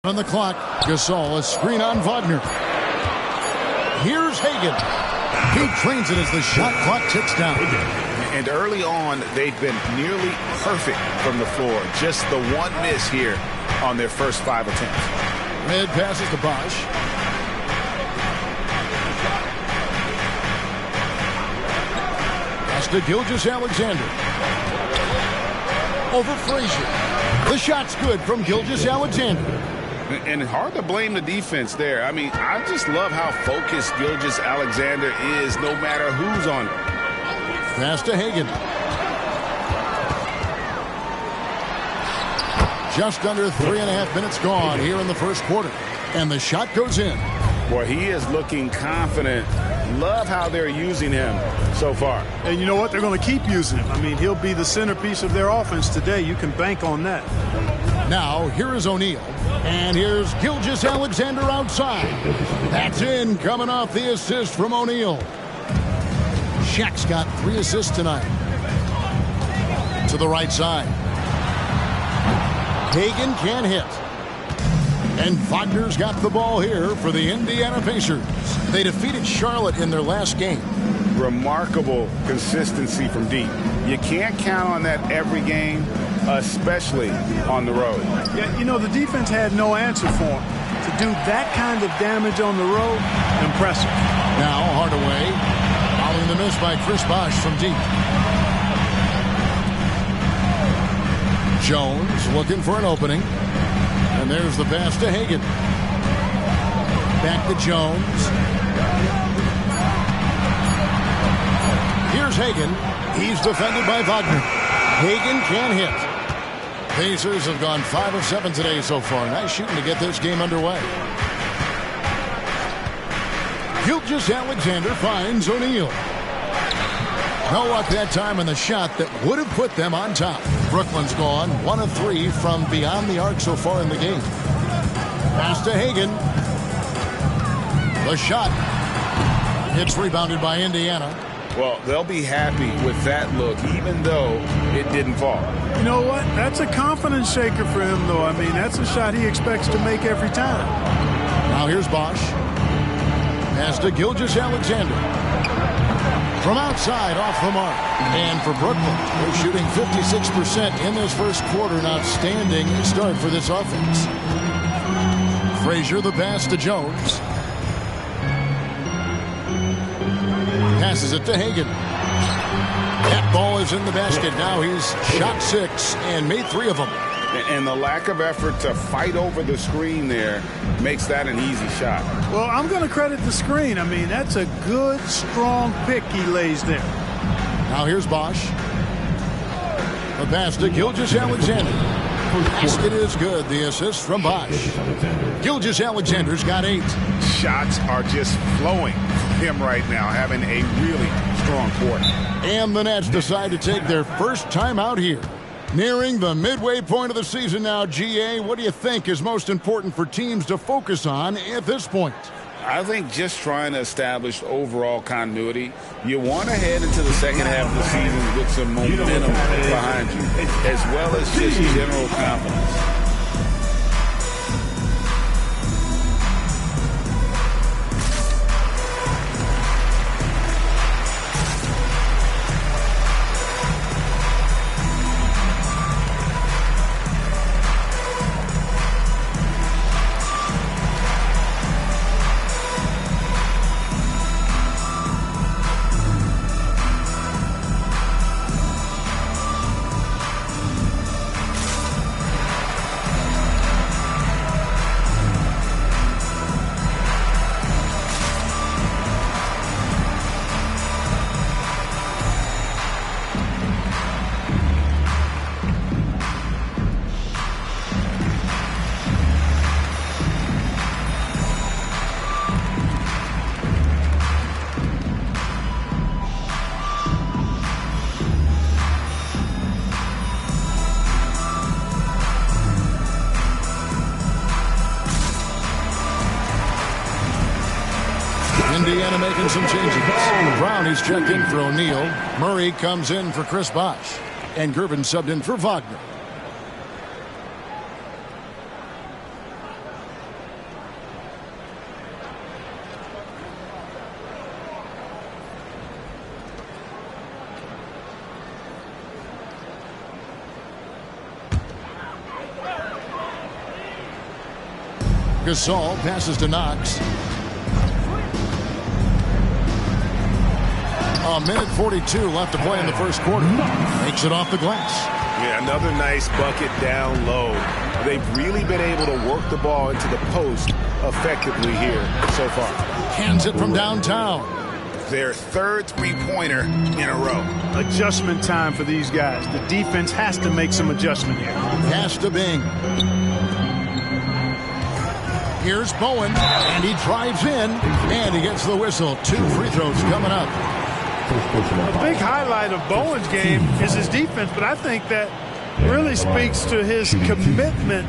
On the clock, Gasol, a screen on Wagner. Here's Hagan. He trains it as the shot clock ticks down. And early on, they've been nearly perfect from the floor. Just the one miss here on their first 5 attempts. Mid passes to Bosh. Pass to Gilgeous-Alexander. Over Frazier. The shot's good from Gilgeous-Alexander. And hard to blame the defense there. I mean, I just love how focused Gilgeous-Alexander is no matter who's on it. Pass to Hagan. Just under 3.5 minutes gone here in the first quarter. And the shot goes in. Boy, he is looking confident. Love how they're using him so far. And you know what? They're going to keep using him. I mean, he'll be the centerpiece of their offense today. You can bank on that. Now, here is O'Neal. And here's Gilgeous-Alexander outside. That's in, coming off the assist from O'Neal. Shaq's got 3 assists tonight. To the right side. Hagan can't hit. And Wagner's got the ball here for the Indiana Pacers. They defeated Charlotte in their last game. Remarkable consistency from deep. You can't count on that every game, especially on the road. Yeah, you know, the defense had no answer for him. To do that kind of damage on the road, impressive. Now Hardaway, following the miss by Chris Bosh from deep. Jones looking for an opening. And there's the pass to Hagan. Back to Jones. Here's Hagan. He's defended by Wagner. Hagan can't hit. Pacers have gone 5 of 7 today so far. Nice shooting to get this game underway. Gilgeous-Alexander finds O'Neal. No luck that time in the shot that would have put them on top. Brooklyn's gone 1 of 3 from beyond the arc so far in the game. Pass to Hagan. The shot. It's rebounded by Indiana. Well, they'll be happy with that look, even though it didn't fall. You know what? That's a confidence shaker for him, though. I mean, that's a shot he expects to make every time. Now here's Bosh. Pass to Gilgeous-Alexander. From outside, off the mark. And for Brooklyn, they're shooting 56% in this first quarter. An outstanding start for this offense. Frazier, the pass to Jones. Passes it to Hagan. That ball is in the basket. Now he's shot 6 and made 3 of them. And the lack of effort to fight over the screen there makes that an easy shot. Well, I'm going to credit the screen. I mean, that's a good, strong pick he lays there. Now here's Bosh. The pass to Gilgeous-Alexander. Basket is good. The assist from Bosh. Gilgeous-Alexander's got 8. Shots are just flowing for him right now, having a really strong quarter. And the Nets decide to take their first time out here. Nearing the midway point of the season now, GA, what do you think is most important for teams to focus on at this point? I think just trying to establish overall continuity. You want to head into the second half of the season with some momentum behind you, as well as just general confidence. Indiana making some changes. Brown is checked in for O'Neal. Murray comes in for Chris Bosh. And Gervin subbed in for Wagner. Gasol passes to Knox. A minute 42 left to play in the first quarter. Makes it off the glass. Yeah, another nice bucket down low. They've really been able to work the ball into the post effectively here so far. Hands it from downtown. Their third three-pointer in a row. Adjustment time for these guys. The defense has to make some adjustment here. Pass to Bing. Here's Bowen, and he drives in, and he gets the whistle. 2 free throws coming up. A big highlight of Bowen's game is his defense, but I think that really speaks to his commitment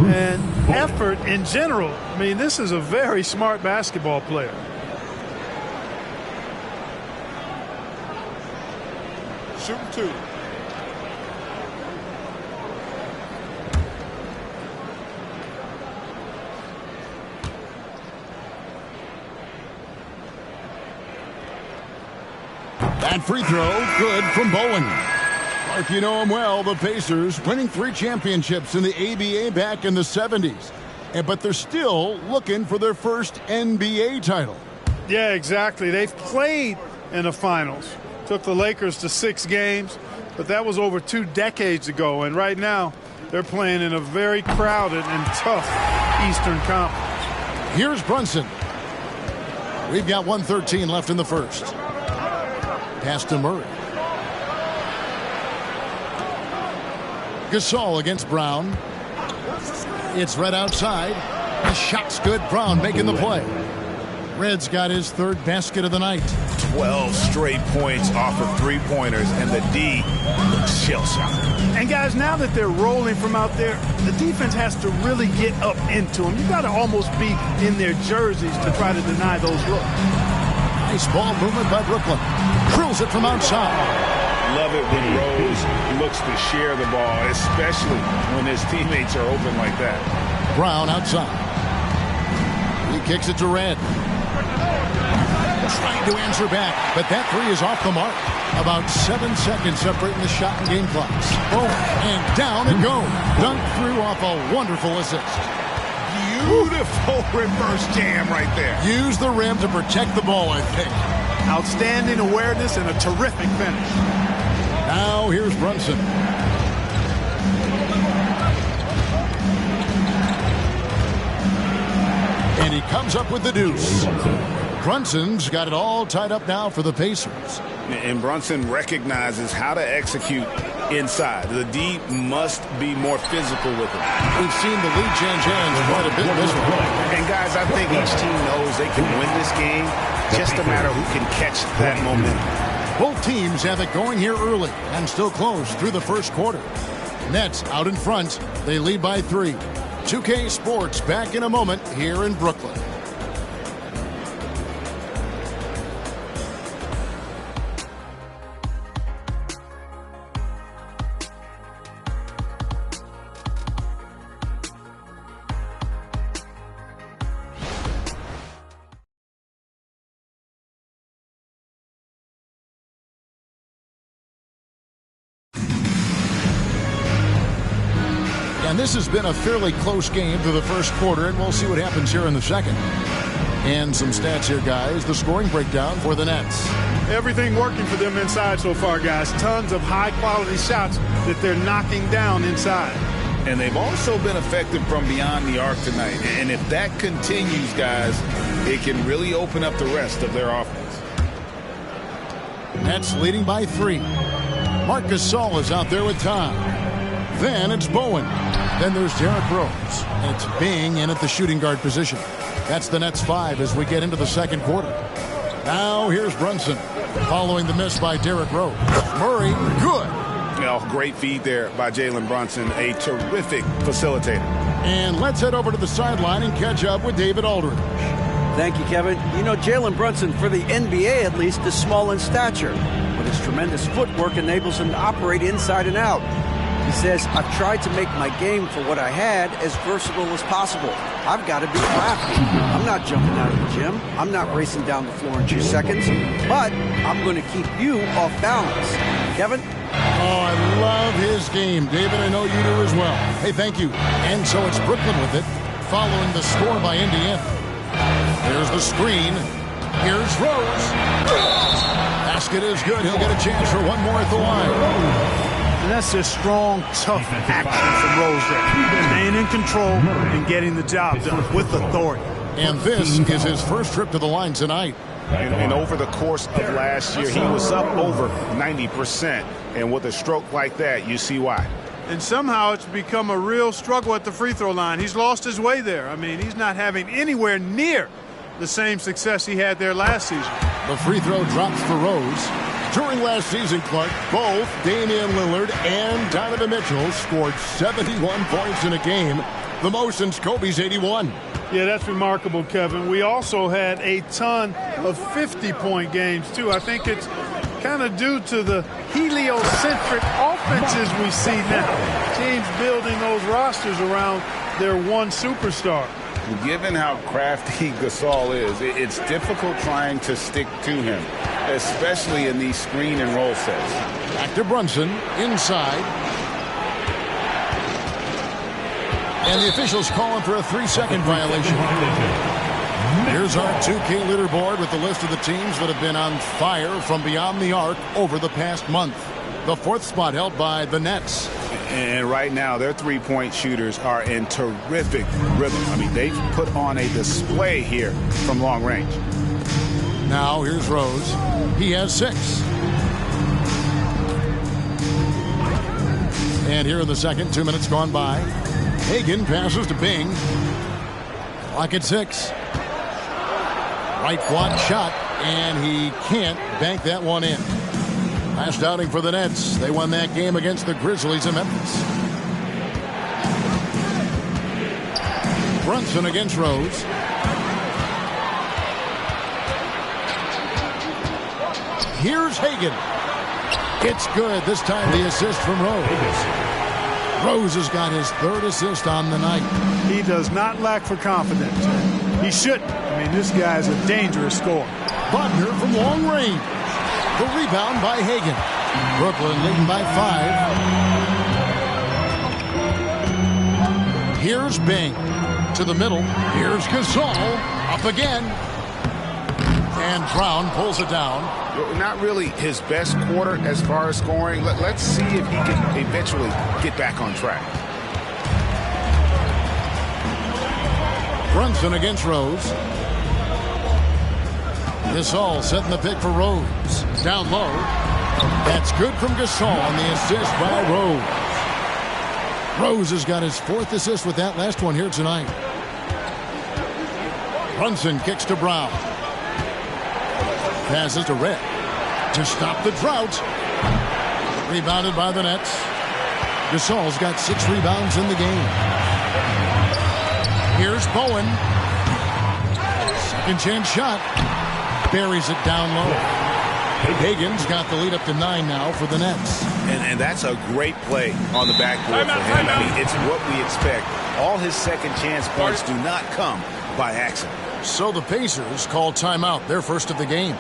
and effort in general. I mean, this is a very smart basketball player. Shooting 2. That free throw, good from Bowen. Mark, you know him well, the Pacers, winning 3 championships in the ABA back in the 70s. But they're still looking for their first NBA title. Yeah, exactly. They've played in the finals. Took the Lakers to 6 games, but that was over 2 decades ago. And right now, they're playing in a very crowded and tough Eastern Conference. Here's Brunson. We've got 1:13 left in the first. Pass to Murray. Gasol against Brown. It's right outside. The shot's good. Brown making the play. Red's got his 3rd basket of the night. 12 straight points off of 3-pointers, and the D looks shell-shocked. And guys, now that they're rolling from out there, the defense has to really get up into them. You got to almost be in their jerseys to try to deny those looks. Nice ball movement by Brooklyn. Drills it from outside. Love it when Rose looks to share the ball, especially when his teammates are open like that. Brown outside. He kicks it to Red. Trying to answer back, but that 3 is off the mark. About 7 seconds separating the shot and game clocks. Boom, and down it goes. Dunked through off a wonderful assist. Beautiful reverse jam right there. Use the rim to protect the ball, I think. Outstanding awareness and a terrific finish. Now here's Brunson. And he comes up with the deuce. Brunson's got it all tied up now for the Pacers. And Brunson recognizes how to execute inside. The D must be more physical with him. We've seen the lead change hands quite a bit this one. And guys, I think each team knows they can win this game. Just a matter who can catch that momentum. Both teams have it going here early and still close through the first quarter. Nets out in front. They lead by 3. 2K Sports back in a moment here in Brooklyn. And this has been a fairly close game through the first quarter, and we'll see what happens here in the second. And some stats here, guys. The scoring breakdown for the Nets. Everything working for them inside so far, guys. Tons of high-quality shots that they're knocking down inside. And they've also been effective from beyond the arc tonight. And if that continues, guys, it can really open up the rest of their offense. Nets leading by 3. Marc Gasol is out there with time. Then it's Bowen. Then there's Derrick Rose. And it's Bing in at the shooting guard position. That's the Nets 5 as we get into the second quarter. Now here's Brunson following the miss by Derrick Rose. Murray, good. Great feed there by Jalen Brunson, a terrific facilitator. And let's head over to the sideline and catch up with David Aldridge. Thank you, Kevin. You know, Jalen Brunson, for the NBA at least, is small in stature, but his tremendous footwork enables him to operate inside and out. He says, I've tried to make my game for what I had as versatile as possible. I've got to be crafty. I'm not jumping out of the gym. I'm not racing down the floor in 2 seconds, but I'm going to keep you off balance. Kevin? Oh, I love his game. David, I know you do as well. Hey, thank you. And so it's Brooklyn with it. following the score by Indiana. Here's the screen. Here's Rose. Basket is good. He'll get a chance for one more at the line. And that's just strong, tough action from Rose there. Staying in control and getting the job done with authority. And this is his first trip to the line tonight. And over the course of last year, he was up over 90%. And with a stroke like that, you see why. And somehow it's become a real struggle at the free throw line. He's lost his way there. I mean, he's not having anywhere near the same success he had there last season. The free throw drops for Rose. During last season, Clark, both Damian Lillard and Donovan Mitchell scored 71 points in a game, the most since Kobe's 81. Yeah, that's remarkable, Kevin. We also had a ton of 50-point games, too. I think it's kind of due to the heliocentric offenses we see now. Teams building those rosters around their one superstar. Given how crafty Gasol is, it's difficult trying to stick to him, especially in these screen and roll sets. Back to Brunson, inside. And the officials calling for a 3-second violation. Here's our 2K leaderboard with the list of the teams that have been on fire from beyond the arc over the past month. The 4th spot held by the Nets. And right now, their three-point shooters are in terrific rhythm. I mean, they've put on a display here from long range. Now, here's Rose. He has 6. And here in the second, 2 minutes gone by. Hagan passes to Bing. Clock at 6. Right quad shot, and he can't bank that one in. Last outing for the Nets. They won that game against the Grizzlies in Memphis. Brunson against Rose. Here's Hagan. It's good. This time the assist from Rose. Rose has got his 3rd assist on the night. He does not lack for confidence. He shouldn't. I mean, this guy's a dangerous scorer. Wagner from long range. The rebound by Hagan. Brooklyn leading by 5. Here's Bing. To the middle. Here's Gasol. Up again. And Brown pulls it down. Not really his best quarter as far as scoring. Let's see if he can eventually get back on track. Brunson against Rose. Gasol setting the pick for Rose. Down low. That's good from Gasol on the assist by Rose. Rose has got his 4th assist with that last one here tonight. Brunson kicks to Brown. Passes to Red to stop the drought. Rebounded by the Nets. Gasol's got 6 rebounds in the game. Here's Bowen. Second chance shot. Buries it down low. Hagan's got the lead up to 9 now for the Nets. And that's a great play on the backboard for him. I mean, it's what we expect. All his second chance points do not come by accident. So the Pacers call timeout, their first of the game.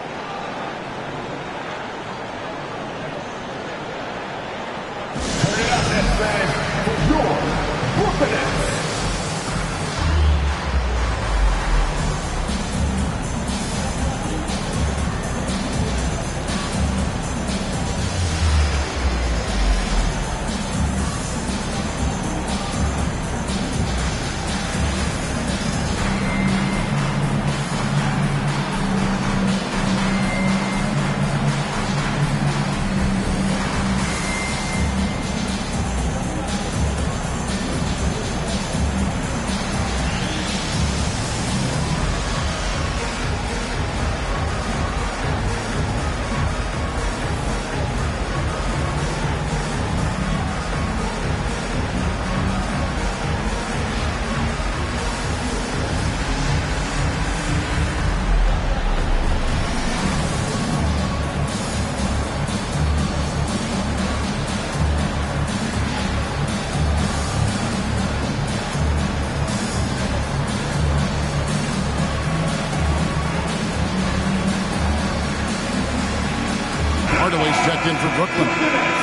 Hardaway's checked in for Brooklyn.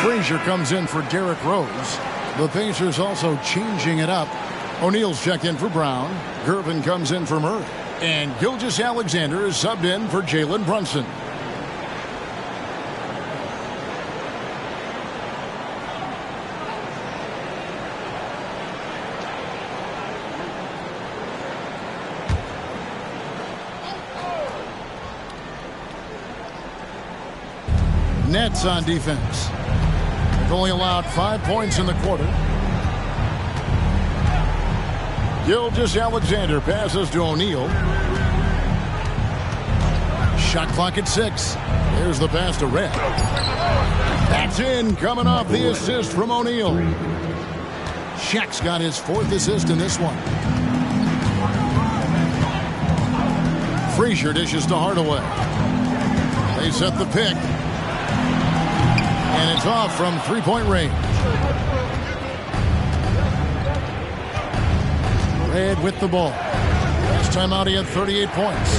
Frazier comes in for Derrick Rose. The Pacers also changing it up. O'Neal's checked in for Brown. Gervin comes in for Murray. And Gilgeous-Alexander is subbed in for Jalen Brunson. Nets on defense. They've only allowed 5 points in the quarter. Gilgeous-Alexander passes to O'Neal. Shot clock at 6. There's the pass to Red. That's in, coming off the assist from O'Neal. Shaq's got his 4th assist in this one. Frazier dishes to Hardaway. They set the pick. And it's off from 3-point range. Red with the ball. Last time out he had 38 points.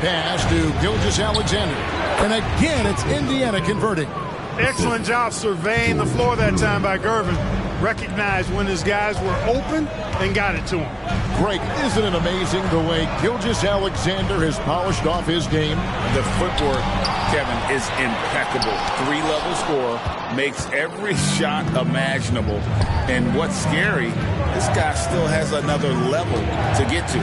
Pass to Gilgeous-Alexander. And again it's Indiana converting. Excellent job surveying the floor that time by Gervin. Recognized when his guys were open and got it to him. Greg, isn't it amazing the way Gilgeous-Alexander has polished off his game? The footwork, Kevin, is impeccable. 3-level scorer, makes every shot imaginable. And what's scary, this guy still has another level to get to.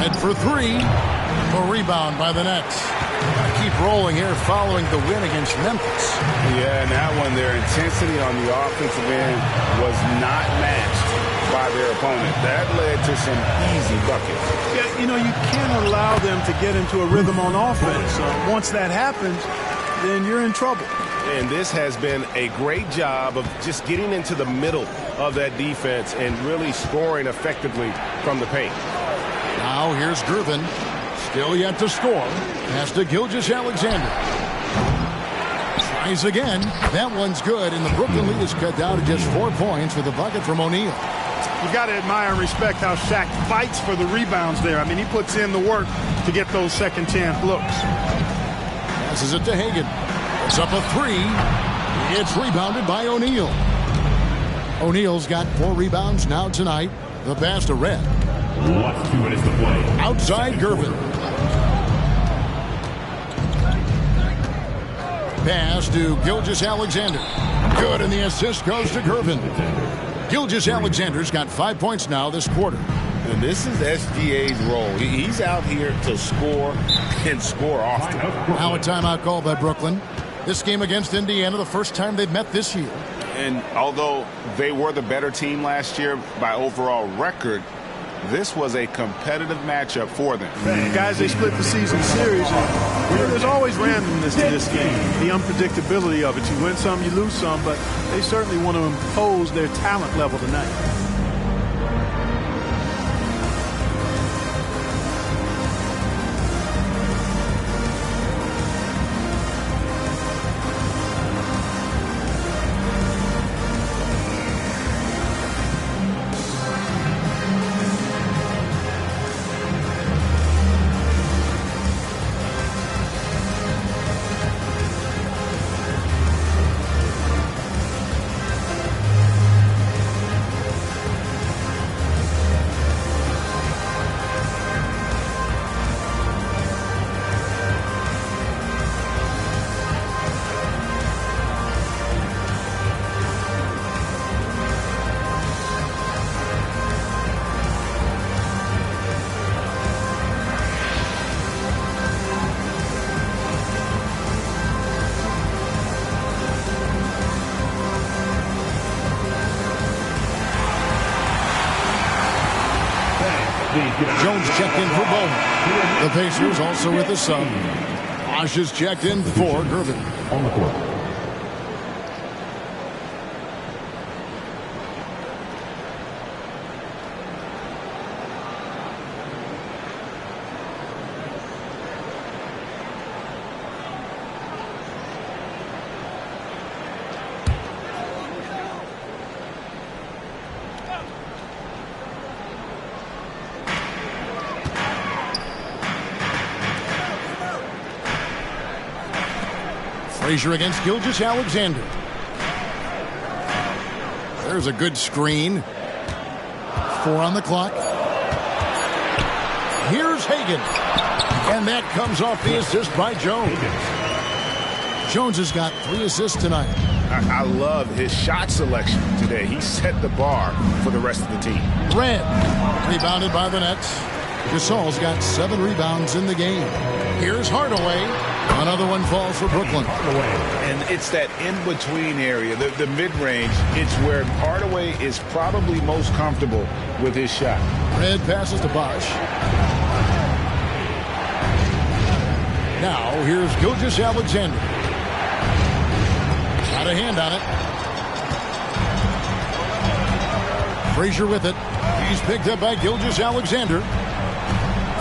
And for 3, a rebound by the Nets. Gotta keep rolling here following the win against Memphis. Yeah, and that one, their intensity on the offensive end was not matched by their opponent. That led to some easy buckets. Yeah, you know, you can't allow them to get into a rhythm on offense. Once that happens, then you're in trouble. And this has been a great job of just getting into the middle of that defense and really scoring effectively from the paint. Now here's Gervin. Still yet to score. Pass to Gilgeous-Alexander. Tries again. That one's good, and the Brooklyn lead is cut down to just 4 points with a bucket from O'Neal. You've got to admire and respect how Shaq fights for the rebounds there. I mean, he puts in the work to get those second chance looks. Passes it to Hagan. It's up a 3. It's rebounded by O'Neal. O'Neal's got 4 rebounds now tonight. The pass to Red. Last 2 minutes to play. Outside Gervin. Pass to Gilgeous-Alexander. Good, and the assist goes to Gervin. Gilgeous-Alexander's got 5 points now this quarter. And this is SGA's role. He's out here to score and score often. Now a timeout call by Brooklyn. This game against Indiana, the first time they've met this year. And although they were the better team last year by overall record, this was a competitive matchup for them. Guys, they split the season series. And there's always randomness to this game, the unpredictability of it. You win some, you lose some, but they certainly want to impose their talent level tonight. Jones checked in for Bowman. The Pacers also with a sub. Bosh is checked in for Gervin. On the court. Frazier against Gilgeous-Alexander. There's a good screen. 4 on the clock. Here's Hagan. And that comes off the assist by Jones. Jones has got 3 assists tonight. I love his shot selection today. He set the bar for the rest of the team. Red, rebounded by the Nets. Gasol's got 7 rebounds in the game. Here's Hardaway. Another one falls for Brooklyn. And it's that in-between area, the mid-range. It's where Hardaway is probably most comfortable with his shot. Red passes to Bosh. Now here's Gilgeous-Alexander. Got a hand on it. Frazier with it. He's picked up by Gilgeous-Alexander.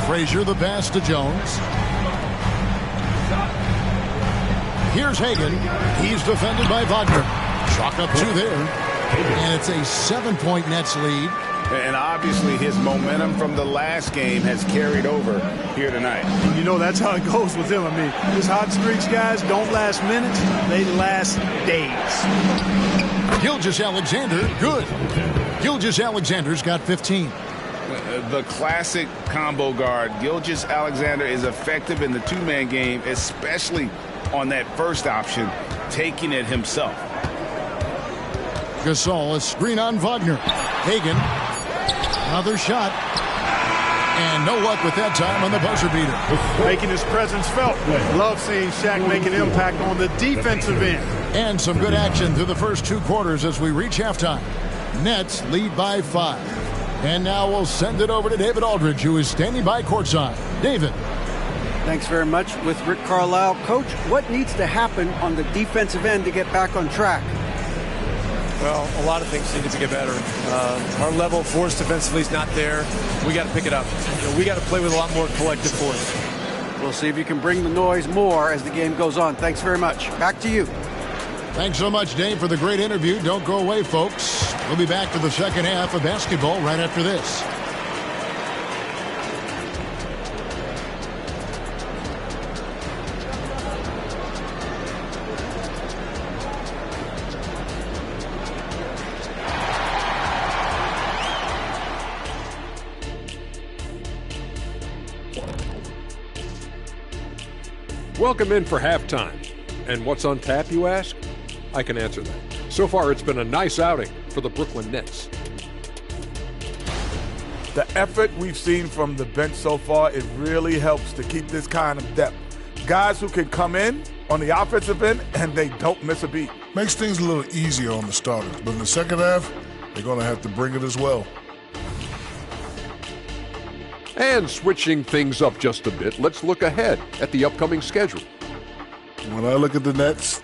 Frazier the pass to Jones. Here's Hagan. He's defended by Wagner. Chalk up 2 there. And it's a 7-point Nets lead. And obviously his momentum from the last game has carried over here tonight. And you know that's how it goes with him. I mean, his hot streaks, guys, don't last minutes. They last days. Gilgeous-Alexander, good. Gilgeous-Alexander's got 15. The classic combo guard. Gilgeous-Alexander is effective in the 2-man game, especially on that first option, taking it himself. Gasol, a screen on Wagner. Hagan, another shot. And no luck with that time on the buzzer beater. Making his presence felt. Love seeing Shaq make an impact on the defensive end. And some good action through the first 2 quarters as we reach halftime. Nets lead by 5. And now we'll send it over to David Aldridge, who is standing by courtside. David. Thanks very much. With Rick Carlisle. Coach, what needs to happen on the defensive end to get back on track? Well, a lot of things need to get better. Our level of force defensively is not there. We got to pick it up. We got to play with a lot more collective force. We'll see if you can bring the noise more as the game goes on. Thanks very much. Back to you. Thanks so much, Dave, for the great interview. Don't go away, folks. We'll be back to the second half of basketball right after this. Welcome in for halftime. And what's on tap, you ask? I can answer that. So far, it's been a nice outing for the Brooklyn Nets. The effort we've seen from the bench so far, it really helps to keep this kind of depth. Guys who can come in on the offensive end and they don't miss a beat. Makes things a little easier on the starters, but in the second half, they're going to have to bring it as well. And switching things up just a bit, let's look ahead at the upcoming schedule. When I look at the Nets,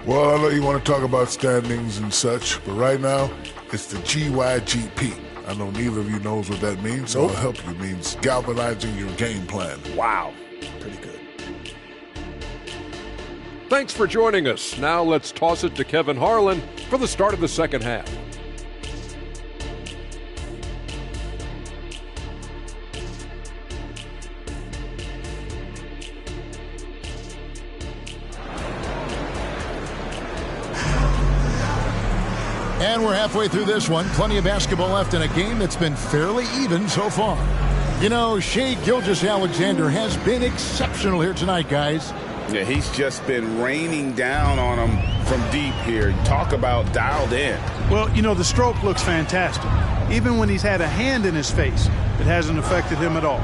well, I know you want to talk about standings and such, but right now, it's the GYGP. I know neither of you knows what that means, so I'll help you. It means galvanizing your game plan. Wow. Pretty good. Thanks for joining us. Now let's toss it to Kevin Harlan for the start of the second half. And we're halfway through this one. Plenty of basketball left in a game that's been fairly even so far. You know, Shai Gilgeous-Alexander has been exceptional here tonight, guys. Yeah, he's just been raining down on him from deep here. Talk about dialed in. Well, you know, the stroke looks fantastic. Even when he's had a hand in his face, it hasn't affected him at all.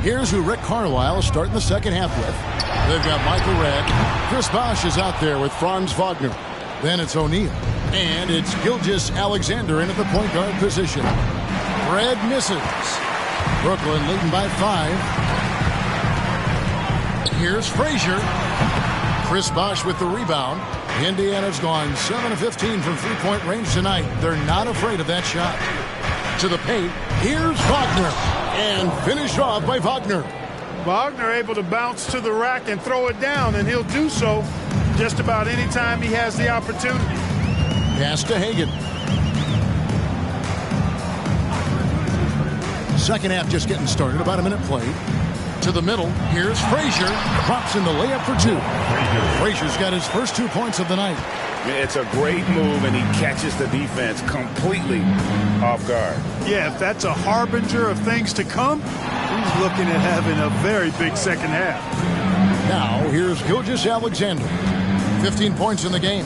Here's who Rick Carlisle is starting the second half with. They've got Michael Redd. Chris Bosh is out there with Franz Wagner. Then it's O'Neal. And it's Gilgeous-Alexander in at the point guard position. Redd misses. Brooklyn leading by 5. Here's Frazier. Chris Bosh with the rebound. Indiana's gone 7 of 15 from three-point range tonight. They're not afraid of that shot. To the paint. Here's Wagner. And finished off by Wagner. Wagner able to bounce to the rack and throw it down, and he'll do so just about any time he has the opportunity. Pass to Hagan. Second half just getting started. About a minute played. To the middle. Here's Frazier. Drops in the layup for 2. Frazier's got his first 2 points of the night. It's a great move, and he catches the defense completely off guard. Yeah, if that's a harbinger of things to come, he's looking at having a very big second half. Now, here's Gilgeous-Alexander. 15 points in the game.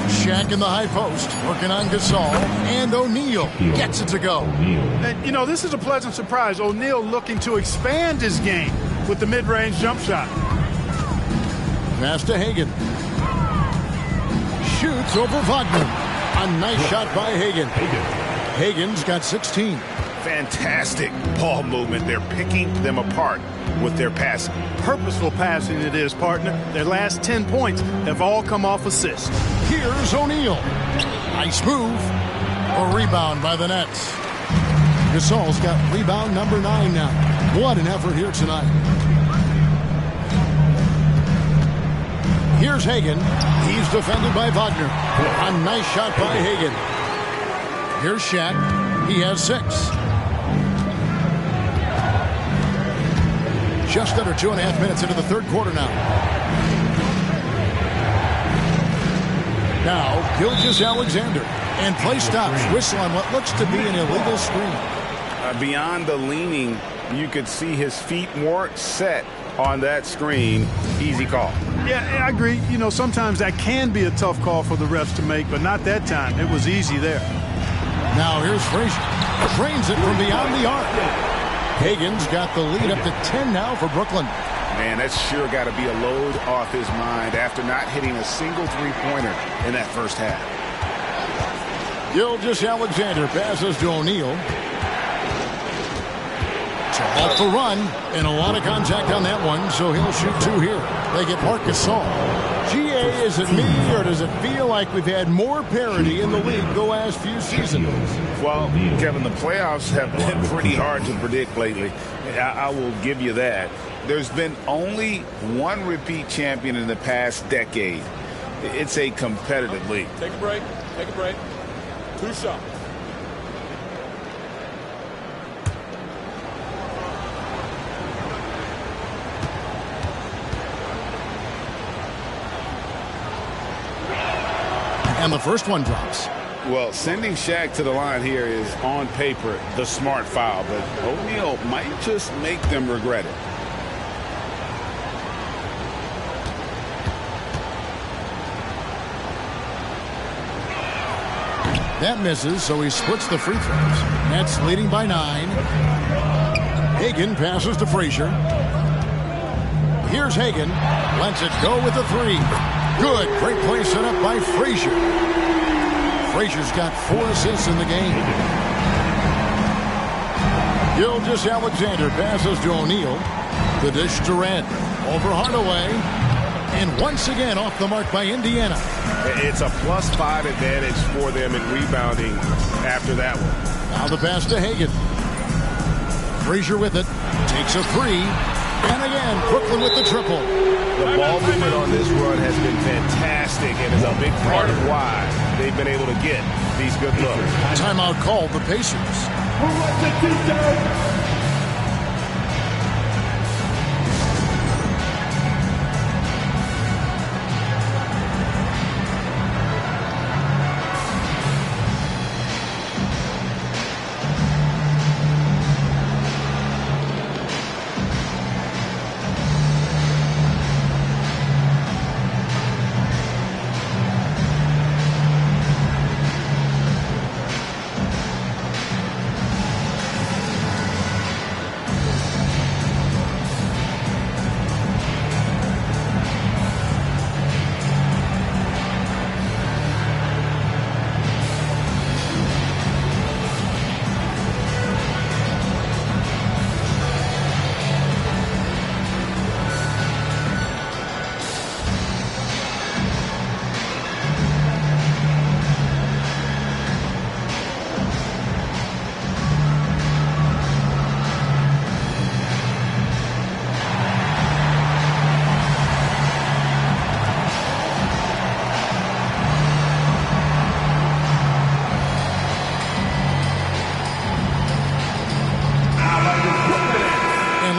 Shaq in the high post, working on Gasol, and O'Neal gets it to go. And, you know, this is a pleasant surprise. O'Neal looking to expand his game with the mid-range jump shot. Pass to Hagan. Shoots over Wagner. A nice shot by Hagan. Hagan's got 16. Fantastic ball movement. They're picking them apart with their passing. Purposeful passing it is, partner. Their last 10 points have all come off assists. Here's O'Neal. Nice move. A rebound by the Nets. Gasol's got rebound number 9 now. What an effort here tonight. Here's Hagan. He's defended by Wagner. A nice shot by Hagan. Here's Shaq. He has 6. Just under 2.5 minutes into the third quarter now. Now, Gilgeous-Alexander. And play stops. Whistle on what looks to be an illegal screen. Beyond the leaning, you could see his feet more set on that screen. Easy call. Yeah, I agree. You know, sometimes that can be a tough call for the refs to make, but not that time. It was easy there. Now here's Frazier. Drains it from beyond the arc. Hagan's got the lead up to 10 now for Brooklyn. Man, that's sure got to be a load off his mind after not hitting a single three-pointer in that first half. Gilgeous-Alexander passes to O'Neal. So off the run, and a lot of contact on that one, so he'll shoot 2 here. They get Marc Gasol. GA, is it me, or does it feel like we've had more parity in the league the last few seasons? Well, Kevin, the playoffs have been pretty hard to predict lately. I will give you that. There's been only one repeat champion in the past decade. It's a competitive league. Take a break. Take a break. 2 shots. And the first one drops. Well, sending Shaq to the line here is, on paper, the smart foul, but O'Neal might just make them regret it. That misses, so he splits the free throws. Nets leading by 9. Hagan passes to Frazier. Here's Hagan. Lets it go with the 3. Good. Great play set up by Frazier. Frazier's got 4 assists in the game. Gilgeous-Alexander passes to O'Neal. The dish to Red. Over Hardaway. And once again off the mark by Indiana. It's a +5 advantage for them in rebounding after that one. Now the pass to Hagan. Frazier with it. Takes a 3. And again, Brooklyn with the triple. The ball movement on this run has been fantastic and is a big part of why they've been able to get these good looks. Timeout called the Pacers.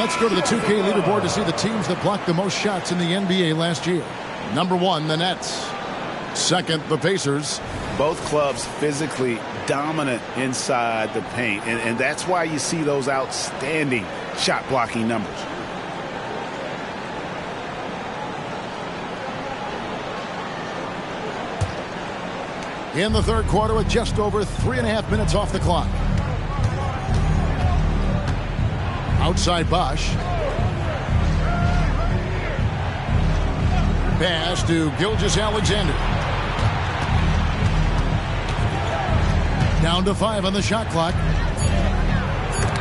Let's go to the 2K leaderboard to see the teams that blocked the most shots in the NBA last year. Number 1, the Nets. Second, the Pacers. Both clubs physically dominant inside the paint, and that's why you see those outstanding shot blocking numbers. In the third quarter with just over 3.5 minutes off the clock. Outside Bosch. Pass to Gilgeous-Alexander. Down to 5 on the shot clock.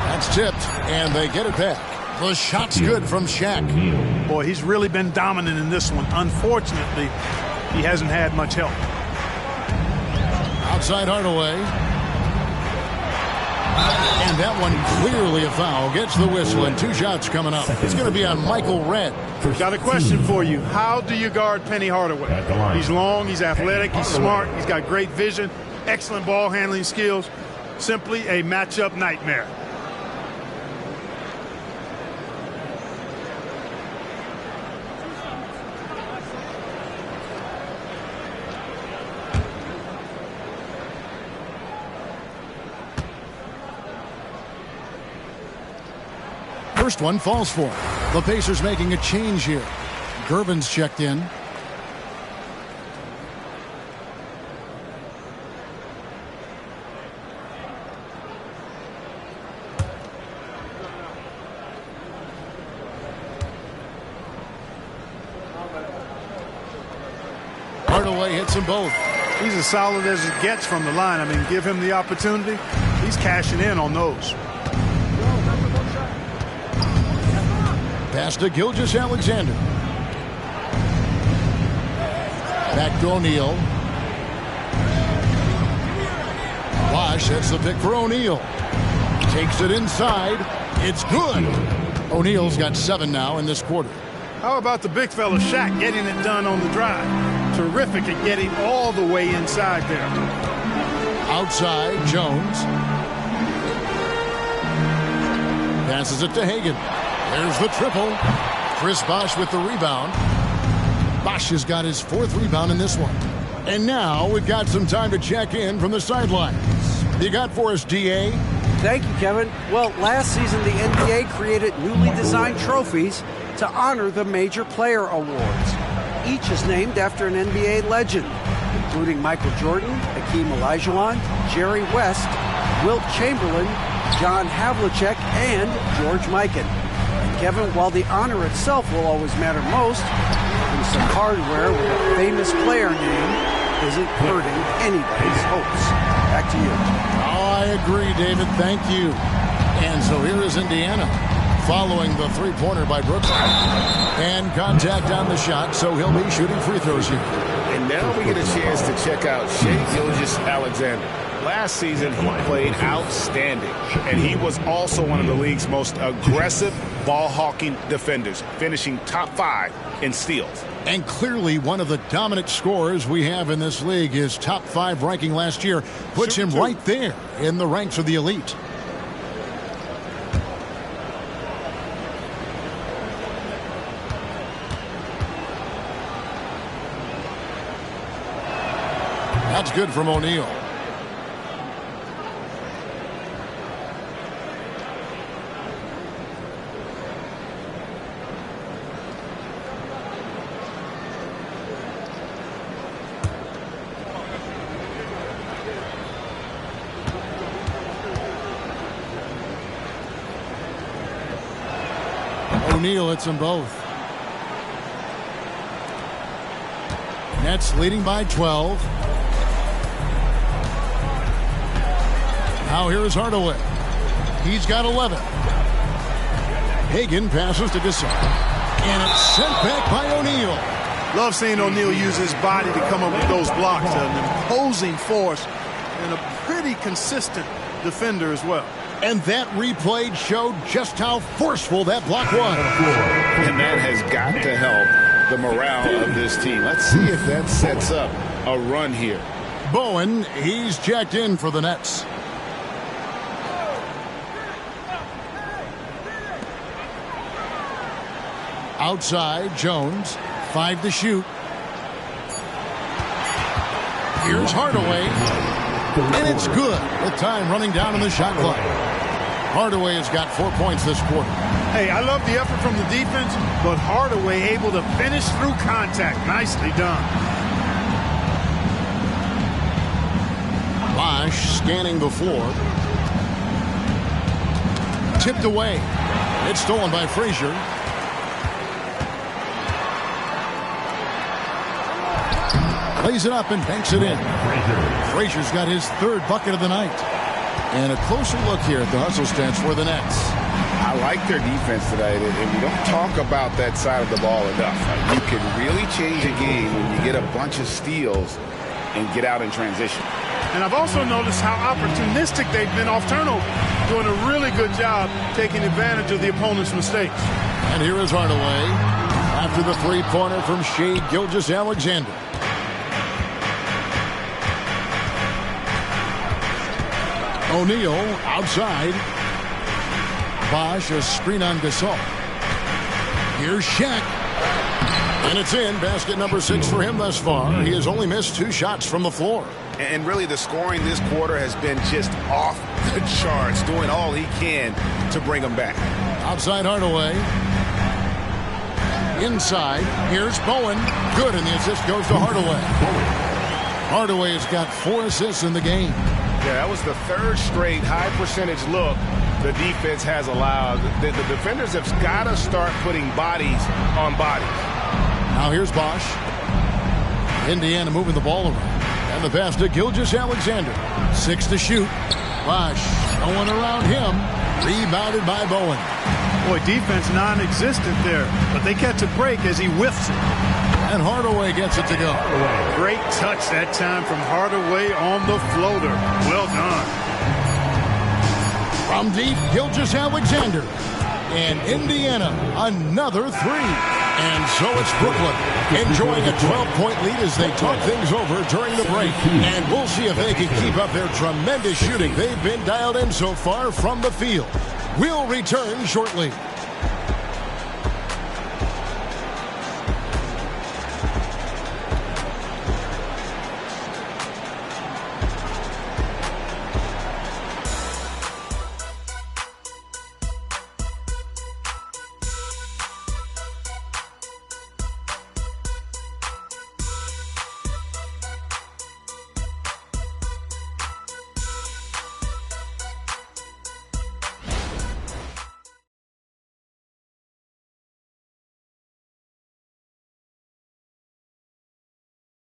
That's tipped, and they get it back. The shot's good from Shaq. Boy, he's really been dominant in this one. Unfortunately, he hasn't had much help. Outside Hardaway. And that one clearly a foul. Gets the whistle, and 2 shots coming up. It's going to be on Michael Redd. Got a question for you. How do you guard Penny Hardaway? He's long, he's athletic, he's smart, he's got great vision, excellent ball handling skills. Simply a matchup nightmare. First one falls for him. The Pacers making a change here. Gervin's checked in. Hardaway hits them both. He's as solid as it gets from the line. I mean, give him the opportunity. He's cashing in on those. Pass to Gilgeous-Alexander. Back to O'Neal. Bosch sets the pick for O'Neal. Takes it inside. It's good. O'Neal's got 7 now in this quarter. How about the big fella Shaq getting it done on the drive? Terrific at getting all the way inside there. Outside, Jones. Passes it to Hagan. There's the triple. Chris Bosh with the rebound. Bosh has got his 4th rebound in this one. And now we've got some time to check in from the sidelines. You got for us, D.A.? Thank you, Kevin. Well, last season the NBA created newly designed trophies to honor the major player awards. Each is named after an NBA legend, including Michael Jordan, Hakeem Olajuwon, Jerry West, Wilt Chamberlain, John Havlicek, and George Mikan. Kevin, while the honor itself will always matter most, some hardware with a famous player name isn't hurting anybody's hopes. Back to you. Oh, I agree, David. Thank you. And so here is Indiana following the 3-pointer by Brooklyn. And contact on the shot, so he'll be shooting free throws here. And now we get a chance to check out Shai Gilgeous-Alexander. Last season, he played outstanding, and he was also one of the league's most aggressive ball-hawking defenders, finishing top 5 in steals. And clearly one of the dominant scorers we have in this league. His top 5 ranking last year puts him right there in the ranks of the elite. That's good from O'Neal. O'Neal hits them both. Nets leading by 12. Now here is Hardaway. He's got 11. Hagan passes to Gasol. And it's sent back by O'Neal. Love seeing O'Neal use his body to come up with those blocks. An imposing force and a pretty consistent defender as well. And that replay showed just how forceful that block was. And that has got to help the morale of this team. Let's see if that sets up a run here. Bowen, he's checked in for the Nets. Outside, Jones. 5 to shoot. Here's Hardaway. And it's good with time running down in the shot clock. Hardaway has got 4 points this quarter. Hey, I love the effort from the defense, but Hardaway able to finish through contact. Nicely done. Bosh scanning the floor. Tipped away. It's stolen by Frazier. Lays it up and banks it in. Frazier's got his 3rd bucket of the night. And a closer look here at the hustle stats for the Nets. I like their defense today, and we don't talk about that side of the ball enough. You can really change a game when you get a bunch of steals and get out in transition. And I've also noticed how opportunistic they've been off turnover, doing a really good job taking advantage of the opponent's mistakes. And here is Hardaway after the three-pointer from Shai Gilgeous-Alexander. O'Neal outside. Bosh a screen on Gasol. Here's Shaq. And it's in. Basket number 6 for him thus far. He has only missed 2 shots from the floor. And really the scoring this quarter has been just off the charts, doing all he can to bring them back. Outside Hardaway. Inside. Here's Bowen. Good, and the assist goes to Hardaway. Hardaway has got 4 assists in the game. Yeah, that was the 3rd straight high percentage look the defense has allowed. The defenders have got to start putting bodies on bodies. Now here's Bosh. Indiana moving the ball around. And the pass to Gilgeous-Alexander. 6 to shoot. Bosh, no one around him. Rebounded by Bowen. Boy, defense non-existent there. But they catch a break as he whiffs it. And Hardaway gets it to go. Great touch that time from Hardaway on the floater. Well done. From deep, Gilgeous-Alexander. And Indiana, another 3. And so it's Brooklyn enjoying a 12-point lead as they talk things over during the break. And we'll see if they can keep up their tremendous shooting. They've been dialed in so far from the field. We'll return shortly.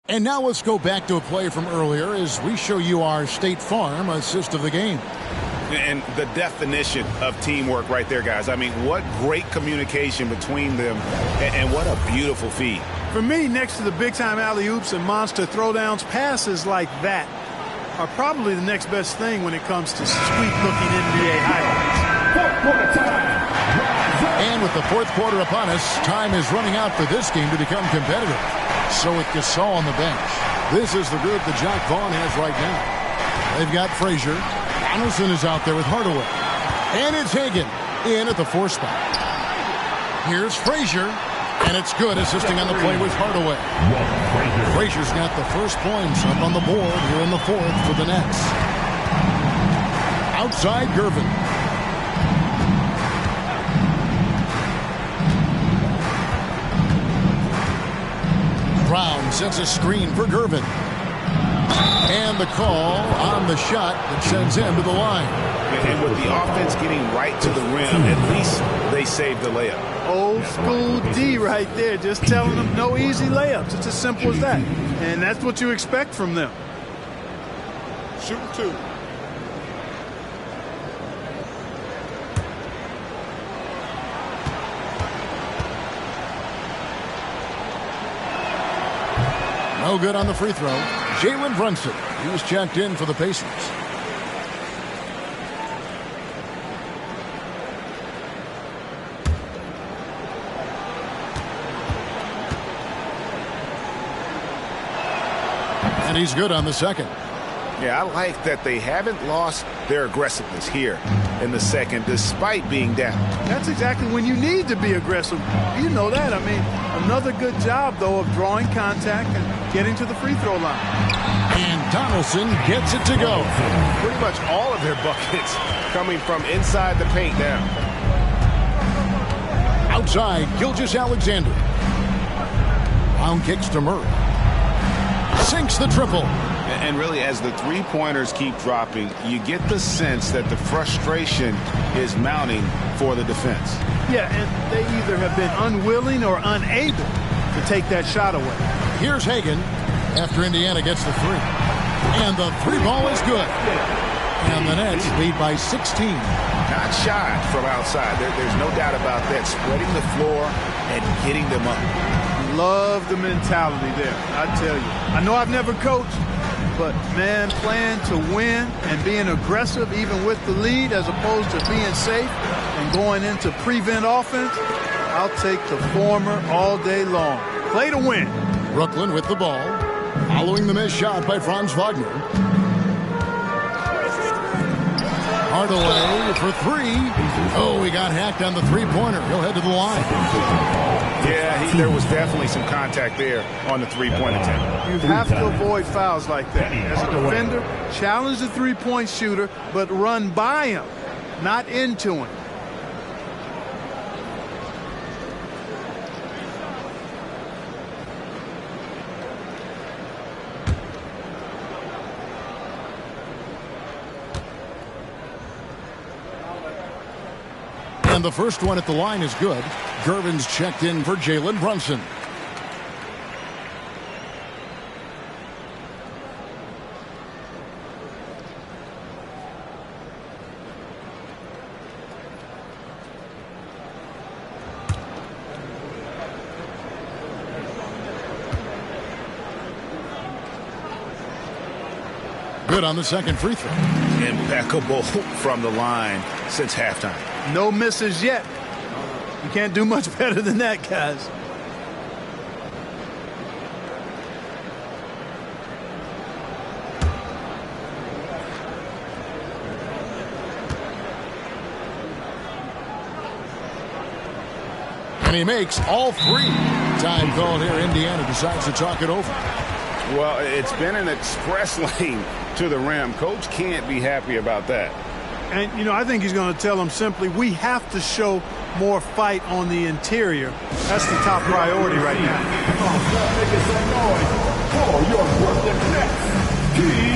And now let's go back to a play from earlier as we show you our State Farm assist of the game. And the definition of teamwork right there, guys. I mean, what great communication between them, and what a beautiful feed. For me, next to the big-time alley-oops and monster throwdowns, passes like that are probably the next best thing when it comes to sweet-looking NBA highlights. And with the 4th quarter upon us, time is running out for this game to become competitive. So with Gasol on the bench, this is the group that Jacque Vaughn has right now. They've got Frazier. Donaldson is out there with Hardaway. And it's Hagan in at the 4 spot. Here's Frazier. And it's good, assisting on the play with Hardaway. Frazier's got the first points up on the board here in the 4th for the Nets. Outside Gervin. Brown sets a screen for Gervin. And the call on the shot that sends him to the line. And with the offense getting right to the rim, at least they saved the layup. Old school D right there, just telling them no easy layups. It's as simple as that. And that's what you expect from them. Shooting 2. No good on the free throw. Jalen Brunson, he's checked in for the Pacers. And he's good on the second. Yeah, I like that they haven't lost their aggressiveness here in the second despite being down. That's exactly when you need to be aggressive. You know that. I mean, another good job, though, of drawing contact and getting to the free throw line. And Donaldson gets it to go. Pretty much all of their buckets coming from inside the paint now. Outside, Gilgeous-Alexander. Round kicks to Murray. Sinks the triple. And really, as the three-pointers keep dropping, you get the sense that the frustration is mounting for the defense. Yeah, and they either have been unwilling or unable to take that shot away. Here's Hagan after Indiana gets the three. And the three ball is good. And the Nets lead by 16. Not shot from outside. There's no doubt about that. Spreading the floor and getting them up. Love the mentality there, I tell you. I know I've never coached, but, man, playing to win and being aggressive even with the lead as opposed to being safe and going into prevent offense, I'll take the former all day long. Play to win. Brooklyn with the ball. Following the missed shot by Franz Wagner. Hardaway for three. Oh, he got hacked on the three-pointer. He'll head to the line. Yeah, there was definitely some contact there on the three-point attempt. You have to avoid fouls like that. As a defender, challenge the three-point shooter, but run by him, not into him. And the first one at the line is good. Gervin's checked in for Jalen Brunson. Good on the second free throw. Impeccable from the line since halftime. No misses yet. You can't do much better than that, guys. And he makes all three. Time called here. Indiana decides to talk it over. Well, it's been an express lane to the rim. Coach can't be happy about that. And, you know, I think he's going to tell them simply, we have to show more fight on the interior. That's the top priority right now. Making some noise for your Brooklyn Nets. Team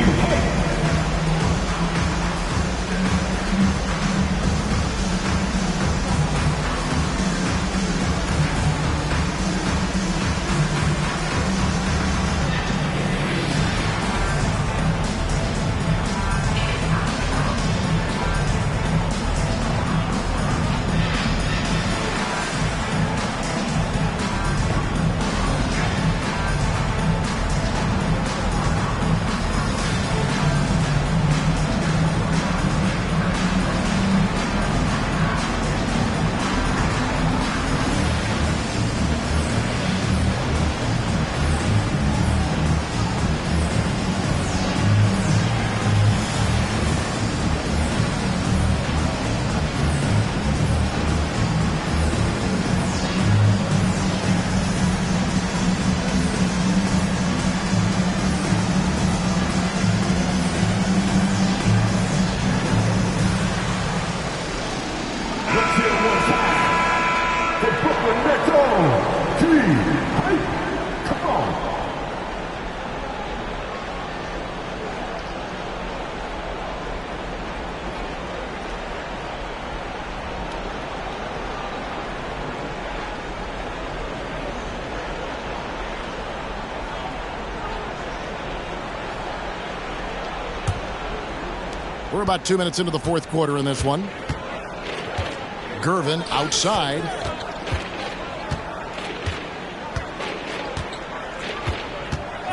We're about 2 minutes into the fourth quarter in this one. Gervin outside.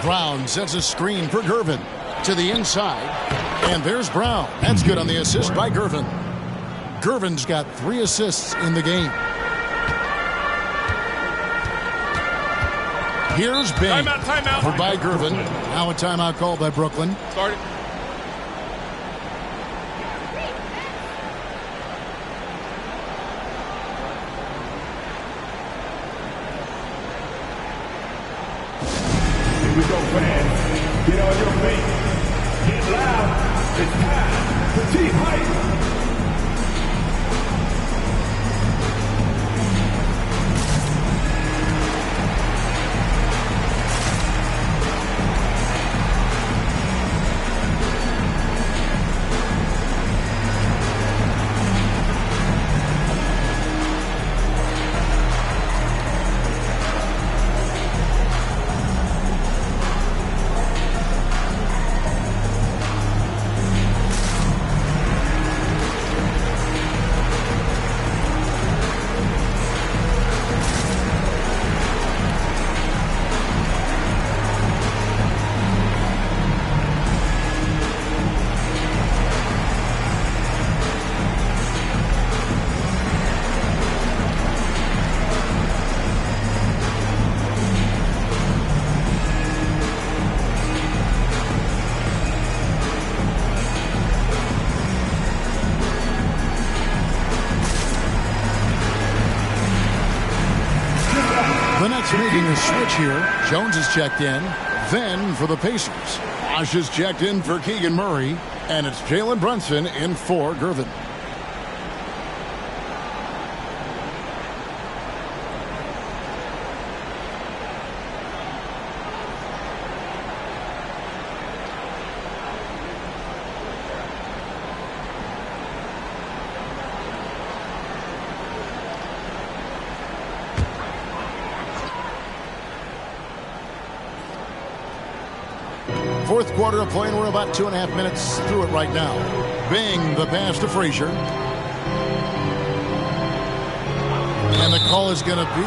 Brown sets a screen for Gervin to the inside. And there's Brown. That's good on the assist by Gervin. Gervin's got 3 assists in the game. Here's Bain timeout. for by Gervin. Now a timeout called by Brooklyn. Started. Here we go, fans. Get on your feet. Get loud. It's time for Team Hype. The Nets making a switch here. Jones is checked in. Then for the Pacers, Bosh is checked in for Keegan Murray. And it's Jalen Brunson in for Gervin. Fourth quarter of play, and we're about 2.5 minutes through it right now. Bing, the pass to Frazier. And the call is going to be,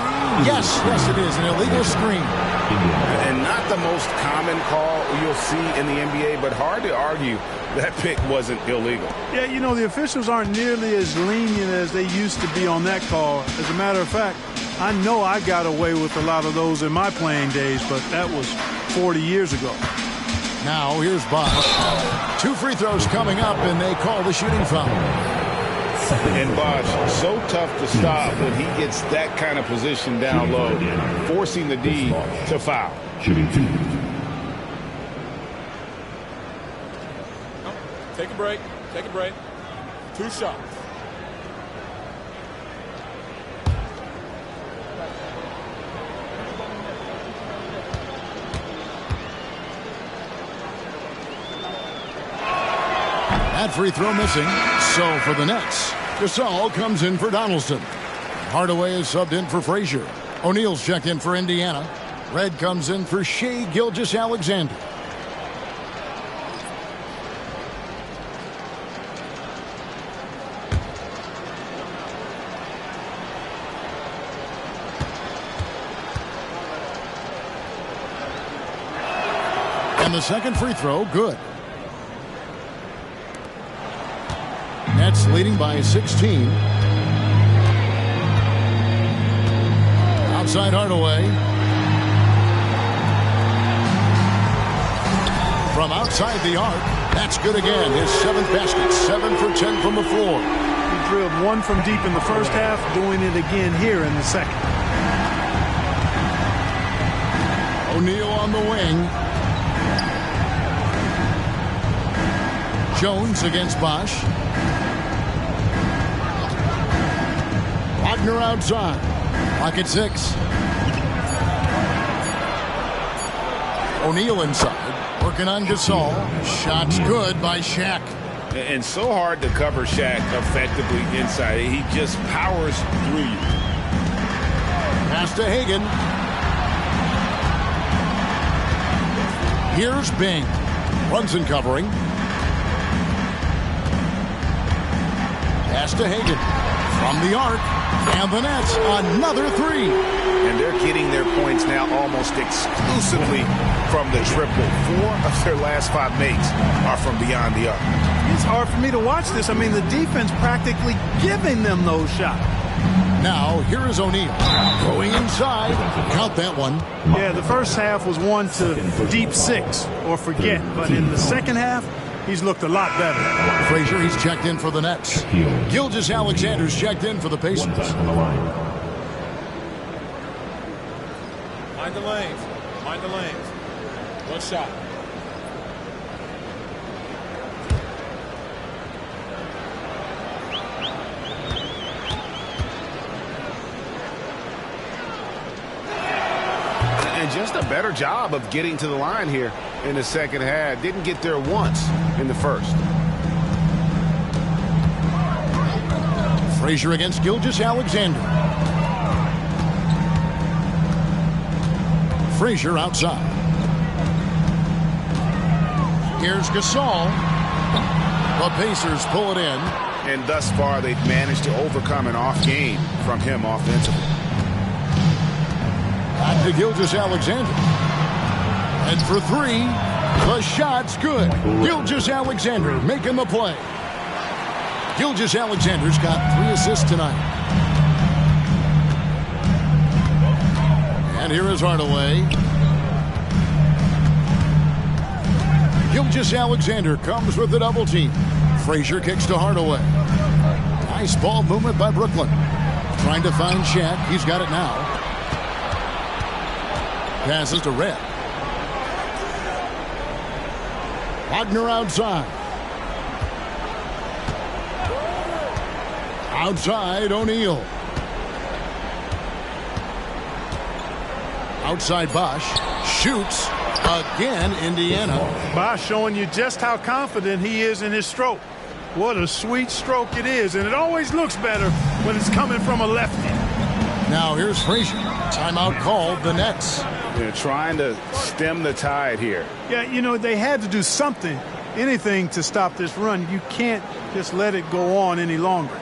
yes, it is, an illegal screen. And not the most common call you'll see in the NBA, but hard to argue that pick wasn't illegal. Yeah, you know, the officials aren't nearly as lenient as they used to be on that call. As a matter of fact, I know I got away with a lot of those in my playing days, but that was 40 years ago. Now here's Bosh. 2 free throws coming up, and they call the shooting foul. And Bosh, so tough to stop when he gets that kind of position down low, forcing the D to foul. Shooting 2. Take a break. Take a break. 2 shots. That free throw missing. So for the Nets, Gasol comes in for Donaldson. Hardaway is subbed in for Frazier. O'Neal's checked in for Indiana. Red comes in for Shai Gilgeous-Alexander. And the second free throw, good. Nets leading by 16. Outside Hardaway. From outside the arc. That's good again. His 7th basket. 7 for 10 from the floor. He drilled 1 from deep in the first half, doing it again here in the second. O'Neal on the wing. Jones against Bosh. Wagner outside. Pocket 6. O'Neal inside. Working on Gasol. Shots good by Shaq. And so hard to cover Shaq effectively inside. He just powers through you. Pass to Hagan. Here's Bing. Brunson covering. Pass to Hagan. From the arc. And the Nets, another 3. And they're getting their points now almost exclusively from the triple. 4 of their last 5 makes are from beyond the arc. It's hard for me to watch this. I mean, the defense practically giving them those shots. Now, here is O'Neal. Going inside. Count that one. Yeah, the first half was 1 to deep 6 or forget. But in the second half, he's looked a lot better. Frazier, he's checked in for the Nets. Gilgeous-Alexander's checked in for the Pacers. Mind the lanes. Find the lanes. One shot. And just a better job of getting to the line here in the second half. Didn't get there once in the first. Frazier against Gilgeous-Alexander. Frazier outside. Here's Gasol. The Pacers pull it in. And thus far, they've managed to overcome an off game from him offensively. Back to Gilgeous-Alexander. And for three, the shot's good. Gilgeous-Alexander making the play. Gilgeous-Alexander's got 3 assists tonight. And here is Hardaway. Gilgeous-Alexander comes with the double team. Frazier kicks to Hardaway. Nice ball movement by Brooklyn. Trying to find Shaq. He's got it now. Passes to Red. Wagner outside. Outside, O'Neal. Outside, Bosch. Shoots. Again, Indiana. Bosch showing you just how confident he is in his stroke. What a sweet stroke it is, and it always looks better when it's coming from a lefty. Now here's Frazier. Timeout called the Nets. They're trying to stem the tide here. Yeah, you know, they had to do something, anything to stop this run. You can't just let it go on any longer.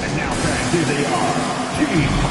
And now back, here they are. Team.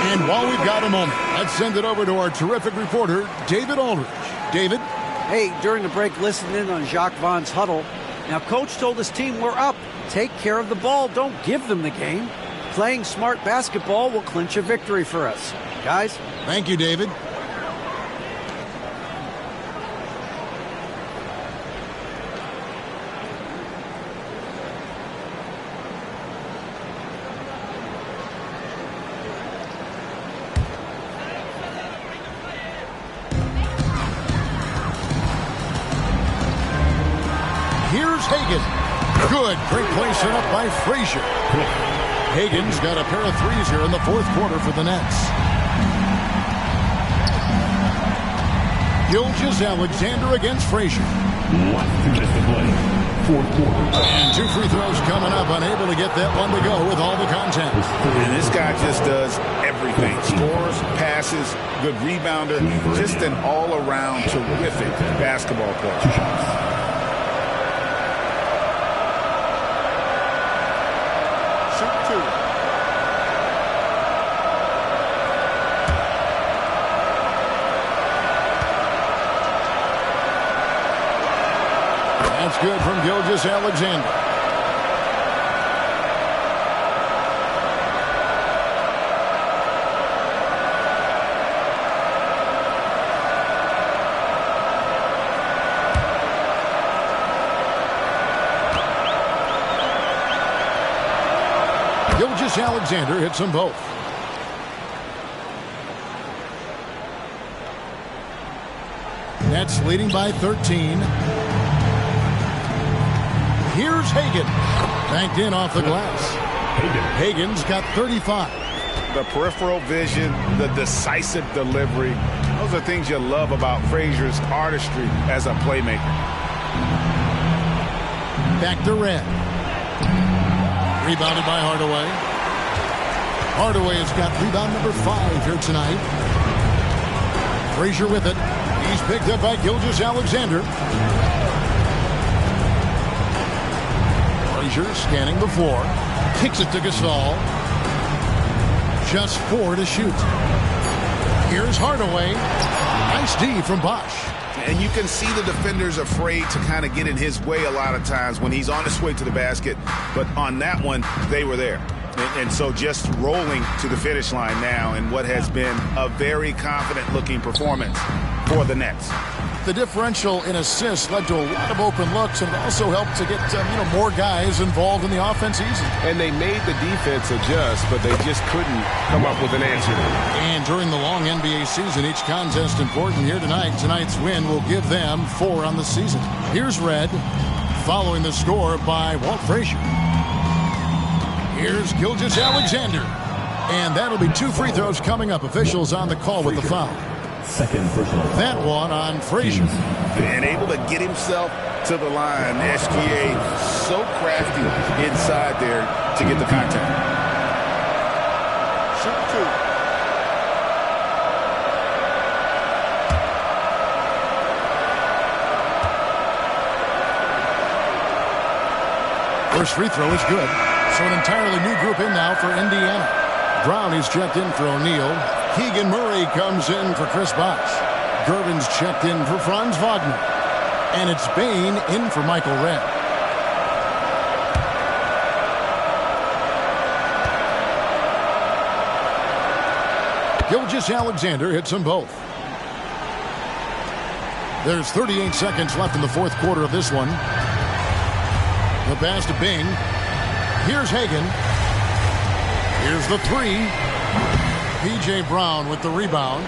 And while we've got a moment, let's send it over to our terrific reporter, David Aldridge. David? Hey, during the break, listen in on Jacques Vaughn's huddle. Now, Coach told his team, we're up. Take care of the ball. Don't give them the game. Playing smart basketball will clinch a victory for us. Guys? Thank you, David. Hagan. Good. Great play set up by Frazier. Hagan's got a pair of threes here in the fourth quarter for the Nets. Gilgeous-Alexander against Frazier. And 2 free throws coming up. Unable to get that one to go with all the contact. And this guy just does everything. Scores, passes, good rebounder. Just an all-around terrific basketball player. That's good from Gilgeous-Alexander. Gilgeous-Alexander hits them both. Nets leading by 13. Here's Hagan. Banked in off the glass. Hagan's got 35. The peripheral vision, the decisive delivery. Those are things you love about Frazier's artistry as a playmaker. Back to Red. Rebounded by Hardaway. Hardaway has got rebound number 5 here tonight. Frazier with it. He's picked up by Gilgeous-Alexander. Frazier scanning the floor. Kicks it to Gasol. Just 4 to shoot. Here's Hardaway. Nice D from Bosh. And you can see the defenders afraid to kind of get in his way a lot of times when he's on his way to the basket. But on that one, they were there. And so just rolling to the finish line now in what has been a very confident-looking performance for the Nets. The differential in assists led to a lot of open looks, and it also helped to get more guys involved in the offense easy. And they made the defense adjust, but they just couldn't come up with an answer. And during the long NBA season, each contest important here tonight. Tonight's win will give them 4 on the season. Here's Red, following the score by Walt Frazier. Here's Gilgeous-Alexander. And that'll be 2 free throws coming up. Officials on the call with the foul. Second personal. That one on Frazier. And able to get himself to the line. SGA so crafty inside there to get the contact. Shoot 2. First free throw is good. So an entirely new group in now for Indiana. Brown is checked in for O'Neal. Keegan Murray comes in for Chris Bosh. Gervin's checked in for Franz Wagner. And it's Bane in for Michael Redd. Gilgeous-Alexander hits them both. There's 38 seconds left in the fourth quarter of this one. The pass to Bing. Here's Hagan. Here's the 3. P.J. Brown with the rebound.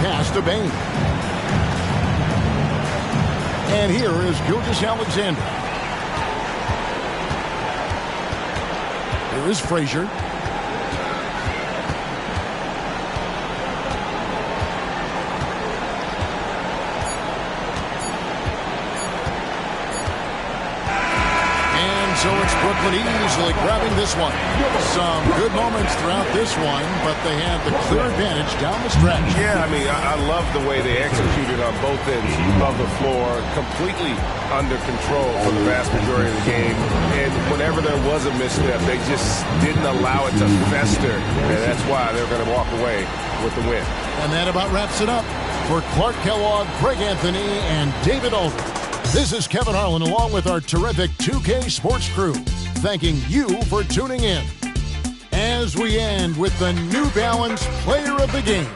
Pass to Bane. And here is Gilgeous-Alexander. Here is Frazier. So it's Brooklyn easily grabbing this one. Some good moments throughout this one, but they had the clear advantage down the stretch. Yeah, I mean, I love the way they executed on both ends of the floor, completely under control for the vast majority of the game. And whenever there was a misstep, they just didn't allow it to fester, and that's why they're going to walk away with the win. And that about wraps it up for Clark Kellogg, Greg Anthony, and David Aldridge. This is Kevin Harlan along with our terrific 2K Sports crew, thanking you for tuning in as we end with the New Balance Player of the Game.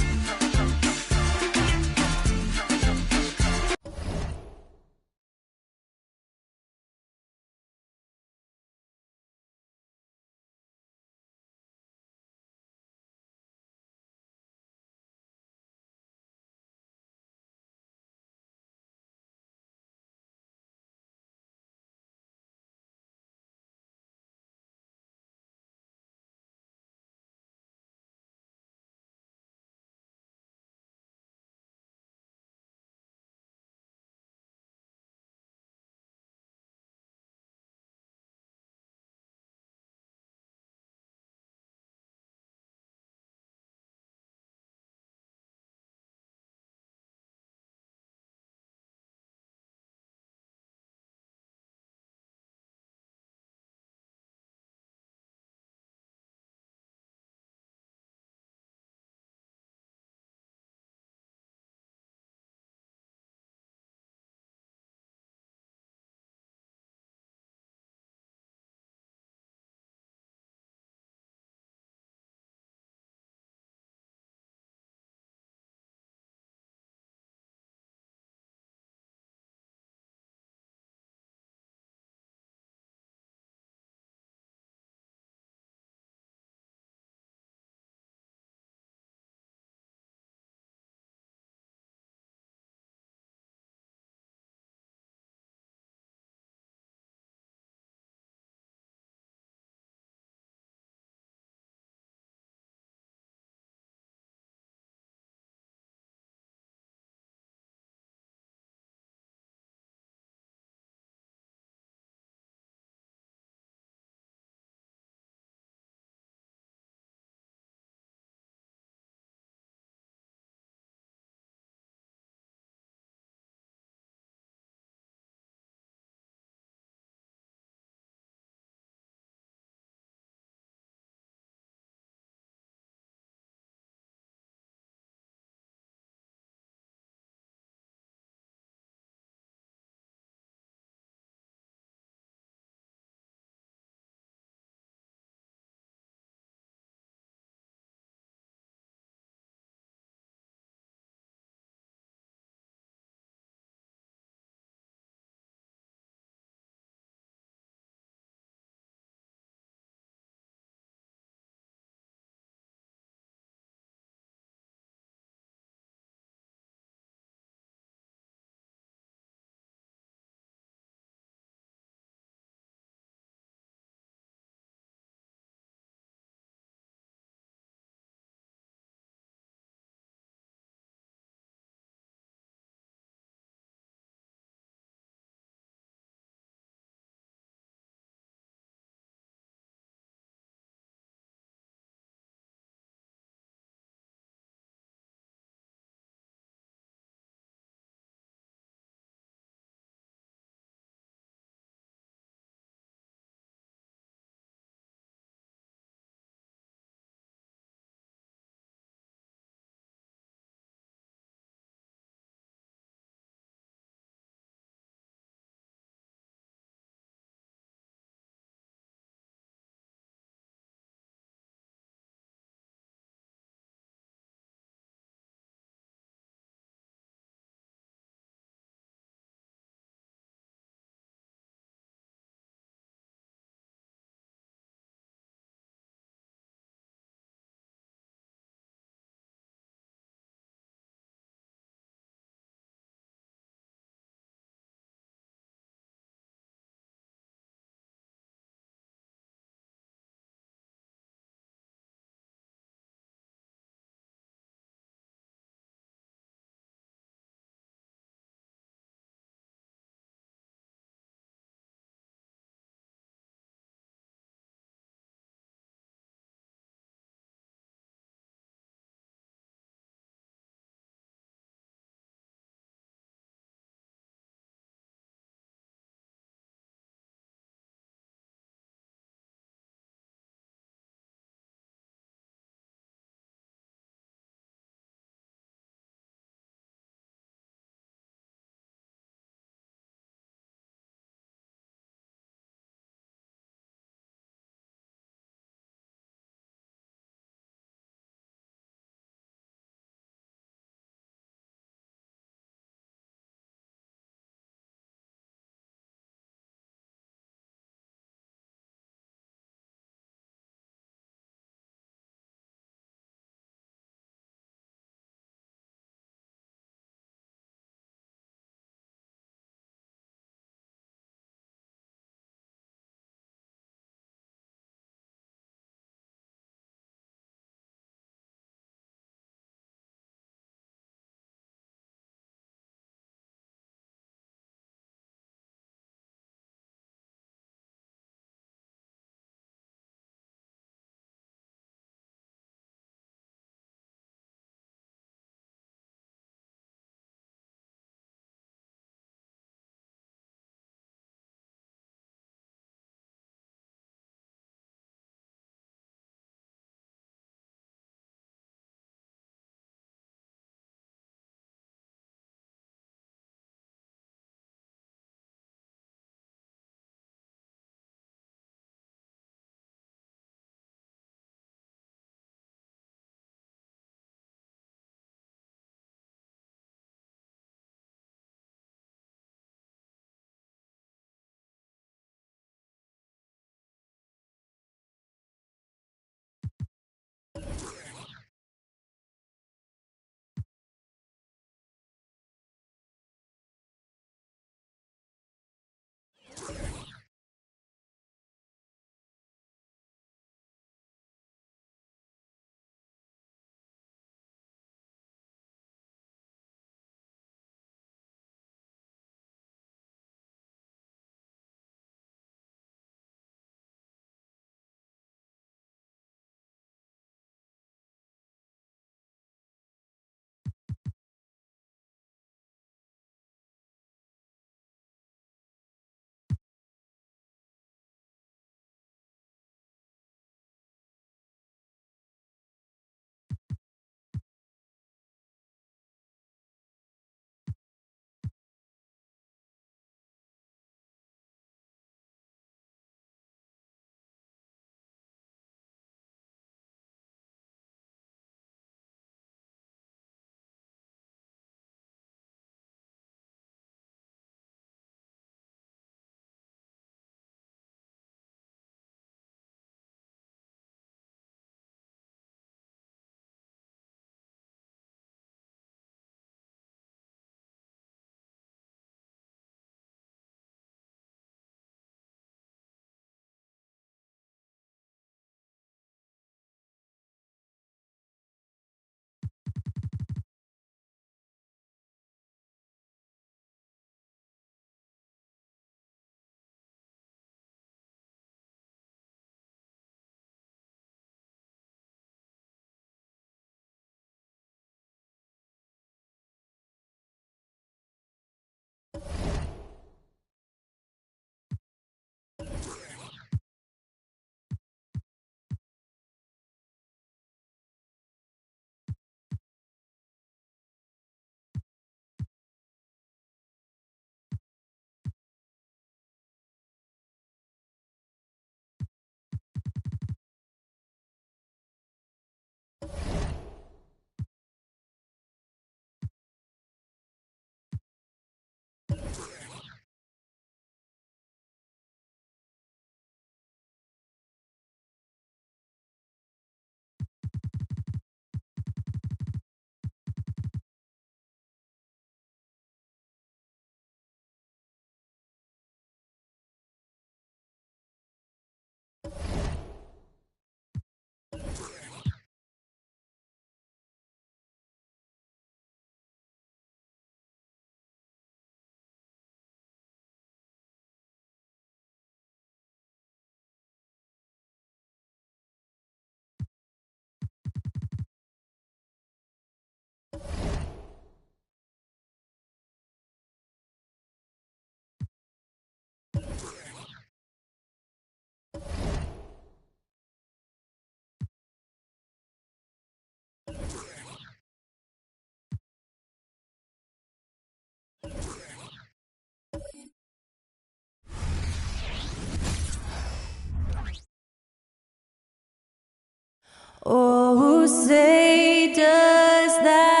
Oh, who say does that?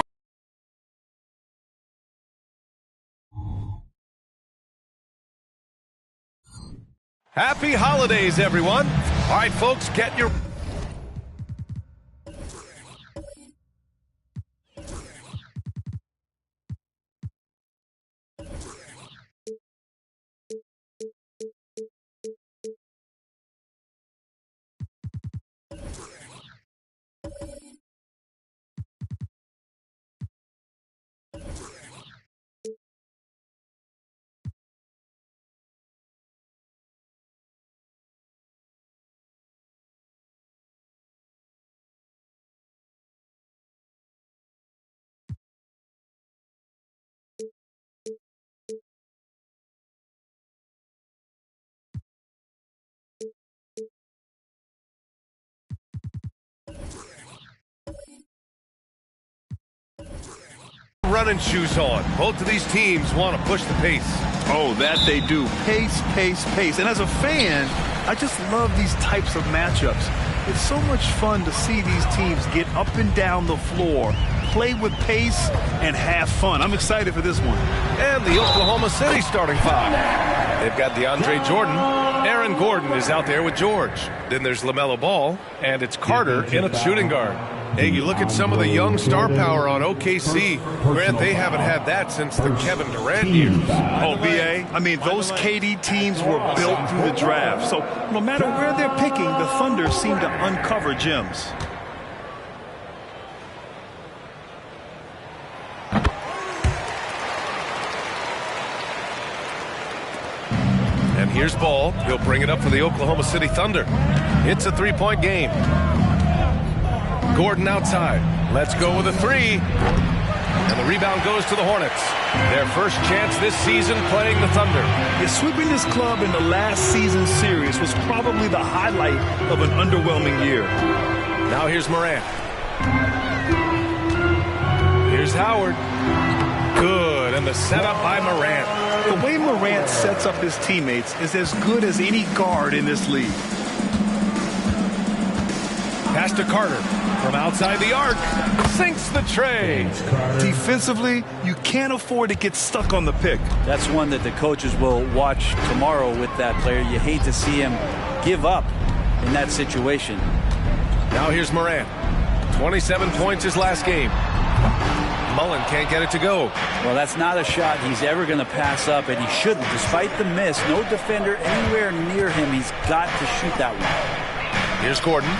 Happy holidays, everyone. All right, folks, get your... running shoes on. Both of these teams want to push the pace. Oh, that they do. Pace, pace, pace. And as a fan, I just love these types of matchups. It's so much fun to see these teams get up and down the floor, play with pace, and have fun. I'm excited for this one. And the Oklahoma City starting five. They've got DeAndre Jordan. Aaron Gordon is out there with George. Then there's LaMelo Ball, and it's Carter in at shooting guard. Hey, you look at some of the young star power on OKC. Grant, they haven't had that since the Kevin Durant years. Oh, B.A., I mean, those KD teams were built through the draft. So no matter where they're picking, the Thunder seem to uncover gems. And here's Ball. He'll bring it up for the Oklahoma City Thunder. It's a three-point game. Gordon outside. Let's go with a three. And the rebound goes to the Hornets. Their first chance this season playing the Thunder. Yeah, sweeping this club in the last season series was probably the highlight of an underwhelming year. Now here's Morant. Here's Howard. Good, and the setup by Morant. The way Morant sets up his teammates is as good as any guard in this league. Pass to Carter. From outside the arc, sinks the tray. Defensively, you can't afford to get stuck on the pick. That's one that the coaches will watch tomorrow with that player. You hate to see him give up in that situation. Now here's Morant. 27 points his last game. Mullen can't get it to go. Well, that's not a shot he's ever going to pass up, and he shouldn't. Despite the miss, no defender anywhere near him. He's got to shoot that one. Here's Gordon.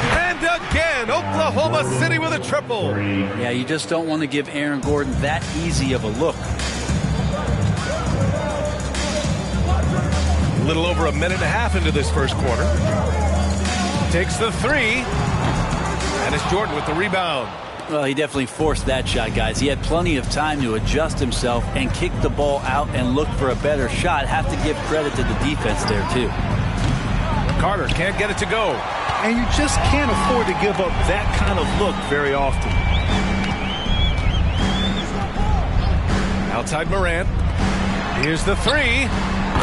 And again, Oklahoma City with a triple. Yeah, you just don't want to give Aaron Gordon that easy of a look. A little over a minute and a half into this first quarter. Takes the three. And it's Jordan with the rebound. Well, he definitely forced that shot, guys. He had plenty of time to adjust himself and kick the ball out and look for a better shot. Have to give credit to the defense there, too. Carter can't get it to go. And you just can't afford to give up that kind of look very often. Outside Morant. Here's the three.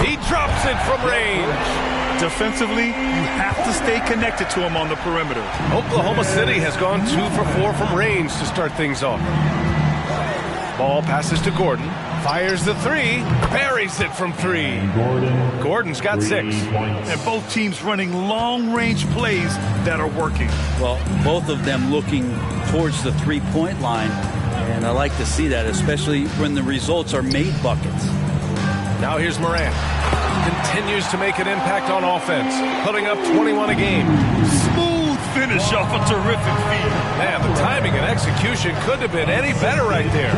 He drops it from range. Defensively, you have to stay connected to him on the perimeter. Oklahoma City has gone 2 for 4 from range to start things off. Ball passes to Gordon. Fires the three. Buries it from three. Gordon's got 6. And both teams running long-range plays that are working. Well, both of them looking towards the three-point line. And I like to see that, especially when the results are made buckets. Now here's Morant. Continues to make an impact on offense. Putting up 21 a game. Smooth finish off a terrific feed. Man, the timing and execution couldn't have been any better right there.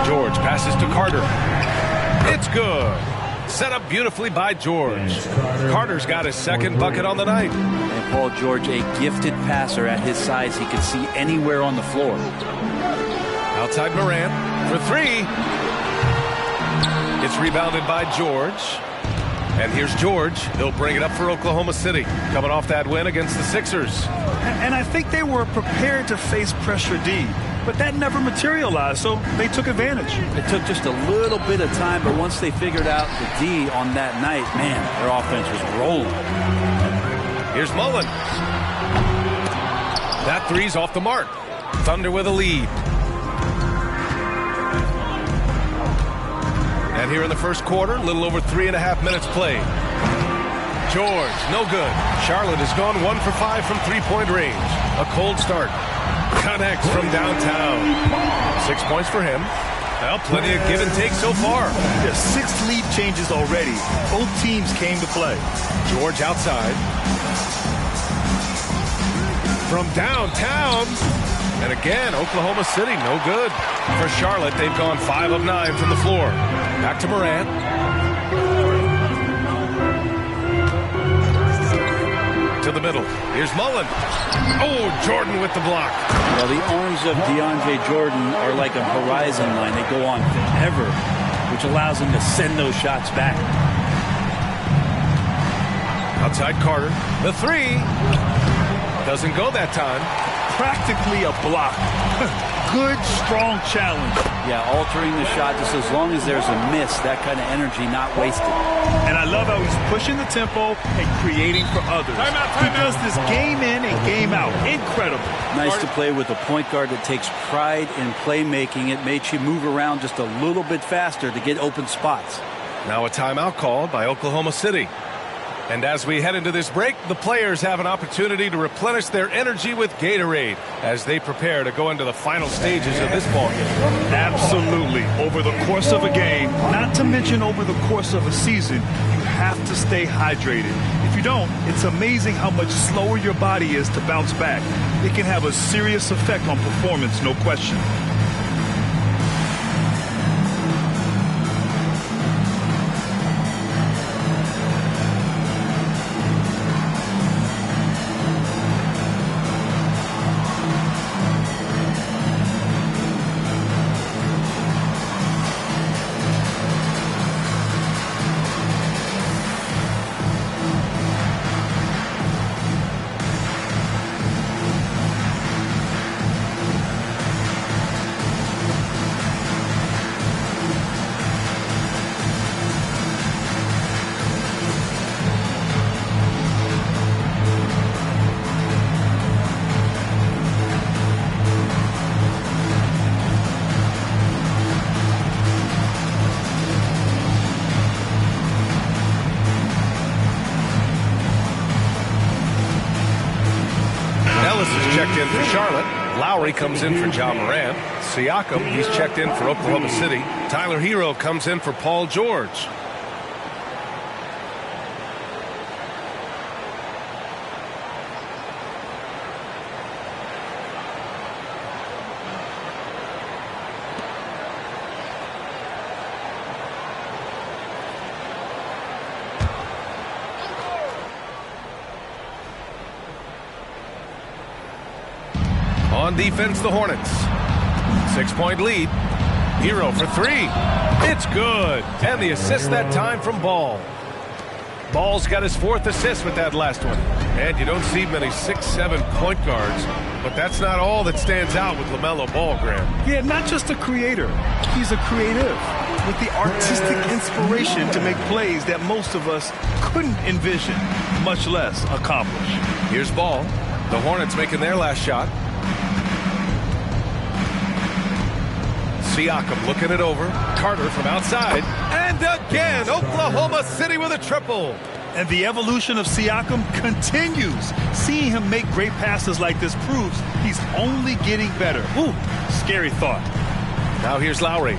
George passes to Carter. It's good. Set up beautifully by George. Carter's got his second bucket on the night. And Paul George, a gifted passer at his size. He can see anywhere on the floor. Outside Morant for three. It's rebounded by George. And here's George. He'll bring it up for Oklahoma City, coming off that win against the Sixers. And I think they were prepared to face pressure D, but that never materialized, so they took advantage. It took just a little bit of time, but once they figured out the D on that night, man, their offense was rolling. Here's Mullen. That three's off the mark. Thunder with a lead. And here in the first quarter, a little over 3.5 minutes played. George, no good. Charlotte has gone 1 for 5 from three-point range. A cold start. Connects from downtown. 6 points for him. Well, plenty of give and take so far. There's 6 lead changes already. Both teams came to play. George outside. From downtown. And again, Oklahoma City, no good. For Charlotte, they've gone 5 of 9 from the floor. Back to Morant. To the middle. Here's Mullen. Oh, Jordan with the block. Well, the arms of DeAndre Jordan are like a horizon line. They go on forever, which allows him to send those shots back. Outside Carter. The three. Doesn't go that time. Practically a block. Good, strong challenge. Yeah, altering the shot just as long as there's a miss, that kind of energy not wasted. And I love how he's pushing the tempo and creating for others. He does this game in and game out. Incredible. Nice to play with a point guard that takes pride in playmaking. It makes you move around just a little bit faster to get open spots. Now a timeout called by Oklahoma City. And as we head into this break, the players have an opportunity to replenish their energy with Gatorade as they prepare to go into the final stages of this ballgame. Absolutely. Over the course of a game, not to mention over the course of a season, you have to stay hydrated. If you don't, it's amazing how much slower your body is to bounce back. It can have a serious effect on performance, no question. Checked in for Charlotte. Lowry comes in for Ja Morant. Siakam, he's checked in for Oklahoma City. Tyler Hero comes in for Paul George. On defense, the Hornets. 6-point lead. Hero for three. It's good. And the assist that time from Ball. Ball's got his 4th assist with that last one. And you don't see many 6'7" point guards. But that's not all that stands out with LaMelo Ball, Graham. Yeah, not just a creator. He's a creative with the artistic inspiration to make plays that most of us couldn't envision, much less accomplish. Here's Ball. The Hornets making their last shot. Siakam looking it over. Carter from outside. And again, Oklahoma City with a triple. And the evolution of Siakam continues. Seeing him make great passes like this proves he's only getting better. Ooh, scary thought. Now here's Lowry.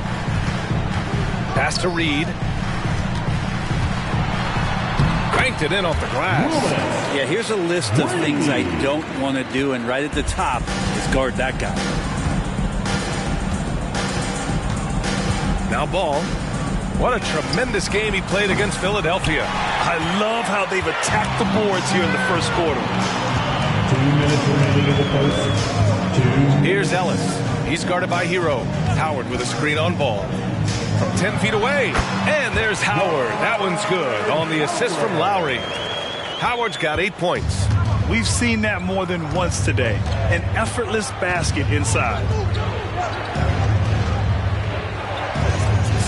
Pass to Reed. Cranked it in off the glass. Yeah, here's a list of things I don't want to do, and right at the top is guard that guy. Now Ball. What a tremendous game he played against Philadelphia. I love how they've attacked the boards here in the first quarter. 2 minutes remaining in the post. Here's Ellis. He's guarded by Hero. Howard with a screen on Ball. From 10 feet away. And there's Howard. That one's good on the assist from Lowry. Howard's got 8 points. We've seen that more than once today. An effortless basket inside.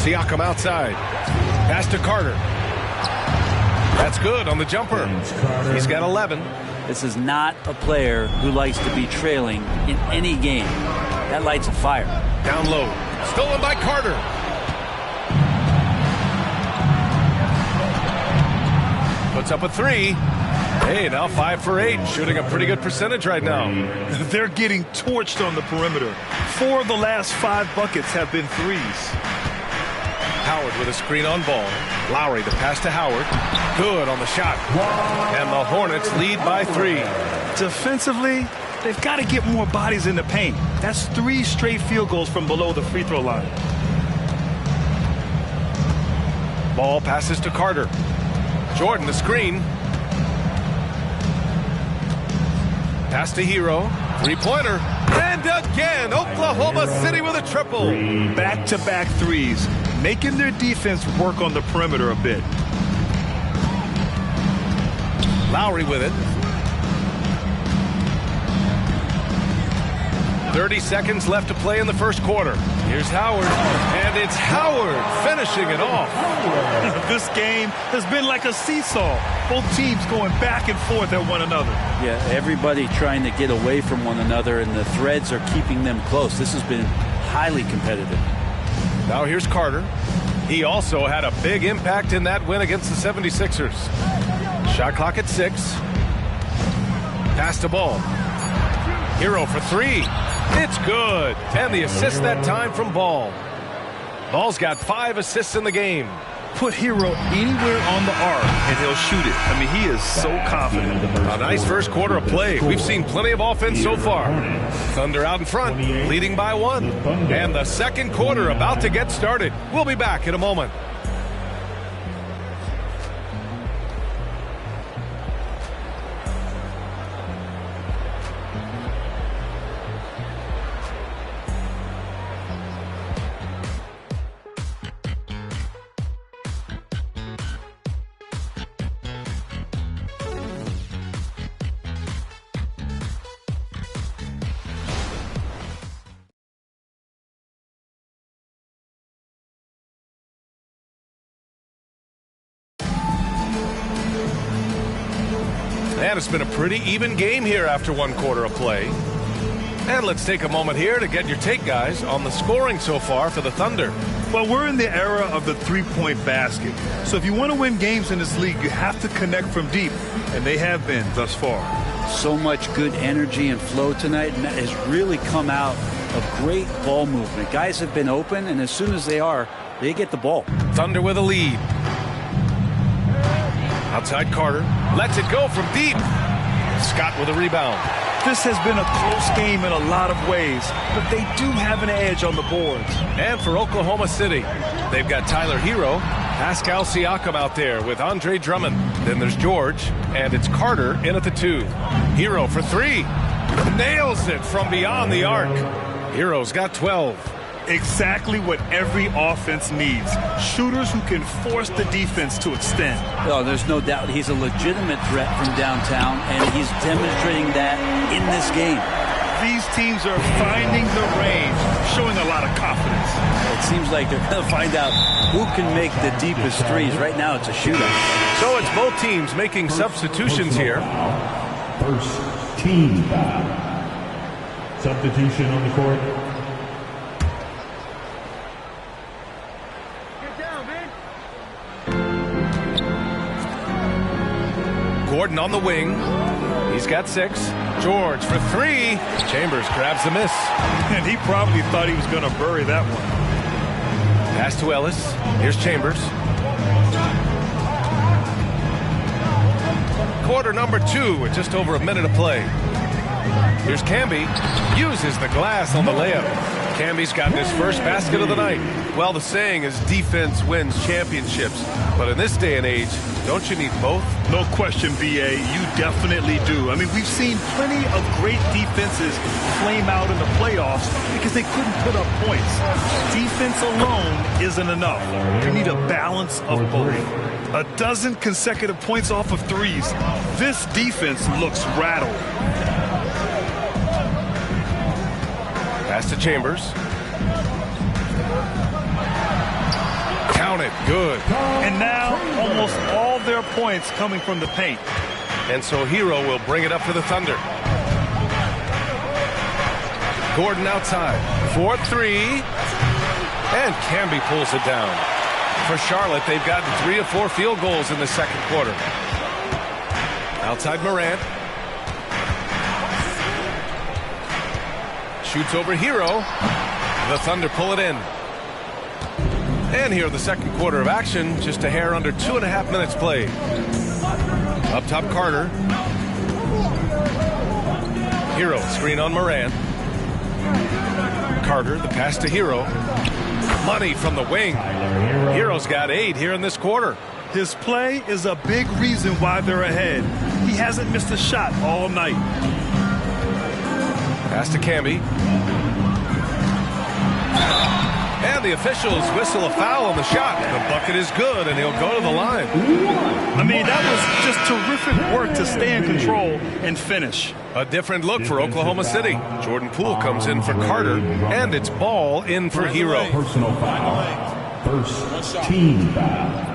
Siakam outside. Pass to Carter. That's good on the jumper. He's got 11. This is not a player who likes to be trailing in any game. That lights a fire. Down low. Stolen by Carter. Puts up a 3. Hey, now 5 for 8. Shooting a pretty good percentage right now. They're getting torched on the perimeter. 4 of the last 5 buckets have been threes. Howard with a screen on Ball. Lowry the pass to Howard. Good on the shot. And the Hornets lead by 3. Defensively, they've got to get more bodies in the paint. That's 3 straight field goals from below the free throw line. Ball passes to Carter. Jordan the screen. Pass to Hero. 3-pointer. And again, Oklahoma City with a triple. Back-to-back threes, making their defense work on the perimeter a bit. Lowry with it. 30 seconds left to play in the first quarter. Here's Howard, and it's Howard finishing it off. This game has been like a seesaw. Both teams going back and forth at one another. Yeah, everybody trying to get away from one another, and the threads are keeping them close. This has been highly competitive. Now here's Carter. He also had a big impact in that win against the 76ers. Shot clock at 6. Pass to Ball. Hero for 3. It's good. And the assist that time from Ball. Ball's got 5 assists in the game. Put Hero anywhere on the arc and he'll shoot it. I mean, he is so confident. A nice first quarter of play. We've seen plenty of offense so far. Thunder out in front, leading by 1. And the second quarter about to get started. We'll be back in a moment. And it's been a pretty even game here after 1 quarter of play. And let's take a moment here to get your take, guys, on the scoring so far for the Thunder. Well, we're in the era of the three-point basket. So if you want to win games in this league, you have to connect from deep. And they have been thus far. So much good energy and flow tonight, and that has really come out of great ball movement. Guys have been open, and as soon as they are, they get the ball. Thunder with a lead. Outside Carter. Lets it go from deep. Scott with a rebound. This has been a close game in a lot of ways, but they do have an edge on the boards. And for Oklahoma City, they've got Tyler Hero, Pascal Siakam out there with Andre Drummond. Then there's George, and it's Carter in at the 2. Hero for 3. Nails it from beyond the arc. Hero's got 12. Exactly what every offense needs. Shooters who can force the defense to extend. Well, there's no doubt he's a legitimate threat from downtown, and he's demonstrating that in this game. These teams are finding the range, showing a lot of confidence. It seems like they're going to find out who can make the deepest threes. Right now, it's a shootout. So it's both teams making substitutions here. First team foul. Substitution on the court. Gordon on the wing. He's got 6. George for 3. Chambers grabs the miss. And he probably thought he was going to bury that one. Pass to Ellis. Here's Chambers. Quarter number 2 with just over a minute of play. Here's Camby. Uses the glass on the layup. Camby's got his first basket of the night. Well, the saying is defense wins championships. But in this day and age, don't you need both? No question, B.A. You definitely do. I mean, we've seen plenty of great defenses flame out in the playoffs because they couldn't put up points. Defense alone isn't enough. You need a balance of both. 12 consecutive points off of threes. This defense looks rattled. Pass to Chambers. Count it. Good. And now almost all their points coming from the paint. And so Hero will bring it up for the Thunder. Gordon outside. 4-3. And Camby pulls it down. For Charlotte, they've gotten 3 of 4 field goals in the second quarter. Outside Morant. Shoots over Hero. The Thunder pull it in. And here the second quarter of action, just a hair under 2.5 minutes played. Up top Carter. Hero, screen on Morant. Carter, the pass to Hero. Money from the wing. Hero's got 8 here in this quarter. His play is a big reason why they're ahead. He hasn't missed a shot all night. Pass to Camby. And the officials whistle a foul on the shot. The bucket is good, and he'll go to the line. I mean, that was just terrific work to stay in control and finish. A different look for Oklahoma City. Jordan Poole comes in for Carter, and it's ball in for Hero. Personal foul. First team foul.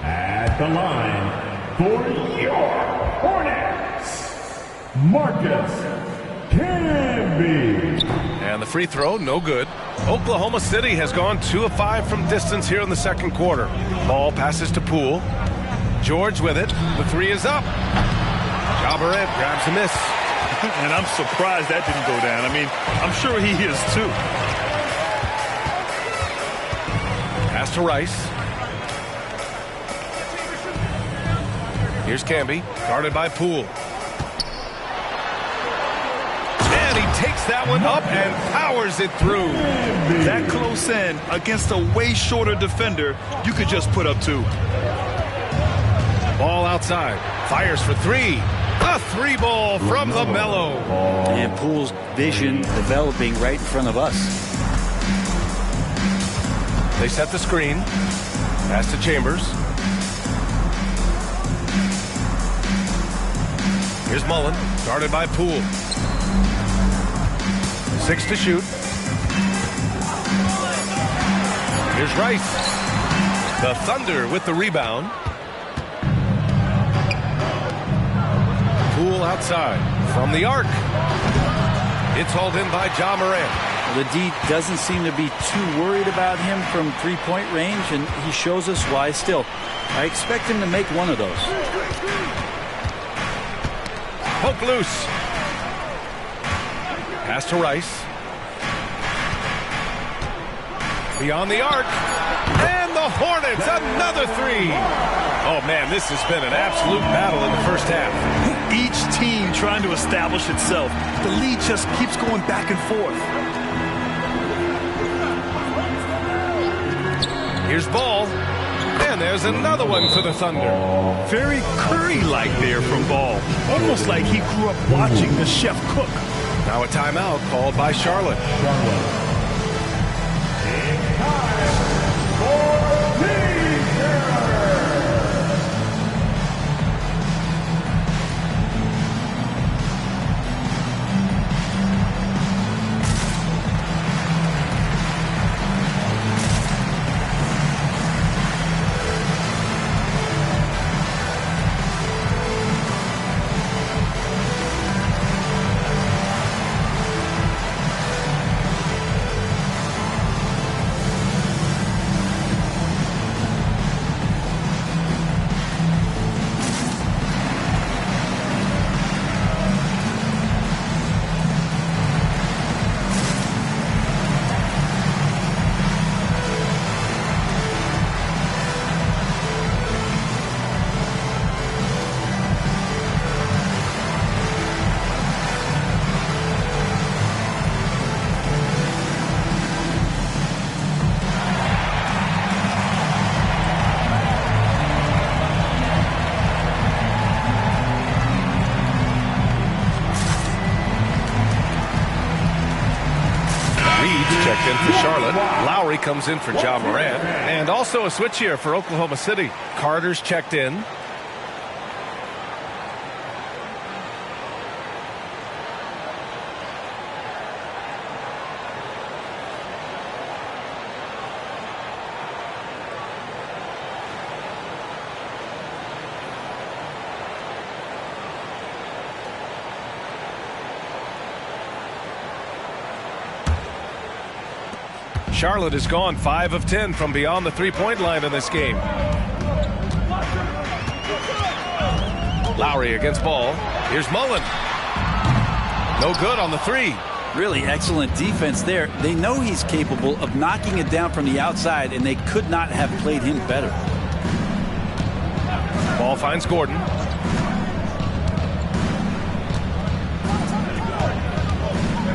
At the line for your Hornets, Marcus Camby. And the free throw, no good. Oklahoma City has gone 2 of 5 from distance here in the second quarter. Ball passes to Poole. George with it. The 3 is up. Ja Morant grabs a miss. And I'm surprised that didn't go down. I mean, I'm sure he is too. Pass to Rice. Here's Camby, guarded by Poole. And he takes that one up and powers it through. That close in against a way shorter defender, you could just put up 2. Ball outside. Fires for 3. A 3-ball from LaMelo. And Poole's vision developing right in front of us. They set the screen. Pass to Chambers. Here's Mullen, guarded by Poole. 6 to shoot. Here's Rice. The Thunder with the rebound. Poole outside from the arc. It's hauled in by Ja Morant. The D doesn't seem to be too worried about him from three-point range, and he shows us why still. I expect him to make one of those. Poke loose. Pass to Rice. Beyond the arc. And the Hornets, another 3. Oh, man, this has been an absolute battle in the first half. Each team trying to establish itself. The lead just keeps going back and forth. Here's Ball. And there's another one for the Thunder. Very Curry-like there from Ball. Almost like he grew up watching the chef cook. Now a timeout called by Charlotte. Checked in for Charlotte. Lowry comes in for Ja Morant. And also a switch here for Oklahoma City. Carter's checked in. Charlotte has gone 5 of 10 from beyond the three-point line in this game. Lowry against Ball. Here's Mullen. No good on the three. Really excellent defense there. They know he's capable of knocking it down from the outside, and they could not have played him better. Ball finds Gordon.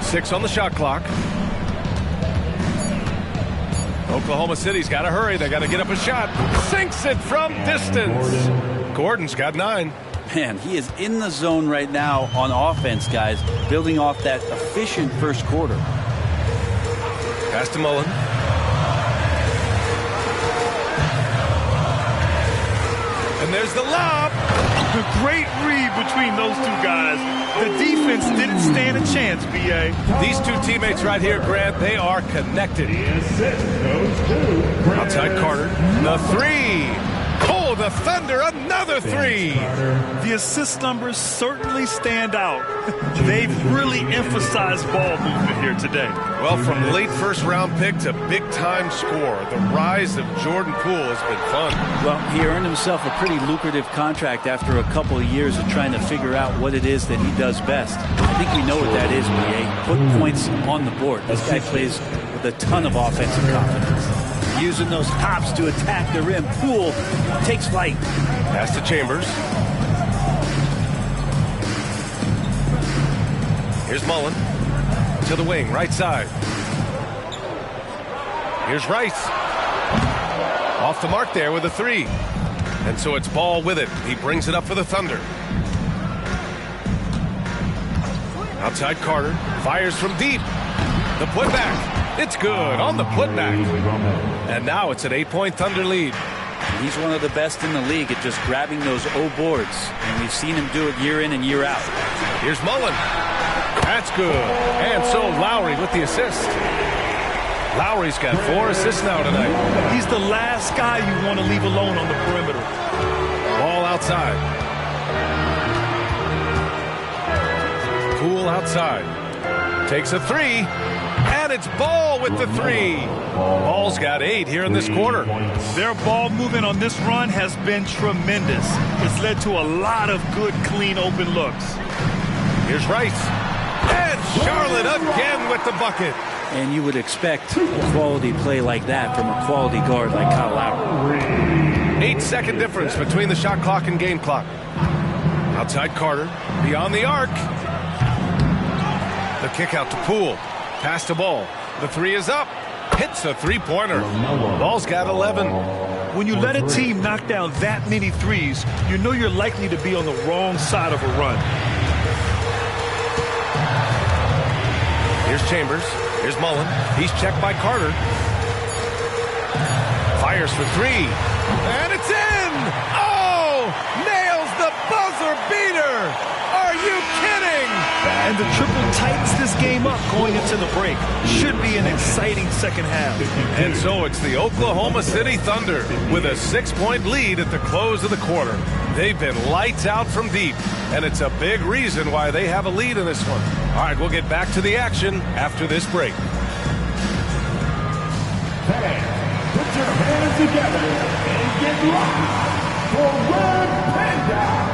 Six on the shot clock. Oklahoma City's got to hurry. They got to get up a shot. Sinks it from distance. Gordon's got 9. Man, he is in the zone right now on offense, guys, building off that efficient first quarter. Pass to Mullen. And there's the lob. The great read between those two guys. The defense didn't stand a chance, B.A. These two teammates right here, Grant, they are connected. Outside Carter. The three. Oh, the Thunder, another three. The assist numbers certainly stand out. They've really emphasized ball movement here today. Well, from late first-round pick to big-time scorer, the rise of Jordan Poole has been fun. Well, he earned himself a pretty lucrative contract after a couple of years of trying to figure out what it is that he does best. I think we know what that is, B.A. Put points on the board. This guy plays with a ton of offensive confidence. Using those hops to attack the rim. Poole takes flight. Pass to Chambers. Here's Mullen. To the wing, right side. Here's Rice. Off the mark there with a three. And so it's Ball with it. He brings it up for the Thunder. Outside Carter. Fires from deep. The putback. It's good on the putback. And now it's an 8-point Thunder lead. He's one of the best in the league at just grabbing those O boards. And we've seen him do it year in and year out. Here's Mullen. That's good. And so Lowry with the assist. Lowry's got 4 assists now tonight. He's the last guy you want to leave alone on the perimeter. Ball outside. Poole outside. Takes a three. And it's Ball with the three. Ball's got 8 here in this quarter. Their ball movement on this run has been tremendous. It's led to a lot of good, clean, open looks. Here's Rice. And Charlotte again with the bucket. And you would expect quality play like that from a quality guard like Kyle Lowry. 8-second difference between the shot clock and game clock. Outside Carter. Beyond the arc. The kick out to Poole. Pass to Ball. The three is up. Hits a three-pointer. Ball's got 11. When you let a team knock down that many threes, you know you're likely to be on the wrong side of a run. Here's Chambers. Here's Mullen. He's checked by Carter. Fires for three. And it's in! Oh! Nails the buzzer beater! Are you kidding? And the triple tightens this game up going into the break. Should be an exciting second half. And so it's the Oklahoma City Thunder with a 6-point lead at the close of the quarter. They've been lights out from deep, and it's a big reason why they have a lead in this one. All right, we'll get back to the action after this break. Fans, put your hands together and get locked for Red Panda.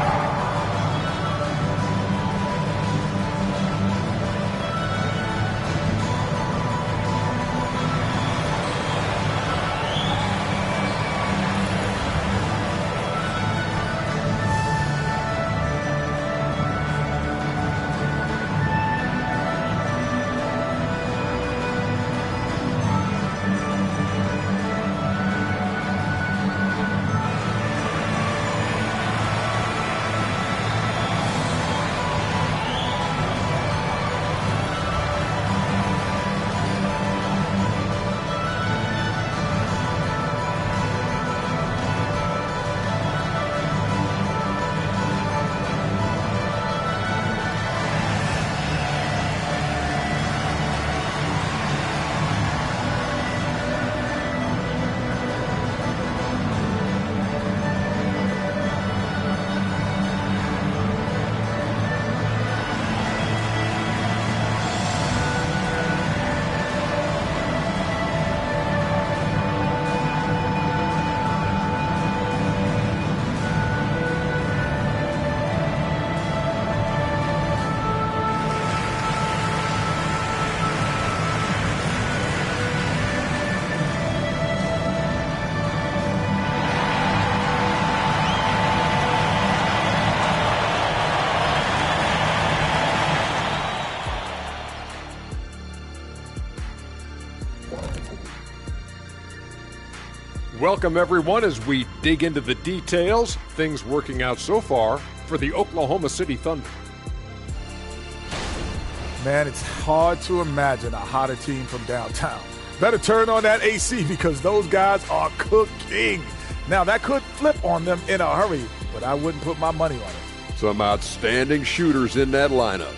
Welcome, everyone, as we dig into the details. Things working out so far for the Oklahoma City Thunder. Man, it's hard to imagine a hotter team from downtown. Better turn on that AC because those guys are cooking. Now, that could flip on them in a hurry, but I wouldn't put my money on it. Some outstanding shooters in that lineup.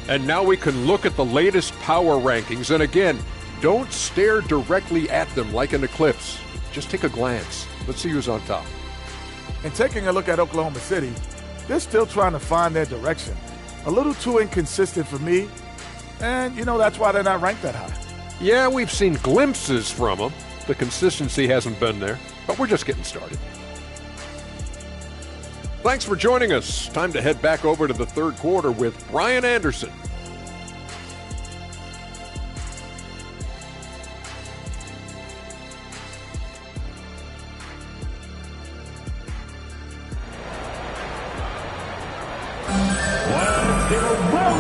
And now we can look at the latest power rankings. And again, don't stare directly at them like an eclipse. Just take a glance. Let's see who's on top. And taking a look at Oklahoma City, they're still trying to find their direction. A little too inconsistent for me, and, that's why they're not ranked that high. Yeah, we've seen glimpses from them. The consistency hasn't been there, but we're just getting started. Thanks for joining us. Time to head back over to the third quarter with Brian Anderson.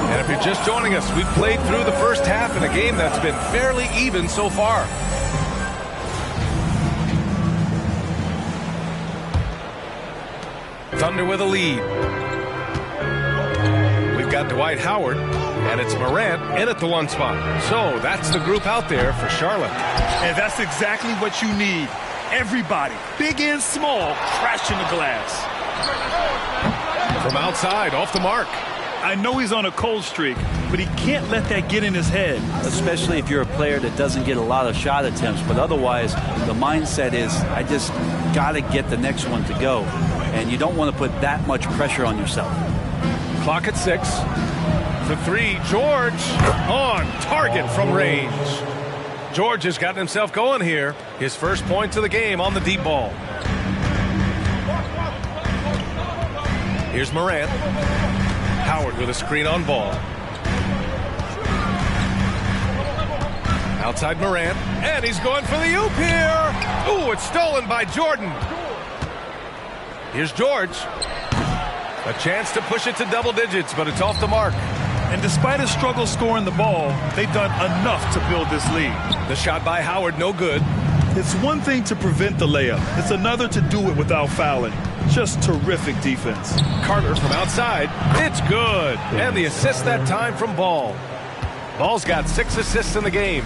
And if you're just joining us, we've played through the first half in a game that's been fairly even so far. Thunder with a lead. We've got Dwight Howard, and it's Morant in at the one spot. So that's the group out there for Charlotte. And that's exactly what you need. Everybody, big and small, crashing the glass. From outside, off the mark. I know he's on a cold streak, but he can't let that get in his head. Especially if you're a player that doesn't get a lot of shot attempts. But otherwise, the mindset is, I just got to get the next one to go. And you don't want to put that much pressure on yourself. Clock at 6. For 3, George on target from range. George has gotten himself going here. His first points of the game on the deep ball. Here's Morant. Howard with a screen on ball. Outside Morant, and he's going for the oop here. Ooh, it's stolen by Jordan. Here's George. A chance to push it to double digits, but it's off the mark. And despite a struggle scoring the ball, they've done enough to build this lead. The shot by Howard, no good. It's one thing to prevent the layup. It's another to do it without fouling. Just terrific defense. Carter from outside. It's good. And the assist that time from Ball. Ball's got 6 assists in the game.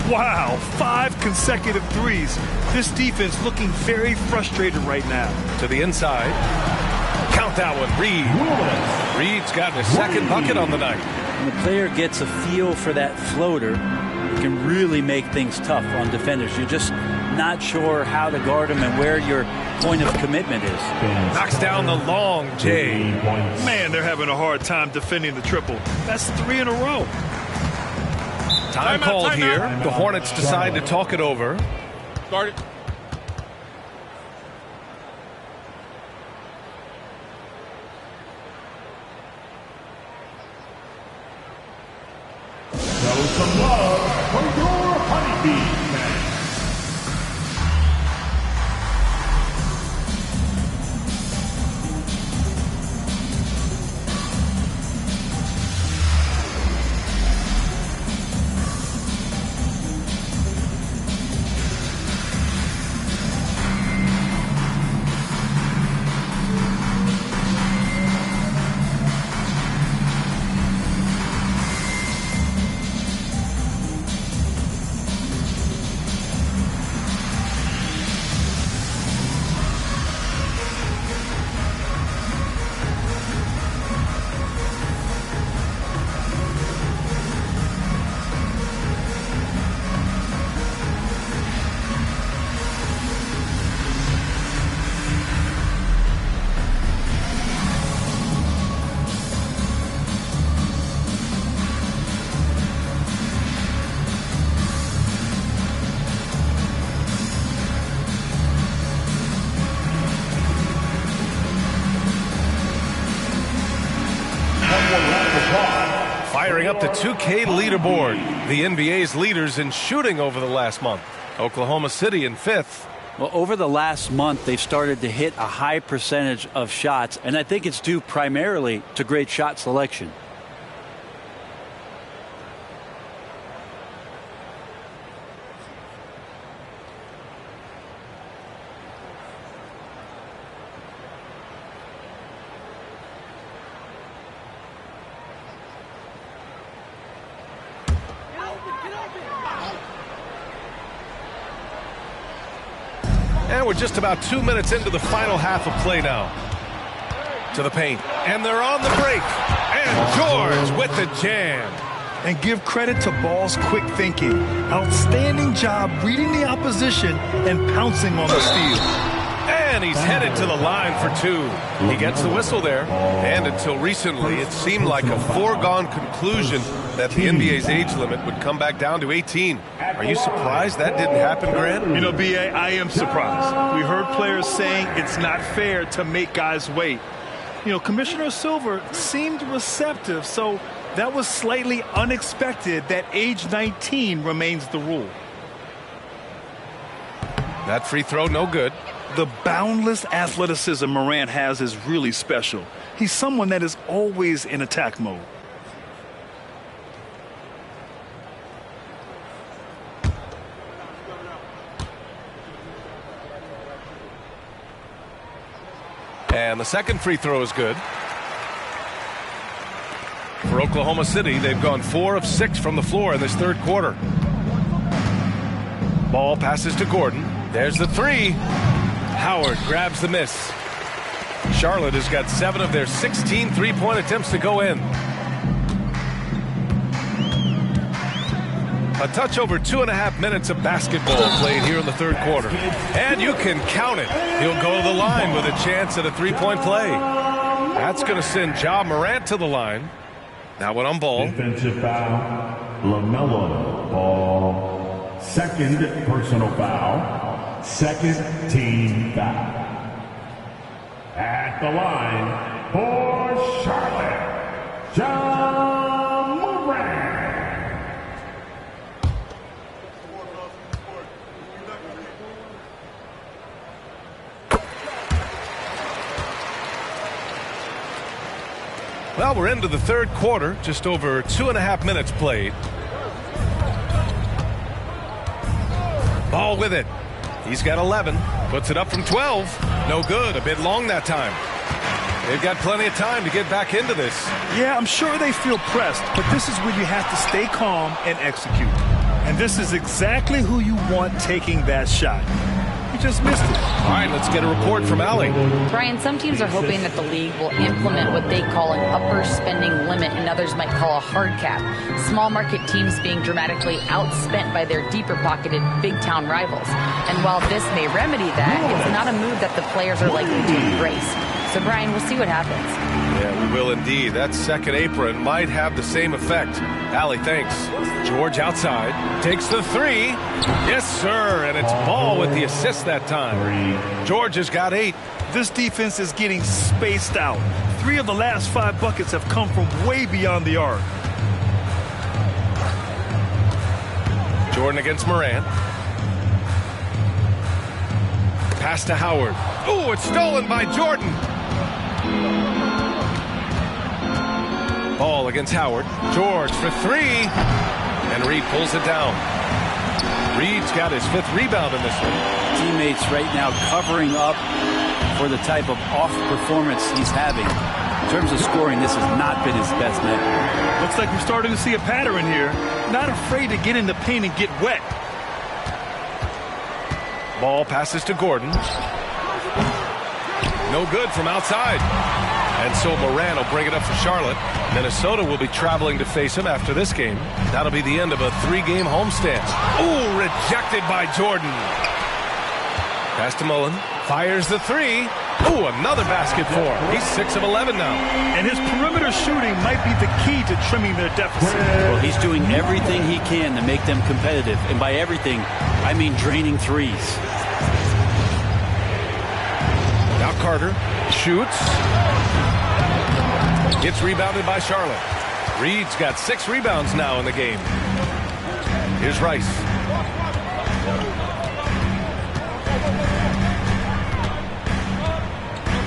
Wow, 5 consecutive threes. This defense looking very frustrated right now. To the inside. Count that one, Reed. Reed's got his second bucket on the night. When the player gets a feel for that floater, it can really make things tough on defenders. You're just not sure how to guard them and where your point of commitment is. Knocks down the long J. Man, they're having a hard time defending the triple. That's 3 in a row. Time called here. The Hornets decide to talk it over. Start it. Show some love for your Honeybee fans. Firing up the 2K leaderboard. The NBA's leaders in shooting over the last month. Oklahoma City in 5th. Well, over the last month, they've started to hit a high percentage of shots, and I think it's due primarily to great shot selection. And we're just about 2 minutes into the final half of play now. To the paint. And they're on the break. And George with the jam. And give credit to Ball's quick thinking. Outstanding job reading the opposition and pouncing on the steal. And he's headed to the line for two. He gets the whistle there. And until recently, it seemed like a foregone conclusion that the NBA's age limit would come back down to 18. Are you surprised that didn't happen, Grant? You know, B.A., I am surprised. We heard players saying it's not fair to make guys wait. You know, Commissioner Silver seemed receptive, so that was slightly unexpected that age 19 remains the rule. That free throw, no good. The boundless athleticism Morant has is really special. He's someone that is always in attack mode. And the second free throw is good. For Oklahoma City, they've gone 4 of 6 from the floor in this third quarter. Ball passes to Gordon. There's the three. Howard grabs the miss. Charlotte has got 7 of their 16 three-point attempts to go in. A touch over 2.5 minutes of basketball played here in the third quarter. And you can count it. He'll go to the line with a chance at a three-point play. That's going to send Ja Morant to the line. Now one on Ball. Defensive foul, LaMelo Ball. Second personal foul. Second team foul. At the line for Charlotte, Ja Morant. Well, we're into the third quarter, just over 2.5 minutes played. Ball with it. He's got 11, puts it up from 12. No good, a bit long that time. They've got plenty of time to get back into this. Yeah, I'm sure they feel pressed, but this is where you have to stay calm and execute. And this is exactly who you want taking that shot. He just missed it. All right, let's get a report from Allie. Brian, some teams are hoping that the league will implement what they call an upper spending limit and others might call a hard cap. Small market teams being dramatically outspent by their deeper pocketed big town rivals. And while this may remedy that, it's not a move that the players are likely to embrace. So, Brian, we'll see what happens. Yeah, we will indeed. That second apron might have the same effect. Allie, thanks. George outside. Takes the three. Yes, sir. And it's Ball with the assist that time. George has got 8. This defense is getting spaced out. 3 of the last 5 buckets have come from way beyond the arc. Jordan against Morant. Pass to Howard. Ooh, it's stolen by Jordan. Ball against Howard. George for 3. And Reed pulls it down. Reed's got his 5th rebound in this one. Teammates right now covering up for the type of off performance he's having. In terms of scoring, this has not been his best night. Looks like we're starting to see a pattern here. Not afraid to get in the paint and get wet. Ball passes to Gordon. No good from outside. And so Morant will bring it up for Charlotte. Minnesota will be traveling to face him after this game. That'll be the end of a 3-game homestand. Ooh, rejected by Jordan. Pass to Mullen. Fires the 3. Ooh, another basket for him. He's 6 of 11 now. And his perimeter shooting might be the key to trimming their deficit. Well, he's doing everything he can to make them competitive. And by everything, I mean draining threes. Now Carter shoots. Gets rebounded by Charlotte. Reed's got 6 rebounds now in the game. Here's Rice.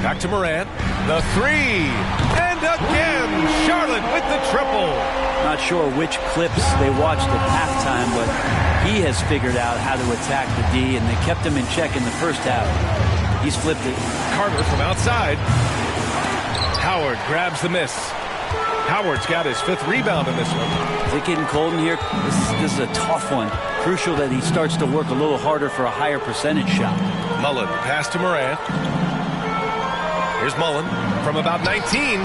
Back to Morant. The 3. And again, Charlotte with the triple. Not sure which clips they watched at halftime, but he has figured out how to attack the D, and they kept him in check in the first half. He's flipped it. Carter from outside. Howard grabs the miss. Howard's got his 5th rebound in this one. Is it getting cold in here? This is a tough one. Crucial that he starts to work a little harder for a higher percentage shot. Mullen, pass to Morant. Here's Mullen from about 19.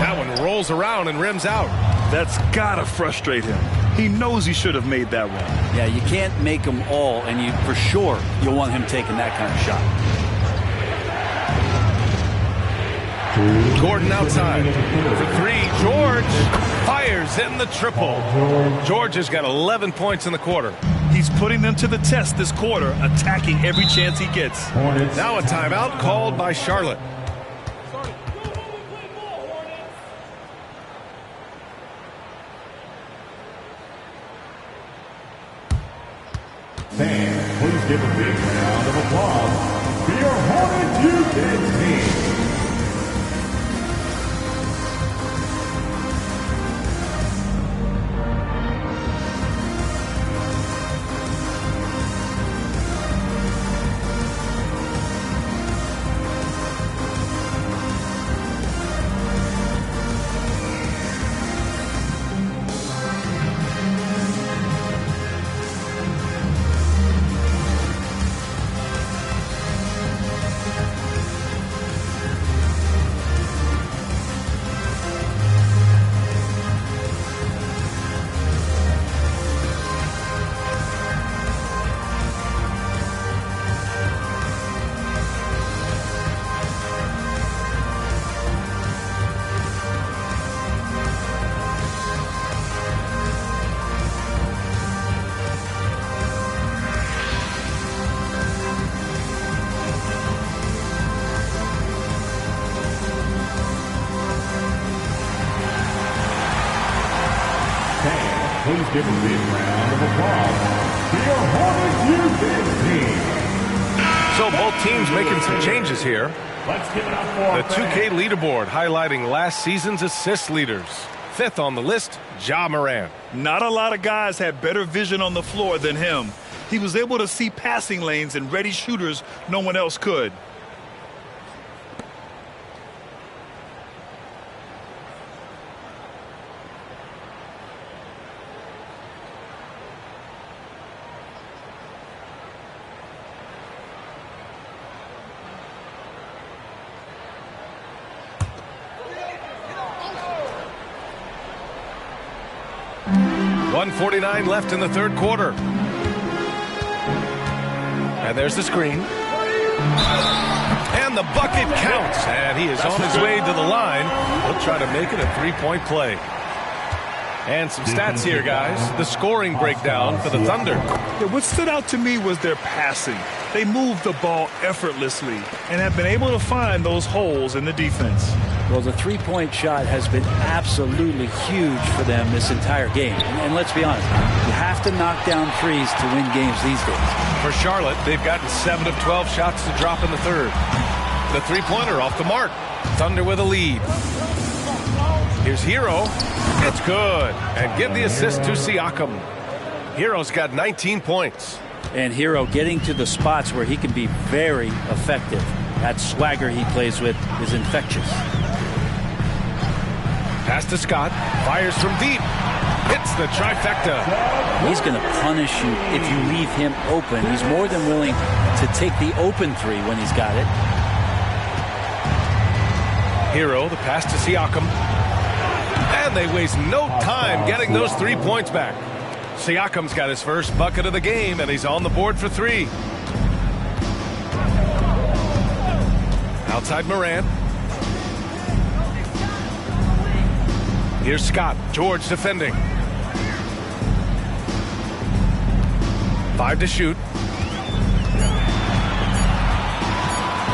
That one rolls around and rims out. That's gotta frustrate him. He knows he should have made that one. Yeah, you can't make them all, and for sure you'll want him taking that kind of shot. Gordon outside for three. George fires in the triple. George has got 11 points in the quarter. He's putting them to the test this quarter, attacking every chance he gets. Now a timeout called by Charlotte. Fans, please give a big round of applause for your Hornets UK team. Please give a big round of applause for your Hornets UK team. So both teams making some changes here. Let's give it up for the 2K leaderboard highlighting last season's assist leaders. Fifth on the list, Ja Morant. Not a lot of guys had better vision on the floor than him. He was able to see passing lanes and ready shooters no one else could. .149 left in the third quarter. And there's the screen. And the bucket counts. And he is on his way to the line. He'll try to make it a three-point play. And some stats here, guys. The scoring breakdown for the Thunder. Yeah, what stood out to me was their passing. They moved the ball effortlessly and have been able to find those holes in the defense. Well, the three-point shot has been absolutely huge for them this entire game. And let's be honest, you have to knock down threes to win games these days. For Charlotte, they've gotten 7 of 12 shots to drop in the third. The three-pointer off the mark. Thunder with a lead. Here's Hero. It's good. And give the assist to Siakam. Hero's got 19 points. And Hero getting to the spots where he can be very effective. That swagger he plays with is infectious. Pass to Scott. Fires from deep. Hits the trifecta. He's going to punish you if you leave him open. He's more than willing to take the open three when he's got it. Hero, the pass to Siakam. And they waste no time getting those 3 points back. Siakam's got his first bucket of the game, and he's on the board for 3. Outside Morant. Here's Scott. George defending. 5 to shoot.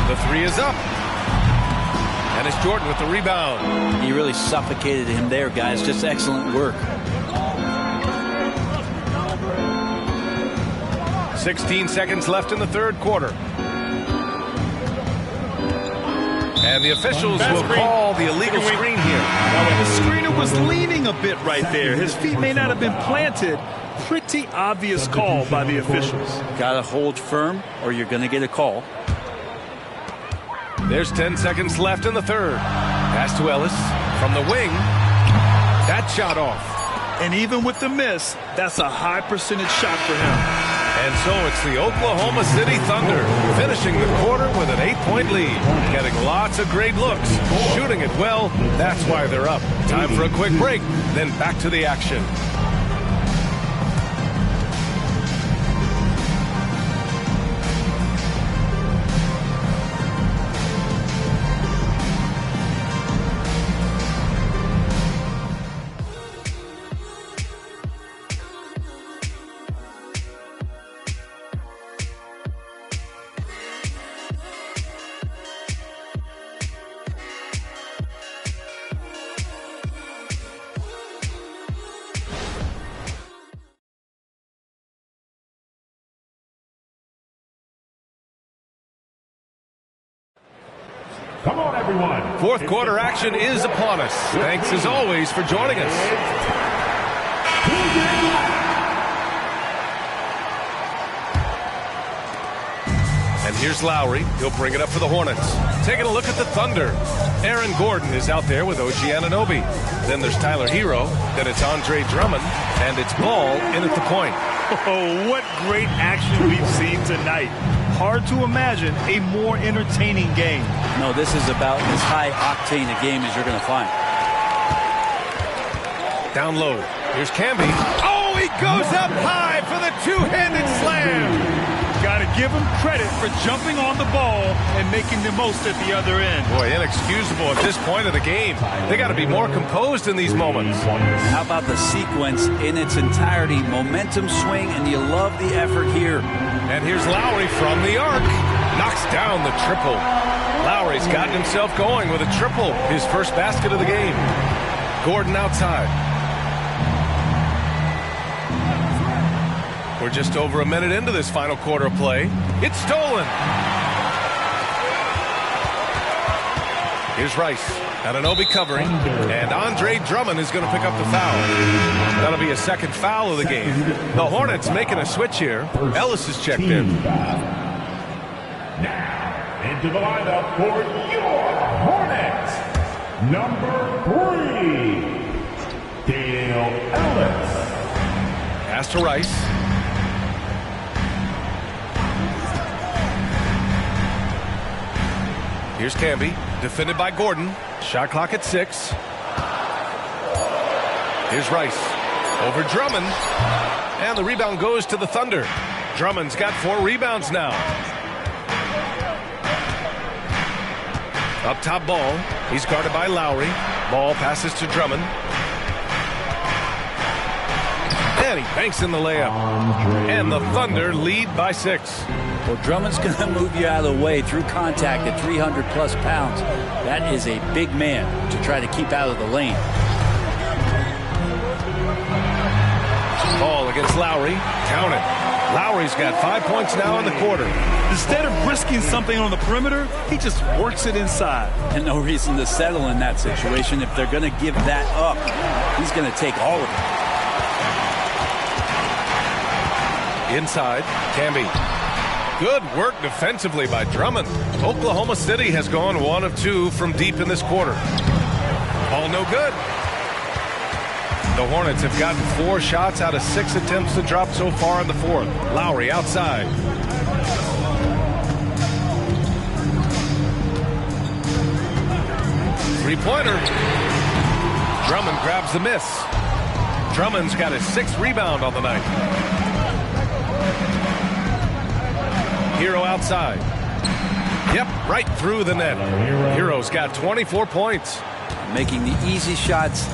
The 3 is up. And it's Jordan with the rebound. He really suffocated him there, guys. Just excellent work. 16 seconds left in the third quarter. And the officials will call the illegal screen here. Now, the screener was leaning a bit right there. His feet may not have been planted. Pretty obvious call by the officials. Got to hold firm or you're going to get a call. There's 10 seconds left in the third. Pass to Ellis from the wing. That shot off. And even with the miss, that's a high percentage shot for him. And so it's the Oklahoma City Thunder finishing the quarter with an 8-point lead. Getting lots of great looks, shooting it well. That's why they're up. Time for a quick break, then back to the action. Come on, everyone. Fourth quarter action is upon us. Thanks, as always, for joining us. And here's Lowry. He'll bring it up for the Hornets. Taking a look at the Thunder. Aaron Gordon is out there with OG Anunoby. Then there's Tyler Hero. Then it's Andre Drummond. And it's Ball in at the point. Oh, what great action we've seen tonight. Hard to imagine a more entertaining game. No, this is about as high-octane a game as you're going to find. Down low. Here's Camby. Oh, he goes up high for the two-handed slam. Got to give him credit for jumping on the ball and making the most at the other end. Boy, inexcusable at this point of the game. They got to be more composed in these moments. How about the sequence in its entirety? Momentum swing, and you love the effort here. And here's Lowry from the arc. Knocks down the triple. Lowry's gotten himself going with a triple. His first basket of the game. Gordon outside. We're just over a minute into this final quarter of play. It's stolen. Here's Rice. Anunoby covering. And Andre Drummond is going to pick up the foul. That'll be a second foul of the game. The Hornets making a switch here. Ellis is checked in. Now, into the lineup for your Hornets, number 3, Dale Ellis. Pass to Rice. Here's Camby, defended by Gordon. Shot clock at 6. Here's Rice. Over Drummond. And the rebound goes to the Thunder. Drummond's got 4 rebounds now. Up top Ball. He's guarded by Lowry. Ball passes to Drummond. And he banks in the layup. And the Thunder lead by 6. Well, Drummond's going to move you out of the way through contact at 300-plus pounds. That is a big man to try to keep out of the lane. Ball against Lowry. Count it. Lowry's got 5 points now in the quarter. Instead of risking something on the perimeter, he just works it inside. And no reason to settle in that situation. If they're going to give that up, he's going to take all of it. Inside, Camby. Good work defensively by Drummond. Oklahoma City has gone 1 of 2 from deep in this quarter. All no good. The Hornets have gotten 4 shots out of 6 attempts to drop so far in the fourth. Lowry outside. Three-pointer. Drummond grabs the miss. Drummond's got his 6th rebound on the night. Hero outside. Yep, right through the net. Hero's got 24 points. Making the easy shots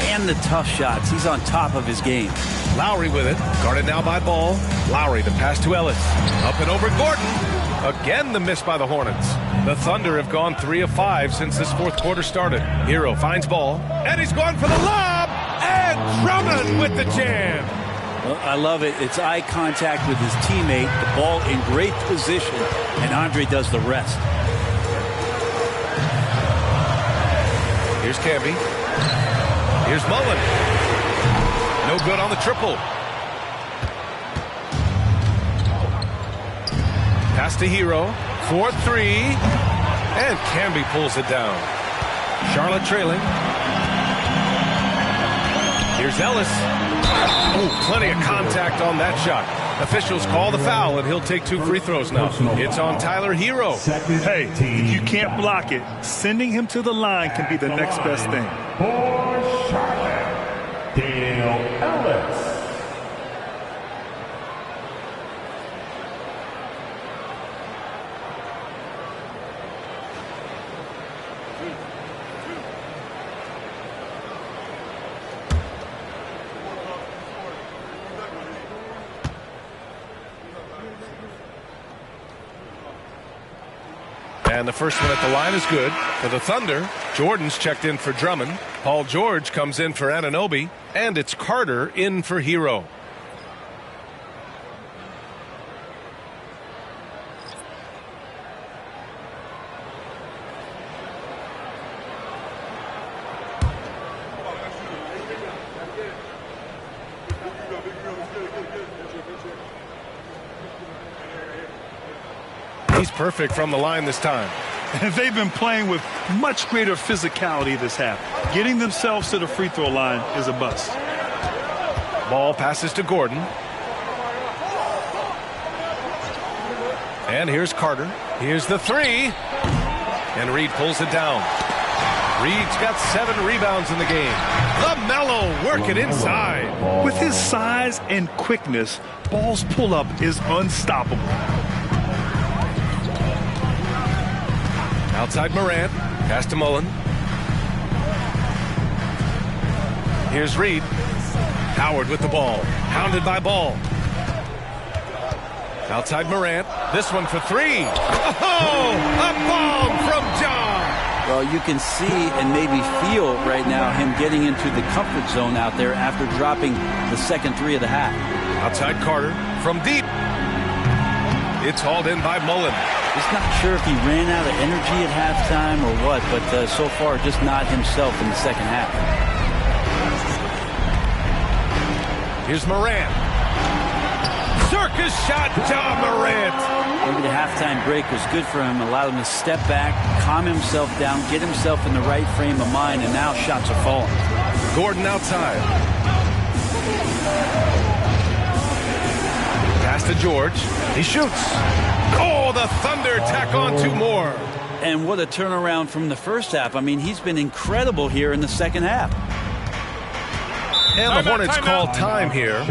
and the tough shots. He's on top of his game. Lowry with it. Guarded now by Ball. Lowry, the pass to Ellis. Up and over Gordon. Again, the miss by the Hornets. The Thunder have gone 3 of 5 since this fourth quarter started. Hero finds Ball. And he's going for the lob. And Drummond with the jam. Well, I love it. It's eye contact with his teammate. The ball in great position. And Andre does the rest. Here's Camby. Here's Mullen. No good on the triple. Pass to Hero. 4-3. And Camby pulls it down. Charlotte trailing. Here's Ellis. Oh, plenty of contact on that shot. Officials call the foul, and he'll take 2 free throws now. It's on Tyler Hero. Hey, if you can't block it, sending him to the line can be the next best thing. For Charlotte, Dale Ellis. And the first one at the line is good. For the Thunder, Jordan's checked in for Drummond. Paul George comes in for Anunoby. And it's Carter in for Hero. He's perfect from the line this time. And they've been playing with much greater physicality this half. Getting themselves to the free throw line is a bust. Ball passes to Gordon. And here's Carter. Here's the 3. And Reed pulls it down. Reed's got 7 rebounds in the game. LaMelo working inside. With his size and quickness, Ball's pull-up is unstoppable. Outside Morant, pass to Mullen. Here's Reed. Howard with the ball, hounded by Ball. Outside Morant, this one for 3. Oh, a bomb from John. Well, you can see and maybe feel right now him getting into the comfort zone out there after dropping the second 3 of the half. Outside Carter from deep. It's hauled in by Mullen. Just not sure if he ran out of energy at halftime or what, but so far just not himself in the second half. Here's Morant. Circus shot, John Morant. Maybe the halftime break was good for him, allowed him to step back, calm himself down, get himself in the right frame of mind, and now shots are falling. Gordon outside. Pass to George. He shoots. Oh, the Thunder tack on 2 more. And what a turnaround from the first half. I mean, he's been incredible here in the second half. And the Hornets call time here.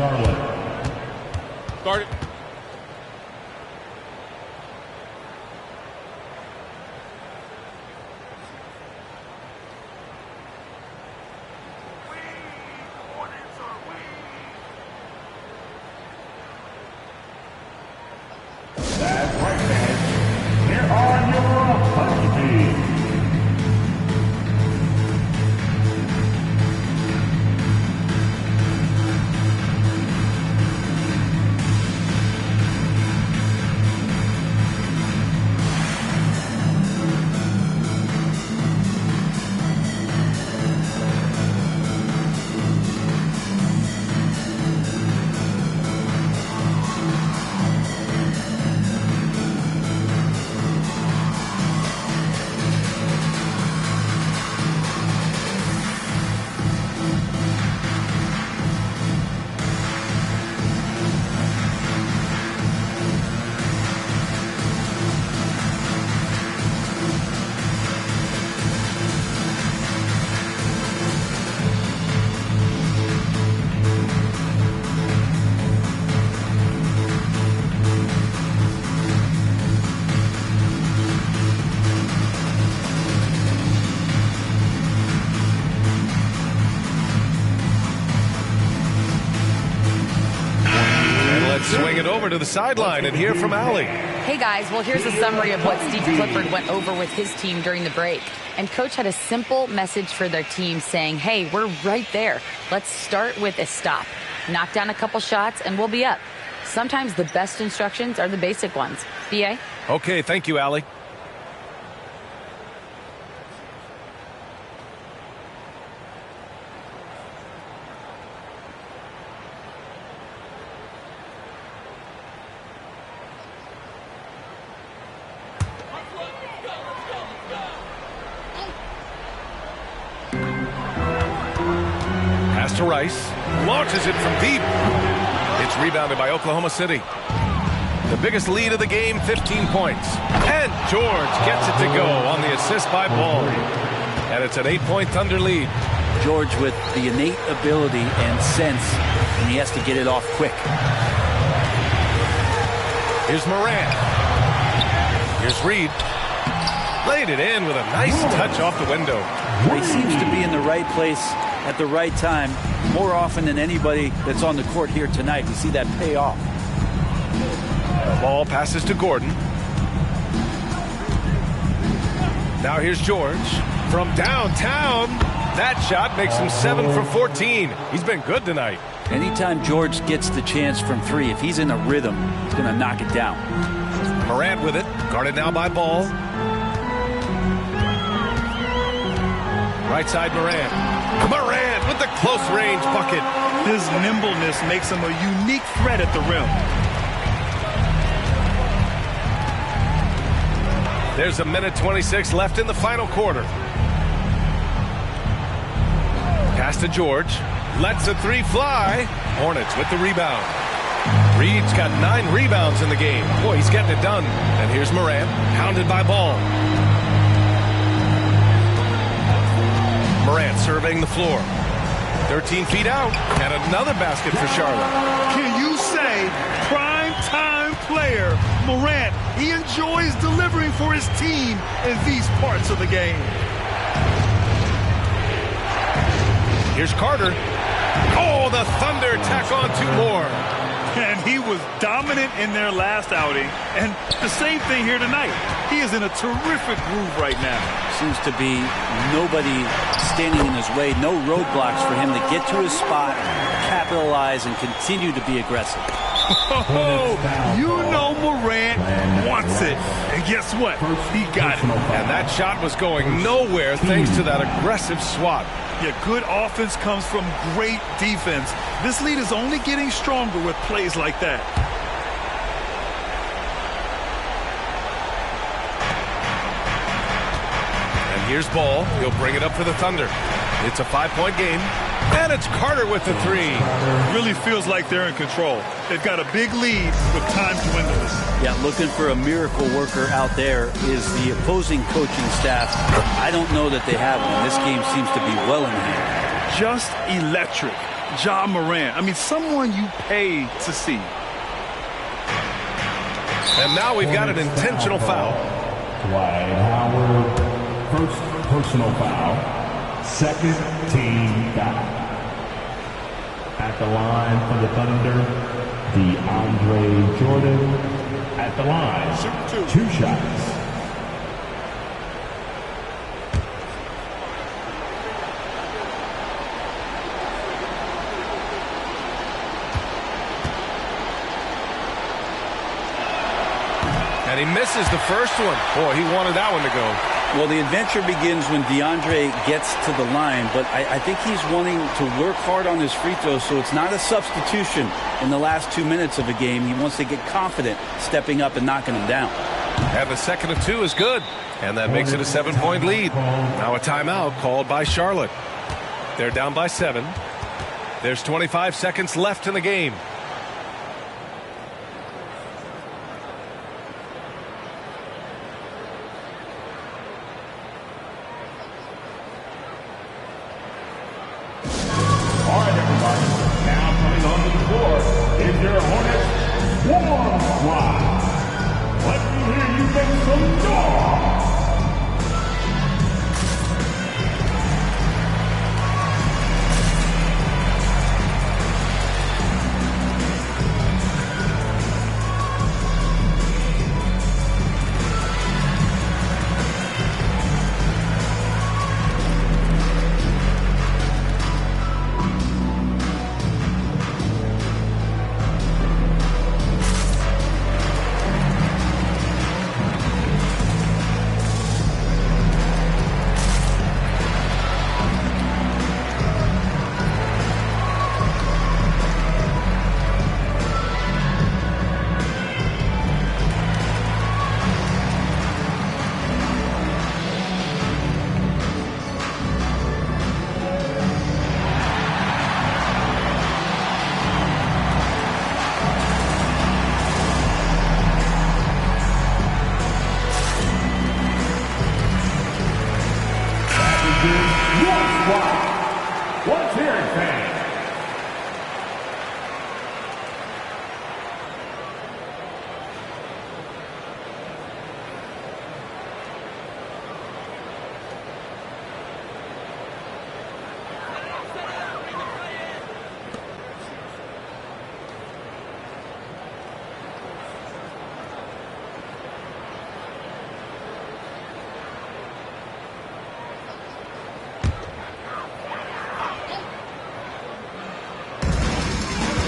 Start it. Swing it over to the sideline and hear from Allie. Hey guys, well here's a summary of what Steve Clifford went over with his team during the break. And Coach had a simple message for their team saying, hey, we're right there. Let's start with a stop. Knock down a couple shots and we'll be up. Sometimes the best instructions are the basic ones. B.A.? Okay, thank you, Allie. Pass to Rice. Launches it from deep. It's rebounded by Oklahoma City. The biggest lead of the game, 15 points. And George gets it to go on the assist by Ball. And it's an 8-point Thunder lead. George with the innate ability and sense, and he has to get it off quick. Here's Morant. Here's Reed. Laid it in with a nice touch off the window. He seems to be in the right place at the right time more often than anybody that's on the court here tonight. We see that pay off. The ball passes to Gordon. Now here's George from downtown. That shot makes him 7 for 14. He's been good tonight. Anytime George gets the chance from three, if he's in a rhythm, he's going to knock it down. Morant with it, guarded now by Ball. Right side Morant. Morant with the close range bucket. His nimbleness makes him a unique threat at the rim. There's a minute 26 left in the final quarter. Pass to George. Lets a three fly. Hornets with the rebound. Reed's got 9 rebounds in the game. Boy, he's getting it done. And here's Morant, hounded by Ball. Morant surveying the floor. 13 feet out. And another basket for Charlotte. Can you say prime time player Morant? He enjoys delivering for his team in these parts of the game. Here's Carter. Oh, the Thunder tack on 2 more. And he was dominant in their last outing. And the same thing here tonight. He is in a terrific groove right now. Seems to be nobody standing in his way. No roadblocks for him to get to his spot, capitalize, and continue to be aggressive. Oh, you know Morant wants it. And guess what? He got it. And that shot was going nowhere thanks to that aggressive swat. Yeah, good offense comes from great defense. This lead is only getting stronger with plays like that. And here's Ball. He'll bring it up for the Thunder. It's a 5-point game. And it's Carter with the three. Really feels like they're in control. They've got a big lead with time dwindling. Yeah, looking for a miracle worker out there is the opposing coaching staff. I don't know that they have one. This game seems to be well in hand. Just electric. Ja Morant. I mean, someone you pay to see. And now we've got an intentional foul. Dwight Howard, first personal foul. Second team foul. At the line for the Thunder, DeAndre Jordan. At the line, 2 shots. And he misses the first one. Boy, he wanted that one to go. Well, the adventure begins when DeAndre gets to the line, but I think he's wanting to work hard on his free throws, so it's not a substitution in the last 2 minutes of a game. He wants to get confident stepping up and knocking them down. And the second of 2 is good, and that makes it a 7-point lead. Now a timeout called by Charlotte. They're down by 7. There's 25 seconds left in the game.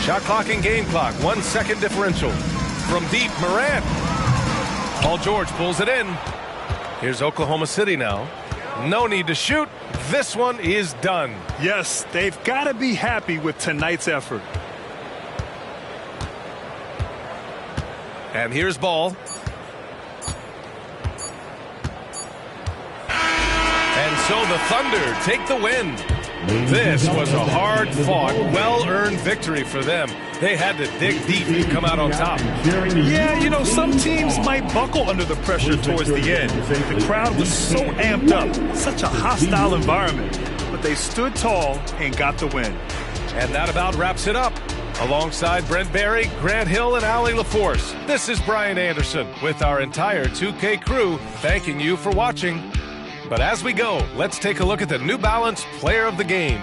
Shot clock and game clock, 1 second differential. From deep, Morant. Paul George pulls it in. Here's Oklahoma City now. No need to shoot. This one is done. Yes, they've got to be happy with tonight's effort. And here's Ball. And so the Thunder take the win. This was a hard-fought, well-earned victory for them. They had to dig deep to come out on top. Yeah, you know, some teams might buckle under the pressure towards the end. The crowd was so amped up, such a hostile environment. But they stood tall and got the win. And that about wraps it up. Alongside Brent Barry, Grant Hill, and Allie LaForce, this is Brian Anderson with our entire 2K crew thanking you for watching. But as we go, let's take a look at the New Balance Player of the Game.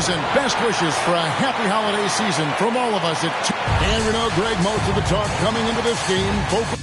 Greetings and best wishes for a happy holiday season from all of us at And we know, Greg, most of the talk coming into this game.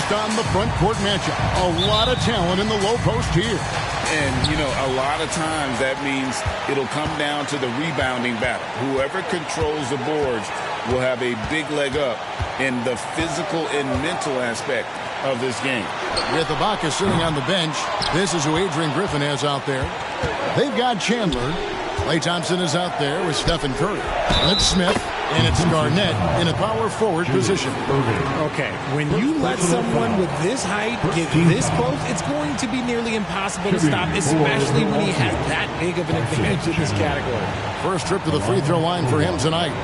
On the front court matchup. A lot of talent in the low post here. And, you know, a lot of times that means it'll come down to the rebounding battle. Whoever controls the boards will have a big leg up in the physical and mental aspect of this game. With Ibaka sitting on the bench, this is who Adrian Griffin has out there. They've got Chandler. Klay Thompson is out there with Stephen Curry. It's Smith, and it's Garnett in a power forward position. Okay, when you let someone with this height get this close, it's going to be nearly impossible to stop, especially when he has that big of an advantage in this category. First trip to the free throw line for him tonight.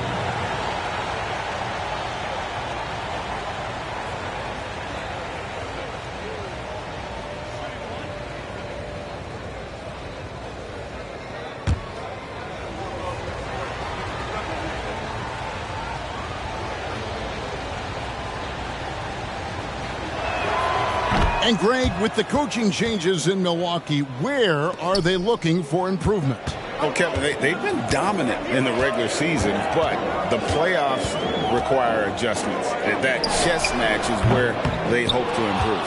And Greg, with the coaching changes in Milwaukee, where are they looking for improvement? Oh, Kevin, they've been dominant in the regular season, but the playoffs require adjustments. That chess match is where they hope to improve.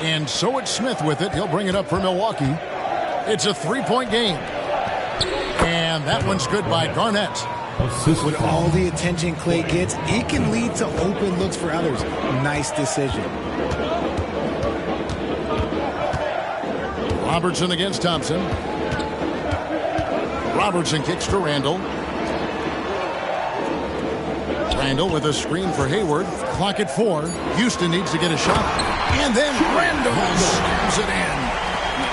And so it's Smith with it. He'll bring it up for Milwaukee. It's a three-point game. And that one's good by Garnett. With all the attention Klay gets, it can lead to open looks for others. Nice decision. Robertson against Thompson. Robertson kicks to Randall. Randall with a screen for Hayward. Clock at 4. Houston needs to get a shot. And then Randall slams it in.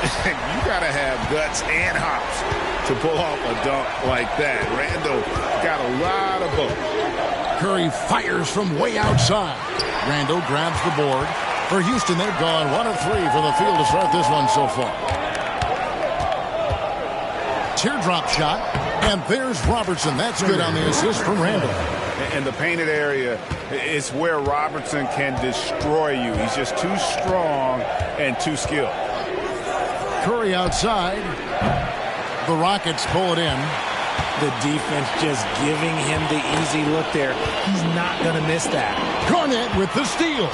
You got to have guts and hops to pull off a dunk like that. Randall got a lot of both. Curry fires from way outside. Randall grabs the board. For Houston, they've gone 1 of 3 from the field to start this one so far. Teardrop shot, and there's Robertson. That's good on the assist from Randall. And the painted area is where Robertson can destroy you. He's just too strong and too skilled. Curry outside. The Rockets pull it in. The defense just giving him the easy look there. He's not going to miss that. Garnett with the steal.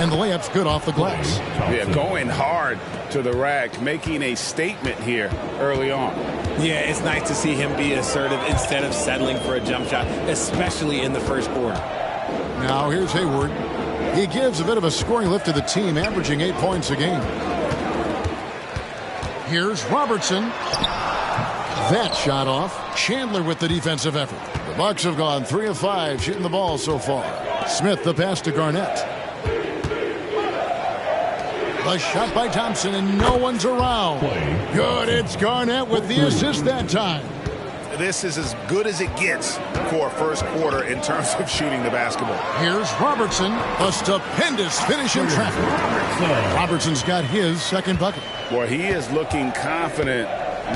And the layup's good off the glass. Yeah, going hard to the rack, making a statement here early on. Yeah, it's nice to see him be assertive instead of settling for a jump shot, especially in the first quarter. Now here's Hayward. He gives a bit of a scoring lift to the team, averaging 8 points a game. Here's Robertson. That shot off. Chandler with the defensive effort. The Bucks have gone 3 of 5 shooting the ball so far. Smith the pass to Garnett. The shot by Thompson, and no one's around. Good, it's Garnett with the assist that time. This is as good as it gets for a first quarter in terms of shooting the basketball. Here's Robertson, a stupendous finish in traffic. Robertson's got his second bucket. Boy, he is looking confident.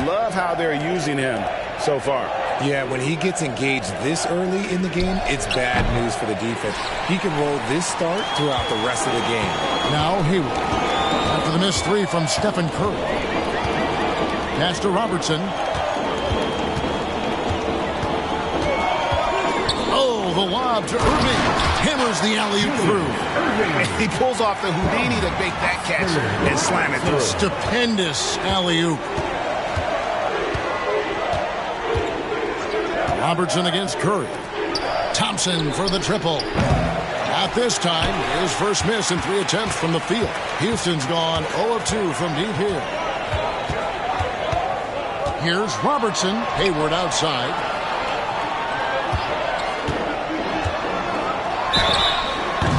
Love how they're using him so far. Yeah, when he gets engaged this early in the game, it's bad news for the defense. He can roll this start throughout the rest of the game. Now Hayward. After the missed 3 from Stephen Curry. Pass to Robertson. Oh, the lob to Irving. Hammers the alley-oop through. He pulls off the Houdini to make that catch and slam it through. Stupendous alley-oop. Robertson against Curry. Thompson for the triple. Not this time. His first miss in 3 attempts from the field. Houston's gone 0 of 2 from deep here. Here's Robertson. Hayward outside.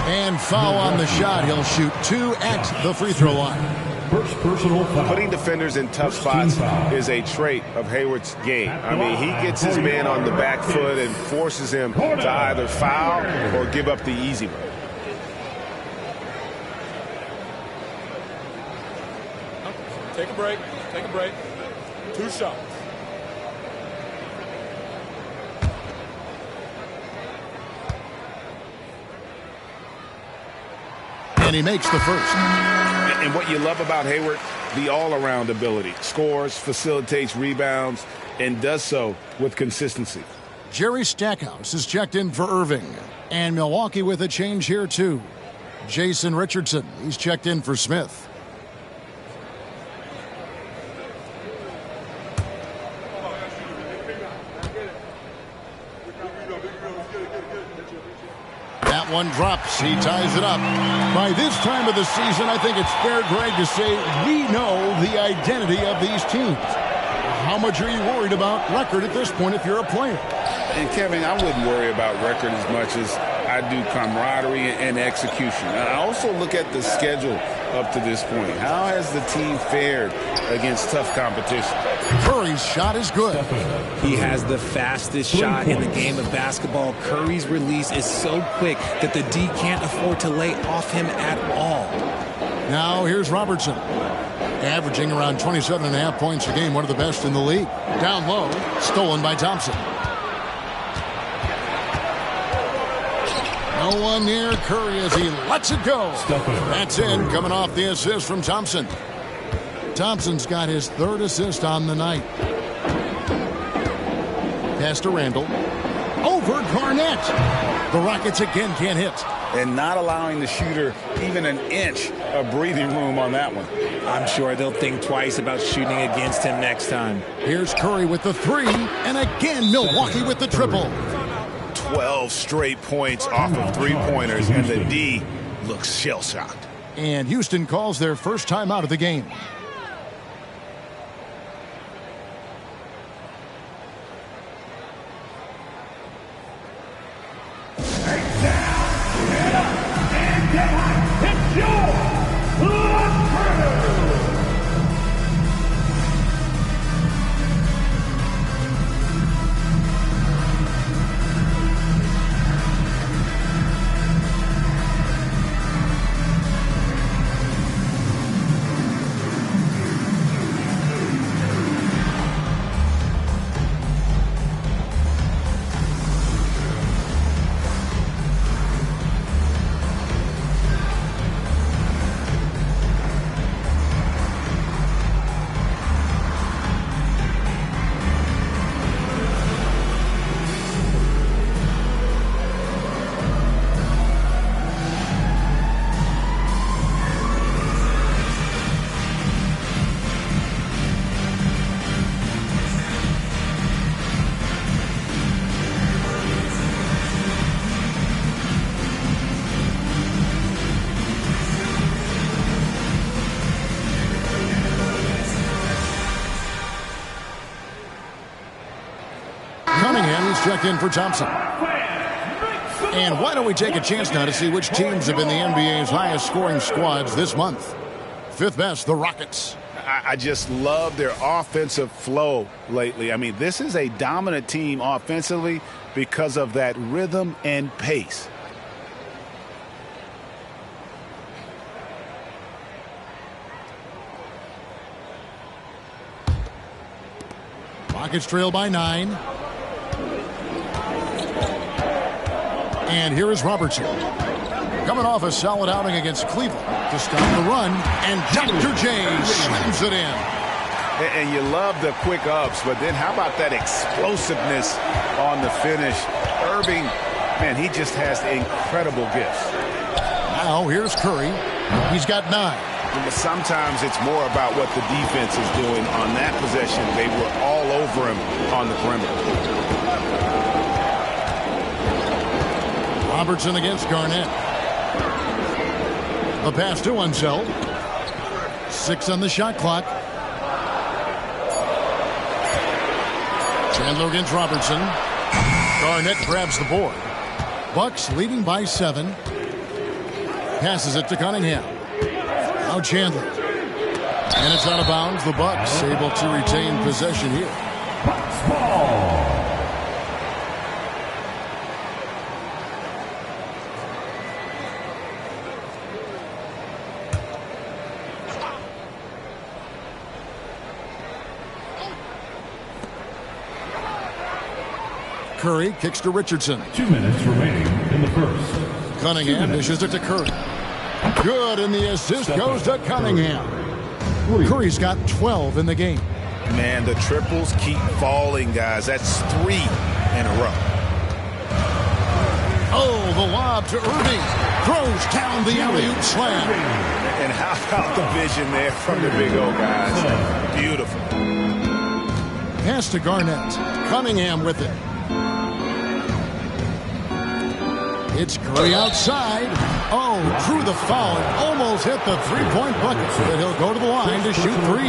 And foul on the shot. He'll shoot 2 at the free throw line. First personal foul. Putting defenders in tough spots is a trait of Hayward's game. I mean, he gets his man on the back foot and forces him to either foul or give up the easy one. Take a break. Take a break. 2 shots. And he makes the first. And what you love about Hayward, the all-around ability. Scores, facilitates rebounds, and does so with consistency. Jerry Stackhouse is checked in for Irving. And Milwaukee with a change here, too. Jason Richardson, he's checked in for Smith. That one drops. He ties it up. By this time of the season, I think it's fair, Greg, to say we know the identity of these teams. How much are you worried about record at this point if you're a player? And, Kevin, I wouldn't worry about record as much as I do camaraderie and execution. I also look at the schedule up to this point. How has the team fared against tough competition? Curry's shot is good. He has the fastest shot in the game of basketball. Curry's release is so quick that the D can't afford to lay off him at all. Now here's Robertson. Averaging around 27.5 points a game, one of the best in the league. Down low, stolen by Thompson. No one near Curry as he lets it go. That's in, coming off the assist from Thompson. Thompson's got his 3rd assist on the night. Pass to Randall. Over Garnett. The Rockets again can't hit. And not allowing the shooter even an inch of breathing room on that one. I'm sure they'll think twice about shooting against him next time. Here's Curry with the 3, and again Milwaukee with the triple. 12 straight points off of 3-pointers, and the D looks shell-shocked. And Houston calls their first time out of the game. Checked in for Thompson. And why don't we take a chance now to see which teams have been the NBA's highest scoring squads this month. 5th best, the Rockets. I just love their offensive flow lately. I mean, this is a dominant team offensively because of that rhythm and pace. Rockets trail by 9. And here is Robertson. Coming off a solid outing against Cleveland to stop the run. And Dr. J slams it in. And you love the quick ups, but then how about that explosiveness on the finish? Irving, man, he just has incredible gifts. Now here's Curry. He's got 9. But sometimes it's more about what the defense is doing on that possession. They were all over him on the perimeter. Robertson against Garnett. The pass to Unseld. 6 on the shot clock. Chandler against Robertson. Garnett grabs the board. Bucks leading by 7. Passes it to Cunningham. Now Chandler. And it's out of bounds. The Bucks able to retain possession here. Bucks ball. Curry kicks to Richardson. 2 minutes remaining in the first. Cunningham dishes it to Curry. Good, and the assist goes to Cunningham. Curry's got 12 in the game. Man, the triples keep falling, guys. That's 3 in a row. Oh, the lob to Irving. Throws down the alley-oop slam. And how about the vision there from the big O guys? Beautiful. Pass to Garnett. Cunningham with it. It's Curry outside. Oh, through the foul. Almost hit the three-point bucket. But he'll go to the line to shoot 3.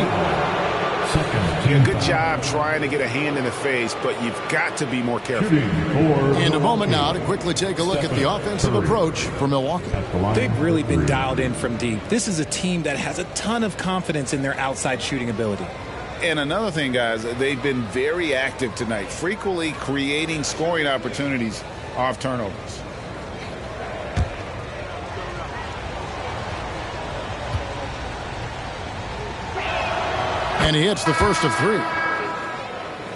Yeah, good job trying to get a hand in the face, but you've got to be more careful. And a moment now to quickly take a look at the offensive approach for Milwaukee. They've really been dialed in from deep. This is a team that has a ton of confidence in their outside shooting ability. And another thing, guys, they've been very active tonight, frequently creating scoring opportunities off turnovers. And he hits the first of 3.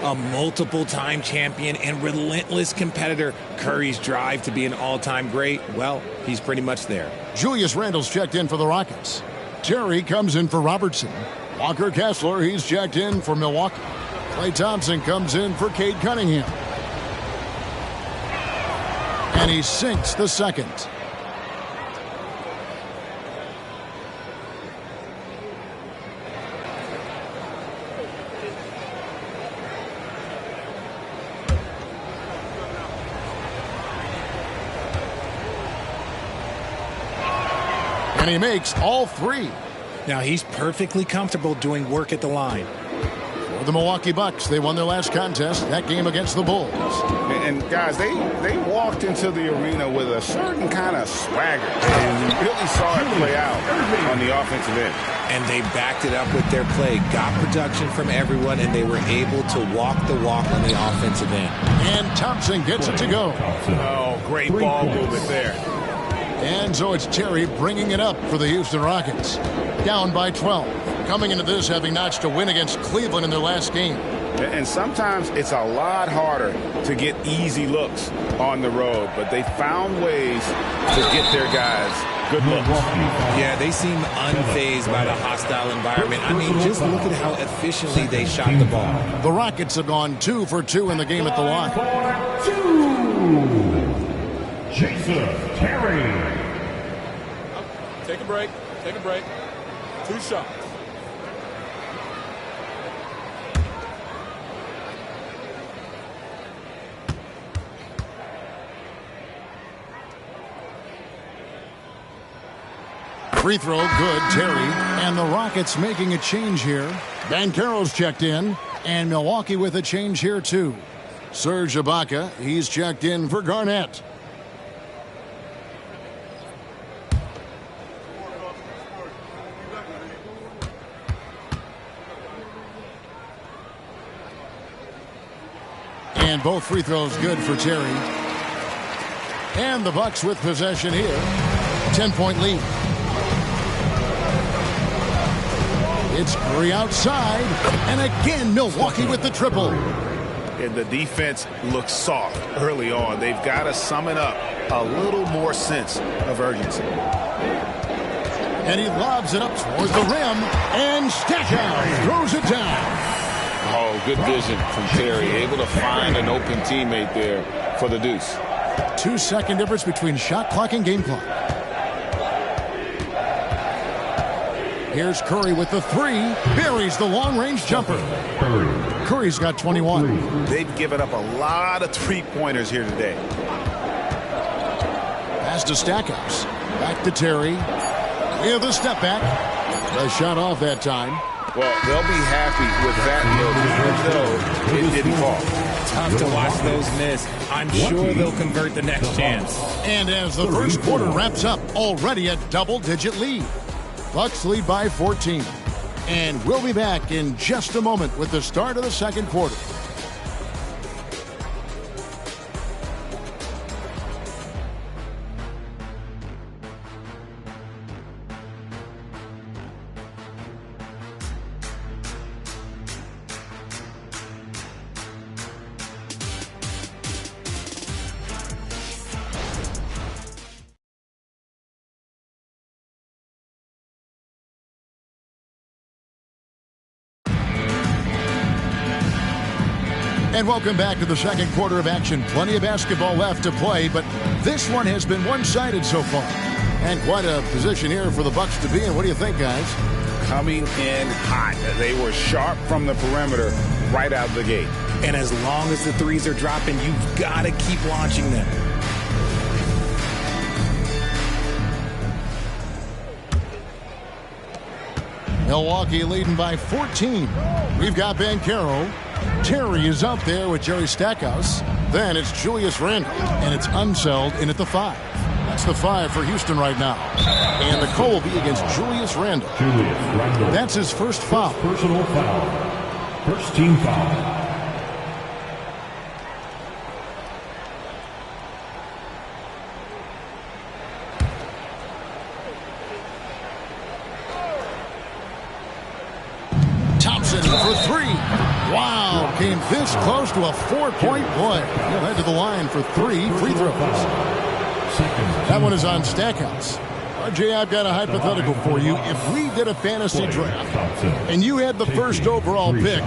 A multiple-time champion and relentless competitor. Curry's drive to be an all-time great, well, he's pretty much there. Julius Randle's checked in for the Rockets. Terry comes in for Robertson. Walker Kessler, he's checked in for Milwaukee. Klay Thompson comes in for Cade Cunningham. And he sinks the second. And he makes all 3. Now he's perfectly comfortable doing work at the line. For the Milwaukee Bucks, they won their last contest, that game against the Bulls. And guys, they walked into the arena with a certain kind of swagger. And we really saw it play out on the offensive end. And they backed it up with their play, got production from everyone, and they were able to walk the walk on the offensive end. And Thompson gets it to go. Oh, great ball movement there. And so it's Terry bringing it up for the Houston Rockets. Down by 12. Coming into this having notched a win against Cleveland in their last game. And sometimes it's a lot harder to get easy looks on the road, but they found ways to get their guys good looks. Yeah, they seem unfazed by the hostile environment. I mean, just look at how efficiently they shot the ball. The Rockets have gone 2 for 2 in the game at the line. Jason Terry. Take a break. Take a break. 2 shots. Free throw, good, Terry. And the Rockets making a change here. Banchero's checked in. And Milwaukee with a change here, too. Serge Ibaka, he's checked in for Garnett. And both free throws good for Terry. And the Bucks with possession here. 10-point lead. It's Curry outside. And again, Milwaukee with the triple. And the defense looks soft early on. They've got to sum it up. A little more sense of urgency. And he lobs it up towards the rim. And Stackhouse throws it down. Oh, good vision from Terry. Able to find an open teammate there for the deuce. 2-second difference between shot clock and game clock. Here's Curry with the 3. Buries the long-range jumper. Curry's got 21. They've given up a lot of three-pointers here today. Pass to Stackhouse. Back to Terry. Yeah, the step back. The shot off that time. Well, they'll be happy with that look, even though it didn't fall. Tough to watch those miss. I'm sure they'll convert the next chance. And as the first quarter wraps up, already a double-digit lead. Bucks lead by 14. And we'll be back in just a moment with the start of the second quarter. And welcome back to the second quarter of action. Plenty of basketball left to play, but this one has been one-sided so far. And quite a position here for the Bucks to be in. What do you think, guys? Coming in hot. They were sharp from the perimeter right out the gate. And as long as the threes are dropping, you've got to keep launching them. Milwaukee leading by 14. We've got Banchero. Terry is up there with Jerry Stackhouse. Then it's Julius Randle, and it's Unseld in at the 5. That's the 5 for Houston right now. And the call will be against Julius Randle. That's his first foul. Personal foul. First team foul. For 3. Wow, came this close to a 4-point play. He'll head to the line for 3 free throws. That one is on Stackhouse. RJ, I've got a hypothetical for you. If we did a fantasy draft and you had the first overall pick,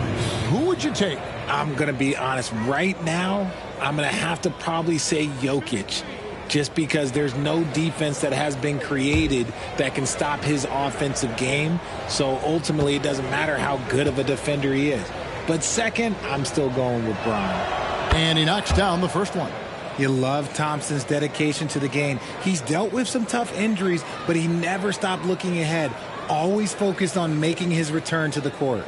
who would you take? I'm going to be honest. Right now, I'm going to have to probably say Jokic. Just because there's no defense that has been created that can stop his offensive game. So ultimately, it doesn't matter how good of a defender he is. But second, I'm still going with Bron. And he knocks down the first one. You love Thompson's dedication to the game. He's dealt with some tough injuries, but he never stopped looking ahead. Always focused on making his return to the court.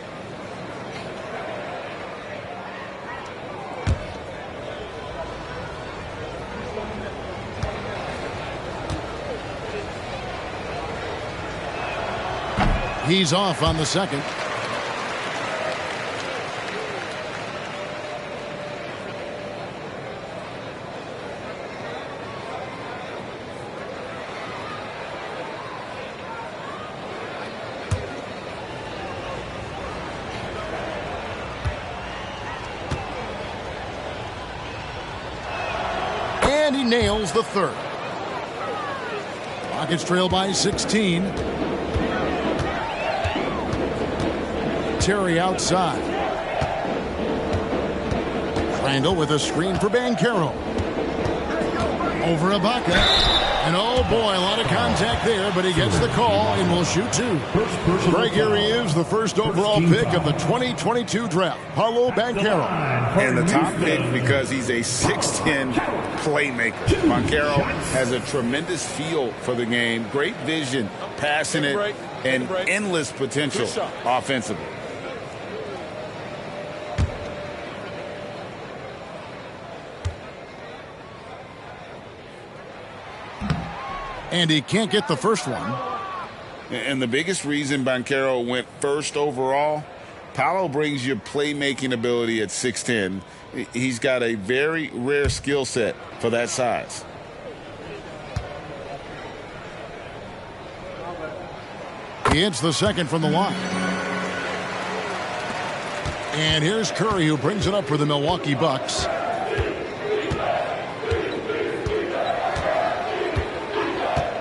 He's off on the second. And he nails the third. Rockets trail by 16. Terry outside. Randle with a screen for Banchero. Over Ibaka. And oh boy, a lot of contact there, but he gets the call and will shoot 2. Greg, here he is, the first overall pick of the 2022 draft, Paolo Banchero. And the top pick because he's a 6'10 playmaker. Banchero has a tremendous feel for the game, great vision, passionate, and endless potential offensively. And he can't get the first one. And the biggest reason Banchero went first overall, Paolo brings you playmaking ability at 6'10". He's got a very rare skill set for that size. He hits the second from the line. And here's Curry, who brings it up for the Milwaukee Bucks.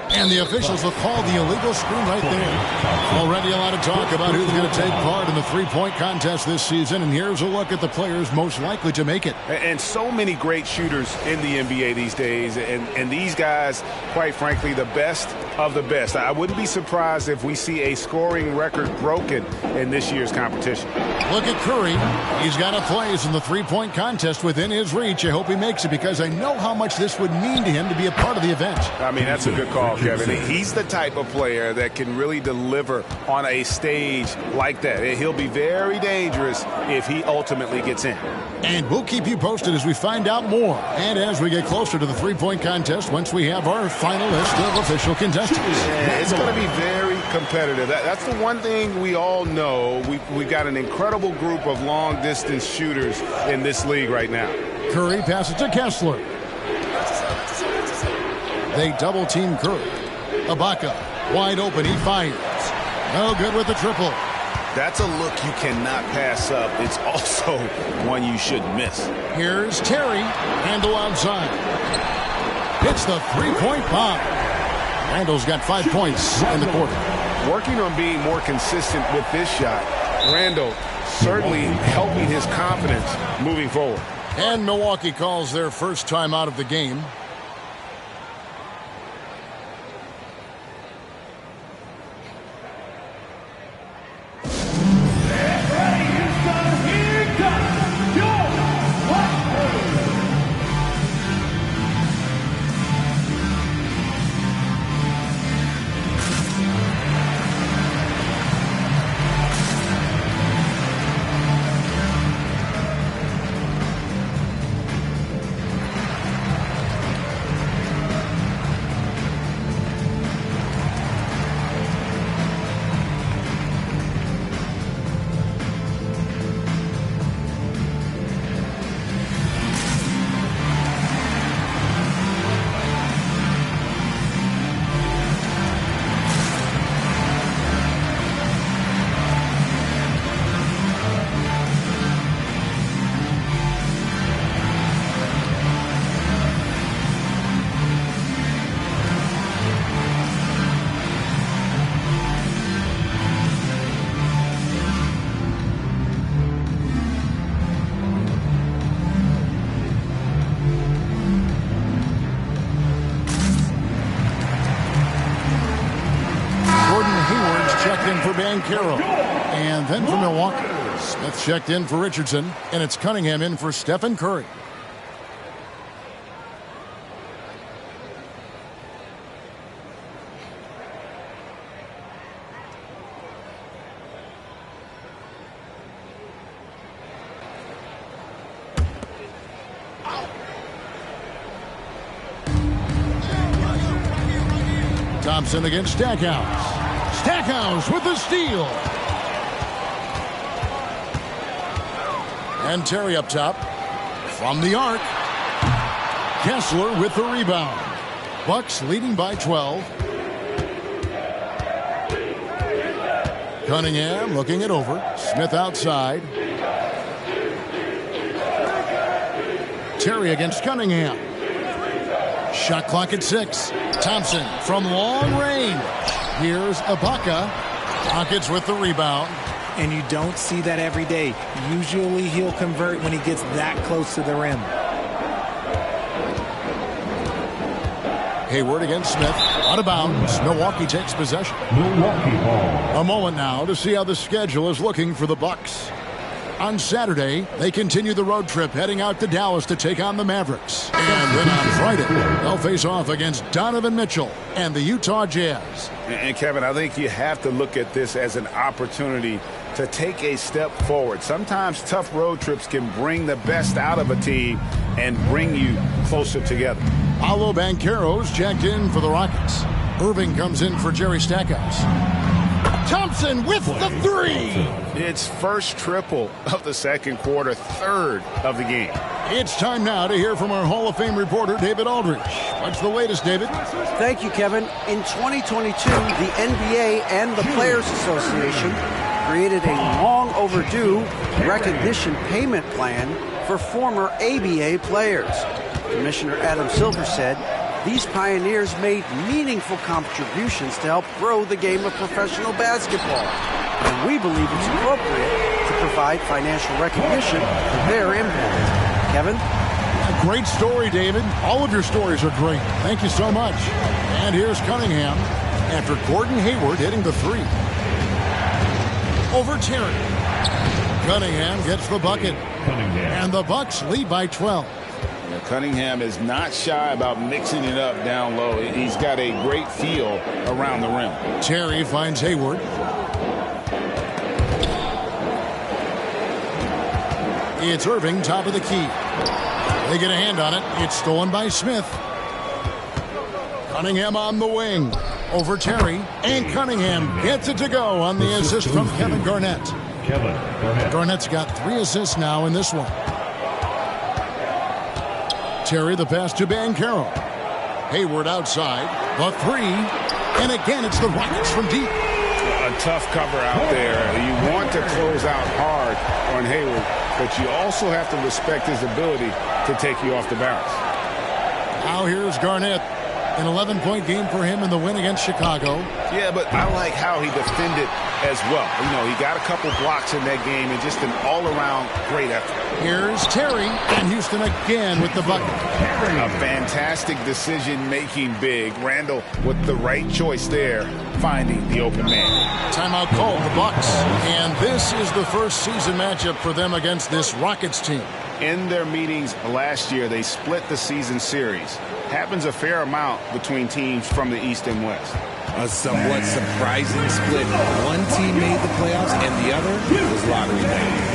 And the officials will call the illegal screen right there. Already a lot of talk about who's going to take part in the three-point contest this season. And here's a look at the players most likely to make it. And so many great shooters in the NBA these days. And these guys, quite frankly, the best of the best. I wouldn't be surprised if we see a scoring record broken in this year's competition. Look at Curry. He's got a place in the three-point contest within his reach. I hope he makes it because I know how much this would mean to him to be a part of the event. I mean, that's a good call, Kevin. He's the type of player that can really deliver on a stage like that. He'll be very dangerous if he ultimately gets in. And we'll keep you posted as we find out more and as we get closer to the three-point contest once we have our final list of official contestants. Yeah, it's going to be very competitive. That's the one thing we all know. We've got an incredible group of long-distance shooters in this league right now. Curry passes to Kessler. They double-team Curry. Ibaka, wide open, he fires. No good with the triple. That's a look you cannot pass up. It's also one you shouldn't miss. Here's Terry, handle outside. Hits the three-point bomb. Randall's got 5 points in the quarter. Working on being more consistent with this shot. Randall certainly helping his confidence moving forward. And Milwaukee calls their first time out of the game. Banchero. And then for Milwaukee, Smith checked in for Richardson, and it's Cunningham in for Stephen Curry. Thompson against Stackhouse. Stackhouse with the steal. And Terry up top. From the arc. Kessler with the rebound. Bucks leading by 12. Cunningham looking it over. Smith outside. Terry against Cunningham. Shot clock at 6. Thompson from long range. Here's Ibaka. Rockets with the rebound. And you don't see that every day. Usually he'll convert when he gets that close to the rim. Hayward against Smith. Out of bounds. Milwaukee takes possession. Milwaukee ball. A moment now to see how the schedule is looking for the Bucks. On Saturday, they continue the road trip heading out to Dallas to take on the Mavericks. And then on Friday, they'll face off against Donovan Mitchell and the Utah Jazz. And Kevin, I think you have to look at this as an opportunity to take a step forward. Sometimes tough road trips can bring the best out of a team and bring you closer together. Paolo Banchero's checked in for the Rockets. Irving comes in for Jerry Stackhouse. Thompson with the three. It's first triple of the second quarter, third of the game. It's time now to hear from our Hall of Fame reporter, David Aldridge. What's the latest, David? Thank you, Kevin. In 2022, the NBA and the Players Association created a long overdue recognition payment plan for former ABA players. Commissioner Adam Silver said these pioneers made meaningful contributions to help grow the game of professional basketball. And we believe it's appropriate to provide financial recognition for their impact. Kevin? A great story, David. All of your stories are great. Thank you so much. And here's Cunningham. after Gordon Hayward hitting the three. Over Terry. Cunningham gets the bucket. And the Bucks lead by 12. Yeah, Cunningham is not shy about mixing it up down low. He's got a great feel around the rim. Terry finds Hayward. It's Irving, top of the key. They get a hand on it. It's stolen by Smith. Cunningham on the wing. Over Terry. And Cunningham gets it to go on the assist from Kevin Garnett. Garnett's got 3 assists now in this one. Terry the pass to Banchero. Hayward outside. The three. And again, it's the Rockets from deep. A tough cover out there. You want to close out hard on Hayward, but you also have to respect his ability to take you off the bounce. Now here's Garnett. An 11-point game for him in the win against Chicago. Yeah, but I like how he defended as well. You know, he got a couple blocks in that game and just an all-around great effort. Here's Terry, and Houston again with the bucket. A fantastic decision-making big. Randall with the right choice there, finding the open man. Timeout called the Bucks, and this is the first season matchup for them against this Rockets team. In their meetings last year, they split the season series. Happens a fair amount between teams from the East and West. A somewhat surprising split. One team made the playoffs and the other was lottery bound.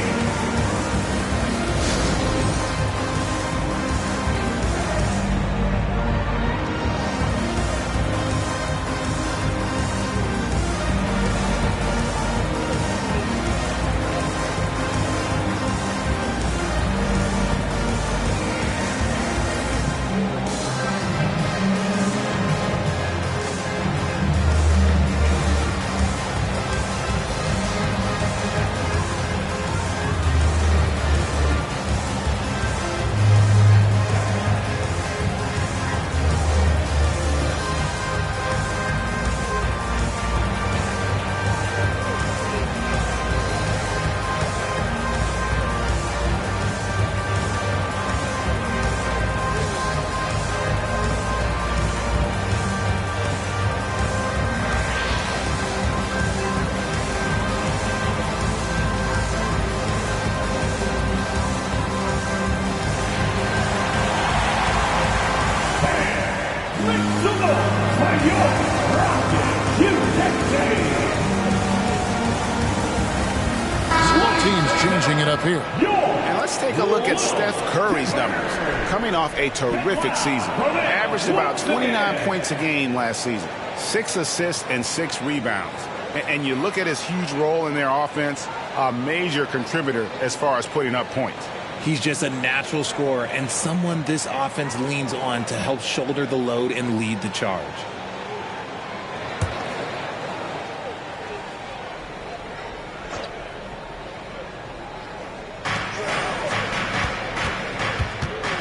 Here. And let's take a look at Steph Curry's numbers. Coming off a terrific season. Averaged about 29 points a game last season. 6 assists and 6 rebounds. And you look at his huge role in their offense, a major contributor as far as putting up points. He's just a natural scorer and someone this offense leans on to help shoulder the load and lead the charge.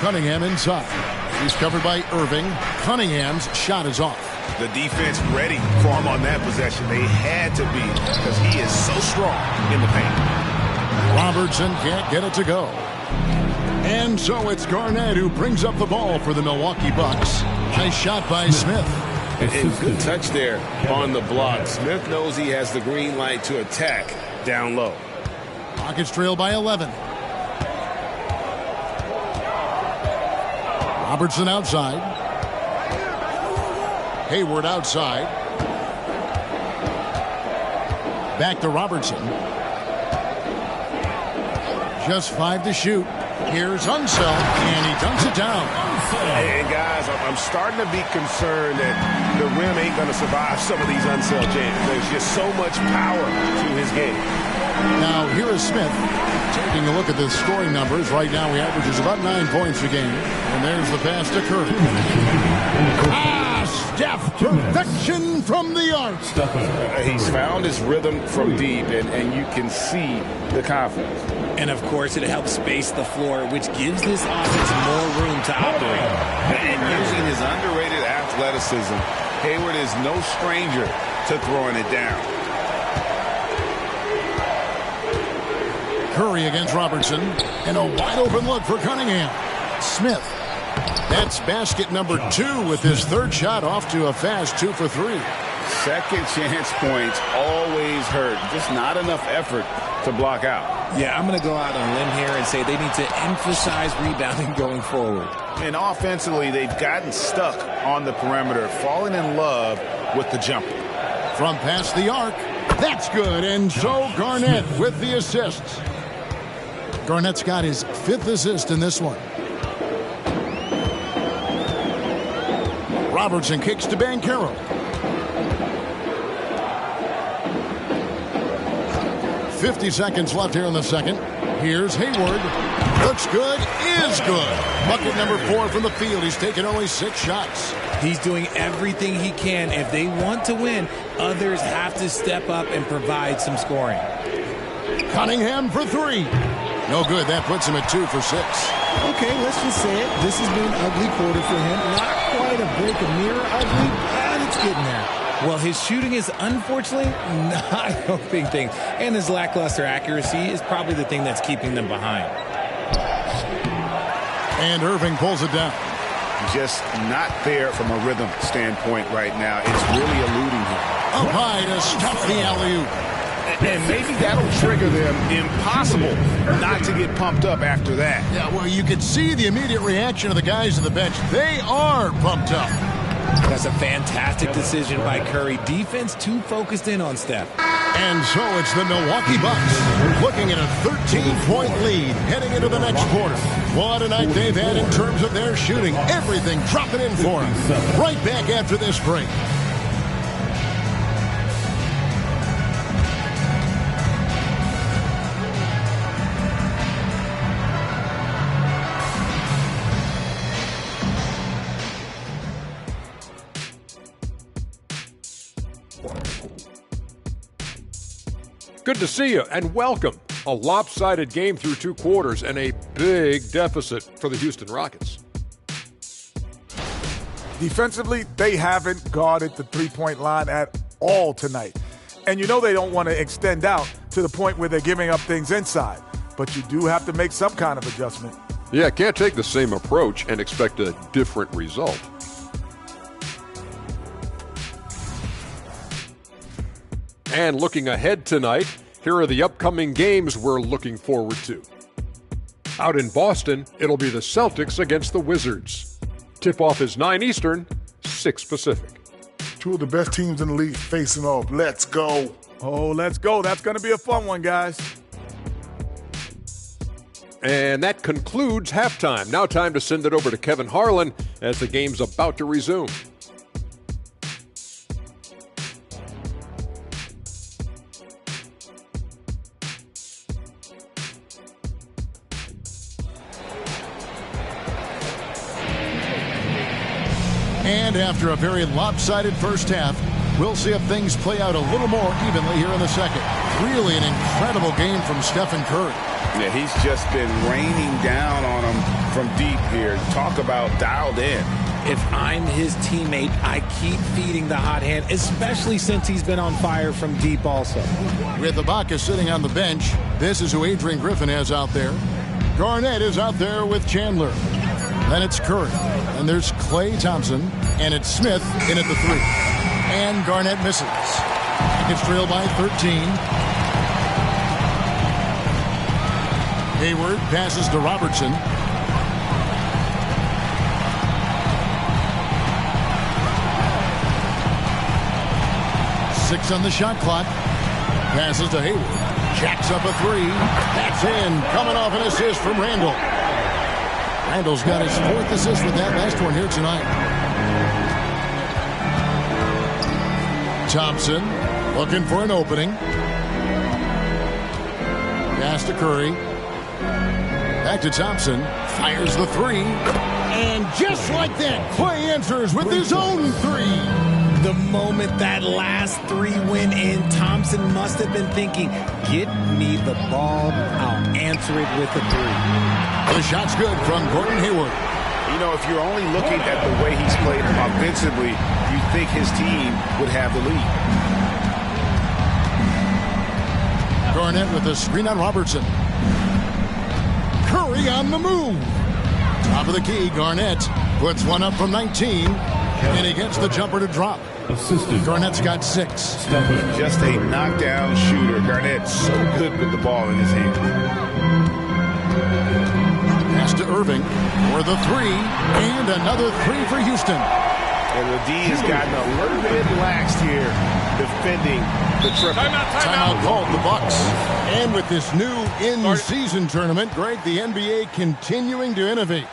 Cunningham inside. He's covered by Irving. Cunningham's shot is off. The defense ready for him on that possession. They had to be because he is so strong in the paint. Robertson can't get it to go. And so it's Garnett who brings up the ball for the Milwaukee Bucks. Nice shot by Smith. And good touch there on the block. Smith knows he has the green light to attack down low. Rockets trail by 11. Robertson outside. Hayward outside. Back to Robertson. Just 5 to shoot. Here's Unseld, and he dunks it down. And guys, I'm starting to be concerned that the rim ain't going to survive some of these Unseld jams. There's just so much power to his game. Now, here is Smith taking a look at the scoring numbers. Right now, he averages about 9 points a game. And there's the pass to Curry. Steph, perfection from the arc. He's found his rhythm from deep, and you can see the confidence. And, of course, it helps space the floor, which gives this offense more room to operate. And using his underrated athleticism, Hayward is no stranger to throwing it down. Curry against Robertson, and a wide-open look for Cunningham. Smith. That's basket number 2 with his third shot off to a fast 2 for 3. second chance points always hurt. Just not enough effort to block out. Yeah, I'm going to go out on a limb here and say they need to emphasize rebounding going forward. And offensively, they've gotten stuck on the perimeter, falling in love with the jumper. From past the arc, that's good. And so Garnett with the assists. Garnett's got his 5th assist in this one. Robertson kicks to Banchero. 50 seconds left here in the second. Here's Hayward. Looks good, is good. Bucket number 4 from the field. He's taken only 6 shots. He's doing everything he can. If they want to win, others have to step up and provide some scoring. Cunningham for 3. No good. That puts him at 2 for 6. Okay, let's just say it. This has been an ugly quarter for him. Not quite a break a mirror ugly, but it's getting there. Well, his shooting is unfortunately not helping things. And his lackluster accuracy is probably the thing that's keeping them behind. And Irving pulls it down. Just not there from a rhythm standpoint right now. It's really eluding him. Up high to stuff the alley-oop. And maybe that'll trigger them. Impossible not to get pumped up after that. Yeah, well, you could see the immediate reaction of the guys on the bench. They are pumped up. That's a fantastic decision by Curry. Defense too focused in on Steph. And so it's the Milwaukee Bucks looking at a 13-point lead heading into the next quarter. What a night they've had in terms of their shooting. Everything dropping in for them. Right back after this break. Good to see you and welcome. A lopsided game through 2 quarters and a big deficit for the Houston Rockets. Defensively, they haven't guarded the three-point line at all tonight. And you know they don't want to extend out to the point where they're giving up things inside. But you do have to make some kind of adjustment. Yeah, can't take the same approach and expect a different result. And looking ahead tonight, here are the upcoming games we're looking forward to. Out in Boston, it'll be the Celtics against the Wizards. Tip-off is 9 Eastern, 6 Pacific. 2 of the best teams in the league facing off. Let's go. Oh, let's go. That's going to be a fun one, guys. And that concludes halftime. Now time to send it over to Kevin Harlan as the game's about to resume. And after a very lopsided first half, we'll see if things play out a little more evenly here in the second. Really an incredible game from Stephen Curry. Yeah, he's just been raining down on him from deep here. Talk about dialed in. If I'm his teammate, I keep feeding the hot hand, especially since he's been on fire from deep also. With Ibaka sitting on the bench, this is who Adrian Griffin has out there. Garnett is out there with Chandler. Then it's Curry. And there's Klay Thompson. And it's Smith in at the 3. And Garnett misses. It's trailed by 13. Hayward passes to Robertson. Six on the shot clock. Passes to Hayward. Jacks up a 3. That's in. Coming off an assist from Randall. Randall's got his 4th assist with that last one here tonight. Thompson looking for an opening. Pass to Curry. Back to Thompson. Fires the 3. And just like that, Klay answers with his own 3. The moment that last 3 went in, Thompson must have been thinking, get me the ball, I'll answer it with a 3. The shot's good from Gordon Hayward. You know, if you're only looking at the way he's played offensively, you'd think his team would have the lead. Garnett with a screen on Robertson. Curry on the move. Top of the key, Garnett puts one up from 19, and he gets the jumper to drop. assistant. Garnett's got 6. Just a knockdown shooter. Garnett so good with the ball in his hand. Pass to Irving for the 3, and another 3 for Houston. And the D has gotten a little bit laxed here defending the triple. Timeout called the Bucks. And with this new in-season tournament, Greg, the NBA continuing to innovate.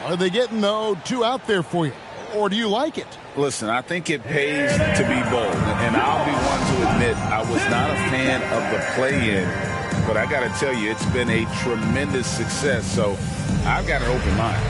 Are they getting, though, 2 out there for you? Or do you like it? Listen, I think it pays to be bold. And I'll be one to admit I was not a fan of the play-in. But I got to tell you, it's been a tremendous success. So I've got an open mind.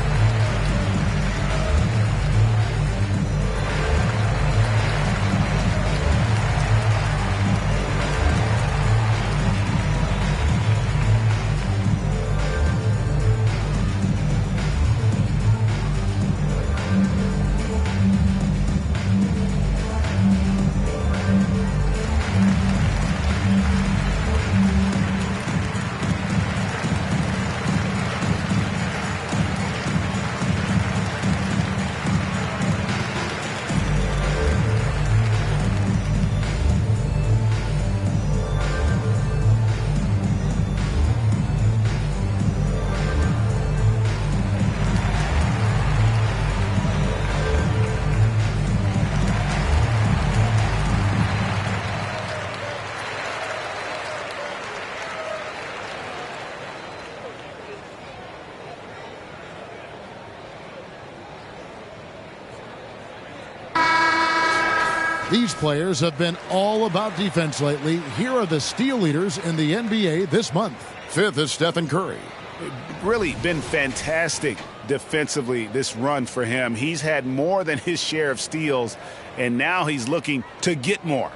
These players have been all about defense lately. Here are the steal leaders in the NBA this month. 5th is Stephen Curry. Really been fantastic defensively this run for him. He's had more than his share of steals, and now he's looking to get more.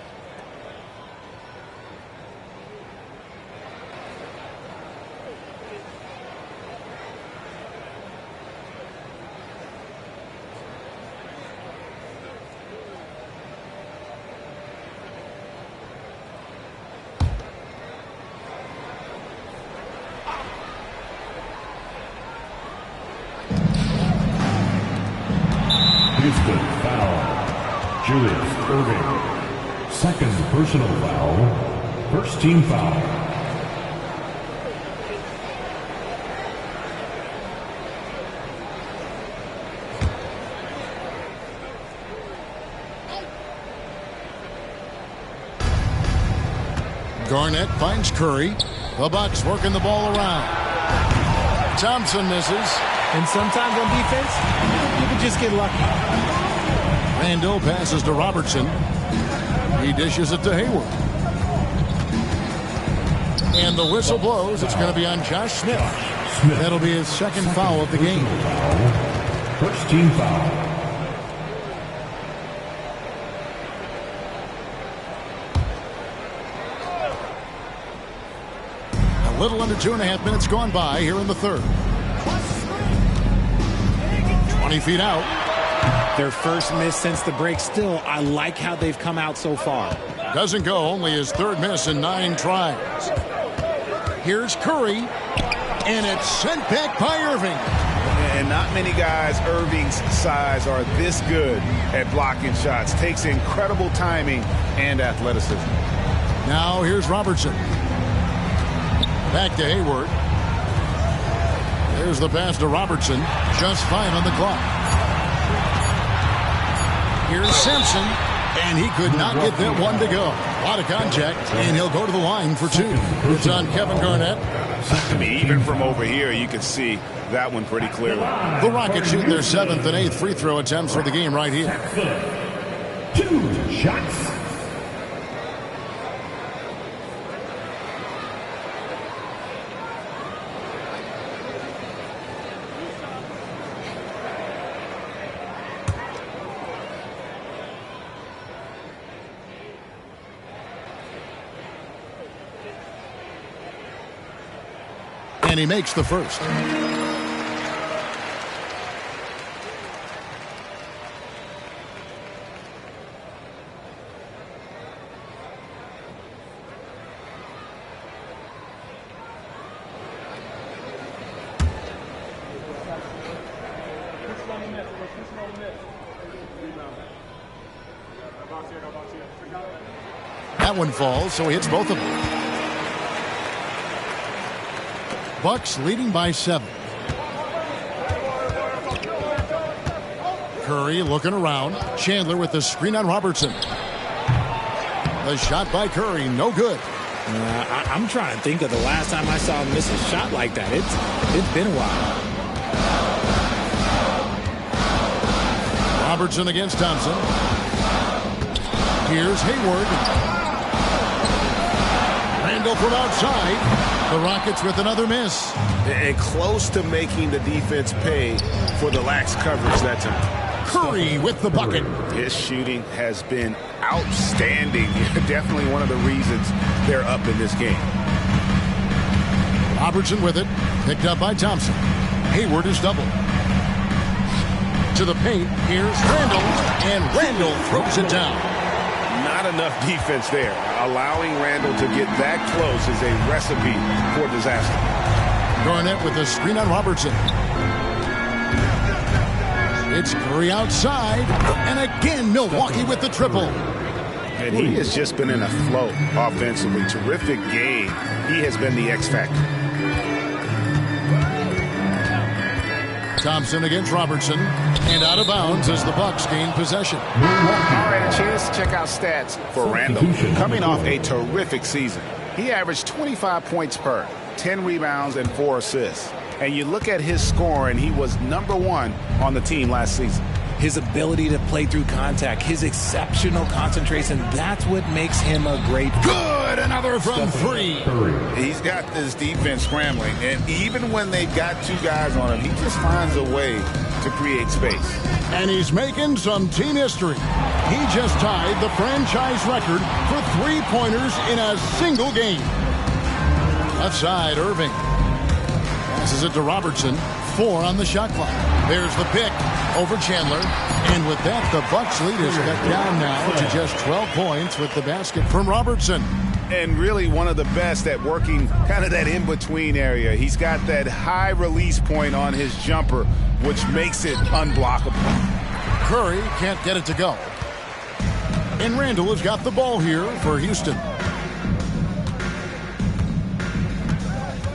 Houston foul. Julius Irving. Second personal foul. First team foul. Garnett finds Curry. The Bucks working the ball around. Thompson misses. And sometimes on defense, you can just get lucky. Randall passes to Robertson. He dishes it to Hayward. And the whistle blows. It's going to be on Josh Smith. That'll be his second foul of the game. First team foul. A little under 2.5 minutes gone by here in the third. 20 feet out. Their first miss since the break. Still, I like how they've come out so far. Doesn't go. Only his third miss in 9 tries. Here's Curry. And it's sent back by Irving. And not many guys Irving's size are this good at blocking shots. Takes incredible timing and athleticism. Now here's Robertson. Back to Hayward. There's the pass to Robertson. Just 5 on the clock. Here's Simpson. And he could not get that one to go. A lot of contact, and he'll go to the line for 2. It's on Kevin Garnett. I mean, even from over here, you can see that one pretty clearly. The Rockets shooting their 7th and 8th free throw attempts for the game right here. 2 shots. And he makes the first. That one falls, so he hits both of them. Bucks leading by 7. Curry looking around. Chandler with the screen on Robertson. The shot by Curry, no good. I'm trying to think of the last time I saw him miss a shot like that. It's been a while. Robertson against Thompson. Here's Hayward. Randall from outside. The Rockets with another miss. And close to making the defense pay for the lax coverage that time. Curry with the bucket. His shooting has been outstanding. Definitely one of the reasons they're up in this game. Robertson with it. Picked up by Thompson. Hayward is doubled. To the paint. Here's Randall. And Randall throws it down. Not enough defense there. Allowing Randall to get that close is a recipe for disaster. Garnett with the screen on Robertson. It's Curry outside. And again, Milwaukee with the triple. And he has just been in a flow offensively. Terrific game. He has been the X factor. Thompson against Robertson. And out of bounds as the Bucks gain possession. All right, a chance to check out stats for Randall. Coming off a terrific season. He averaged 25 points per, 10 rebounds, and 4 assists. And you look at his score, and he was #1 on the team last season. His ability to play through contact, his exceptional concentration, that's what makes him a great... Good! Another from 3. He's got this defense scrambling, and even when they've got 2 guys on him, he just finds a way to create space. And he's making some team history. He just tied the franchise record for 3-pointers in a single game. Left side, Irving. Passes it to Robertson. 4 on the shot clock. There's the pick over Chandler. And with that, the Bucks lead is cut down now to just 12 points with the basket from Robertson. And really one of the best at working kind of that in-between area. He's got that high release point on his jumper, which makes it unblockable. Curry can't get it to go. And Randall has got the ball here for Houston.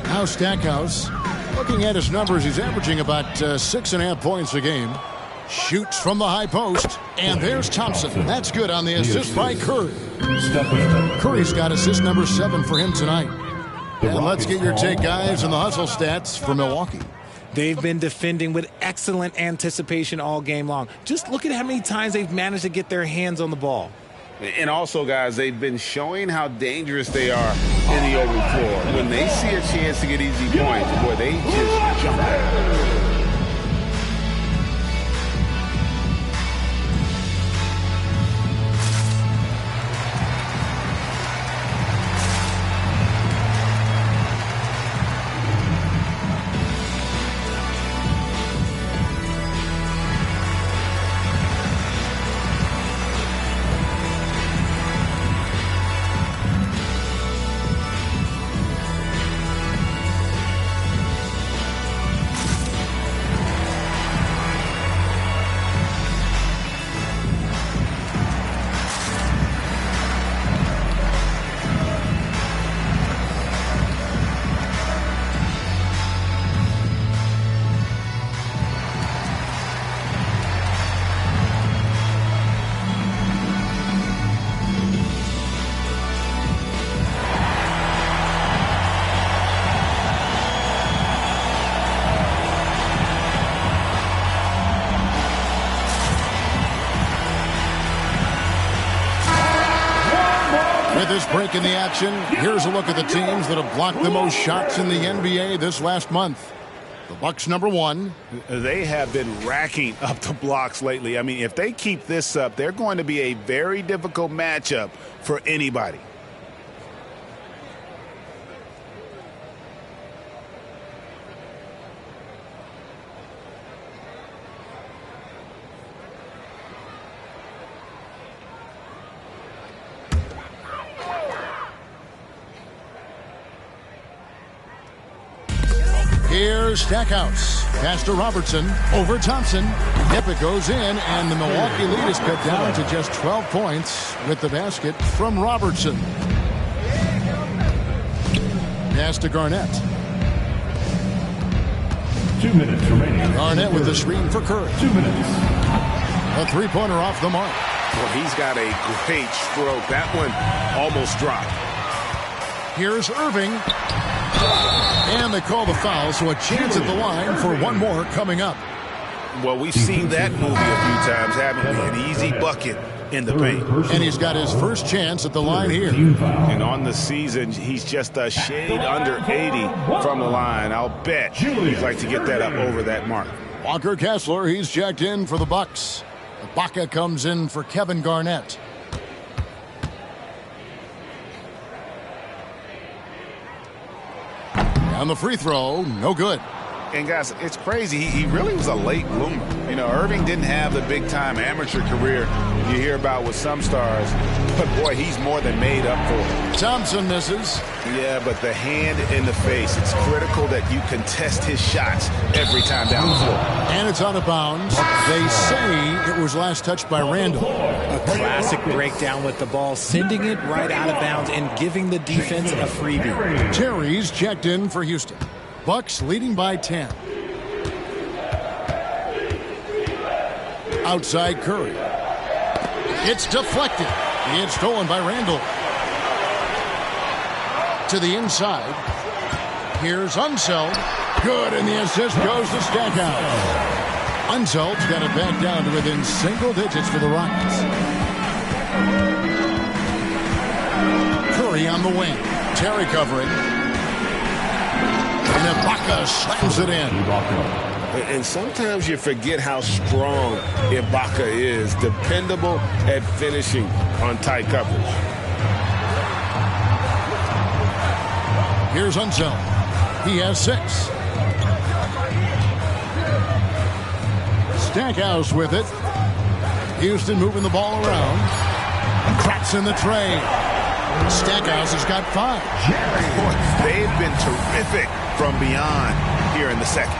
Now Stackhouse. Looking at his numbers, he's averaging about 6.5 points a game. Shoots from the high post. And there's Thompson. That's good on the assist by Curry. Curry's got assist number 7 for him tonight. And let's get your take, guys, on the hustle stats for Milwaukee. They've been defending with excellent anticipation all game long. Just look at how many times they've managed to get their hands on the ball. And also, guys, they've been showing how dangerous they are in the open floor. When they see a chance to get easy points, boy, they just jump out. With this break in the action, here's a look at the teams that have blocked the most shots in the NBA this last month. The Bucks #1. They have been racking up the blocks lately. I mean, if they keep this up, they're going to be a very difficult matchup for anybody. Here's Here's Stackhouse. Pass to Robertson. Over Thompson. Yep, it goes in, and the Milwaukee lead is cut down to just 12 points with the basket from Robertson. Pass to Garnett. 2 minutes remaining. Garnett with the screen for Curry. 2 minutes. A three-pointer off the mark. Well, he's got a great stroke. That one almost dropped. Here's Irving. And they call the foul, so a chance at the line for one more coming up. Well, we've seen that movie a few times, haven't we? An easy bucket in the paint. And he's got his first chance at the line here. And on the season, he's just a shade under 80 from the line. I'll bet he'd like to get that up over that mark. Walker Kessler, he's checked in for the Bucks. Ibaka comes in for Kevin Garnett. On the free throw, no good. And guys, it's crazy. He really was a late bloomer. You know, Irving didn't have the big-time amateur career you hear about with some stars. But, boy, he's more than made up for it. Thompson misses. Yeah, but the hand in the face. It's critical that you contest his shots every time down the floor. And it's out of bounds. They say it was last touched by Randall. A classic breakdown with the ball, sending it right out of bounds and giving the defense a freebie. Terry's checked in for Houston. Bucks leading by 10. Outside Curry. It's deflected. It's stolen by Randall. To the inside. Here's Unseld. Good, and the assist goes to Stackhouse. Unseld's got it back down to within single digits for the Rockets. Curry on the wing. Terry covering. And Ibaka slams it in. And sometimes you forget how strong Ibaka is. Dependable at finishing on tight coverage. Here's Unseld. He has 6. Stackhouse with it. Houston moving the ball around. Cracks in the tray. Stackhouse has got 5. Boy, they've been terrific from beyond here in the second.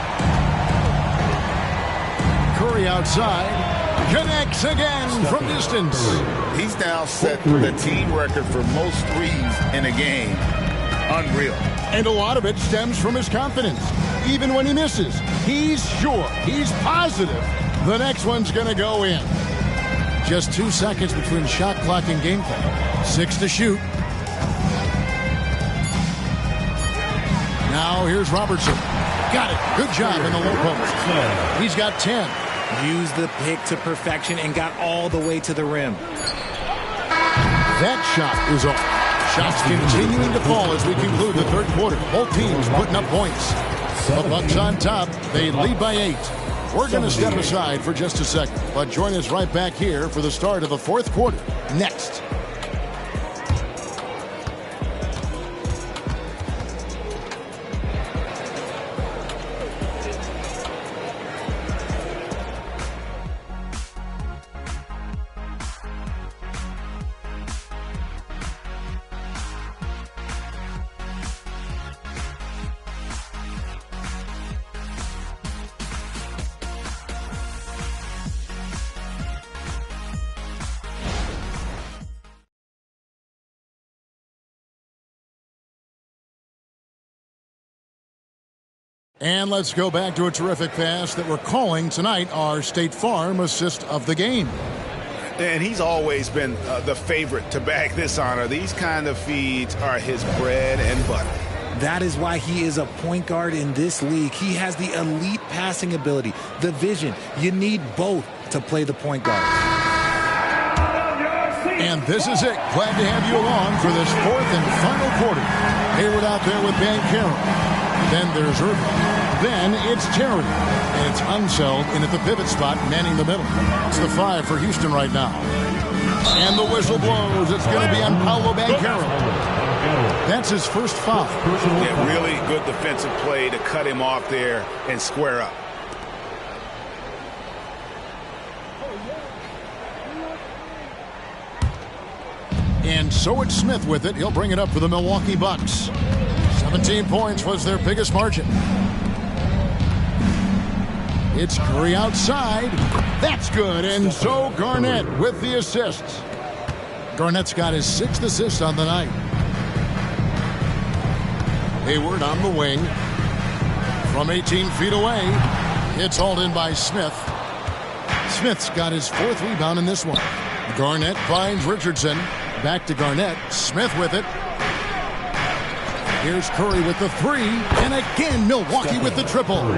Curry outside. Connects again from distance. He's now set the team record for most threes in a game. Unreal. And a lot of it stems from his confidence. Even when he misses, he's sure, he's positive the next one's going to go in. Just 2 seconds between shot clock and gameplay. 6 to shoot. Now here's Robertson. Got it. Good job in the low post. He's got 10. Used the pick to perfection and got all the way to the rim. That shot is off. Shots continuing to fall as we conclude the third quarter. Both teams putting up points. The Bucks on top. They lead by 8. We're going to step aside for just a second, but join us right back here for the start of the fourth quarter. Next. And let's go back to a terrific pass that we're calling tonight our State Farm assist of the game. And he's always been the favorite to bag this honor. These kind of feeds are his bread and butter. That is why he is a point guard in this league. He has the elite passing ability, the vision. You need both to play the point guard. And this is it. Glad to have you along for this fourth and final quarter. Hayward out there with Banchero. Then there's Irving. Then it's Terry. And it's Unseld in at the pivot spot, manning the middle. It's the 5 for Houston right now. And the whistle blows. It's going to be on Paolo Banchero. That's his first foul. Yeah, really good defensive play to cut him off there and square up. And so it's Smith with it. He'll bring it up for the Milwaukee Bucks. 17 points was their biggest margin. It's Curry outside. That's good. And so Garnett with the assists. Garnett's got his 6th assist on the night. Hayward on the wing. From 18 feet away. It's hauled in by Smith. Smith's got his 4th rebound in this one. Garnett finds Richardson. Back to Garnett. Smith with it. Here's Curry with the 3. And again, Milwaukee with the triple.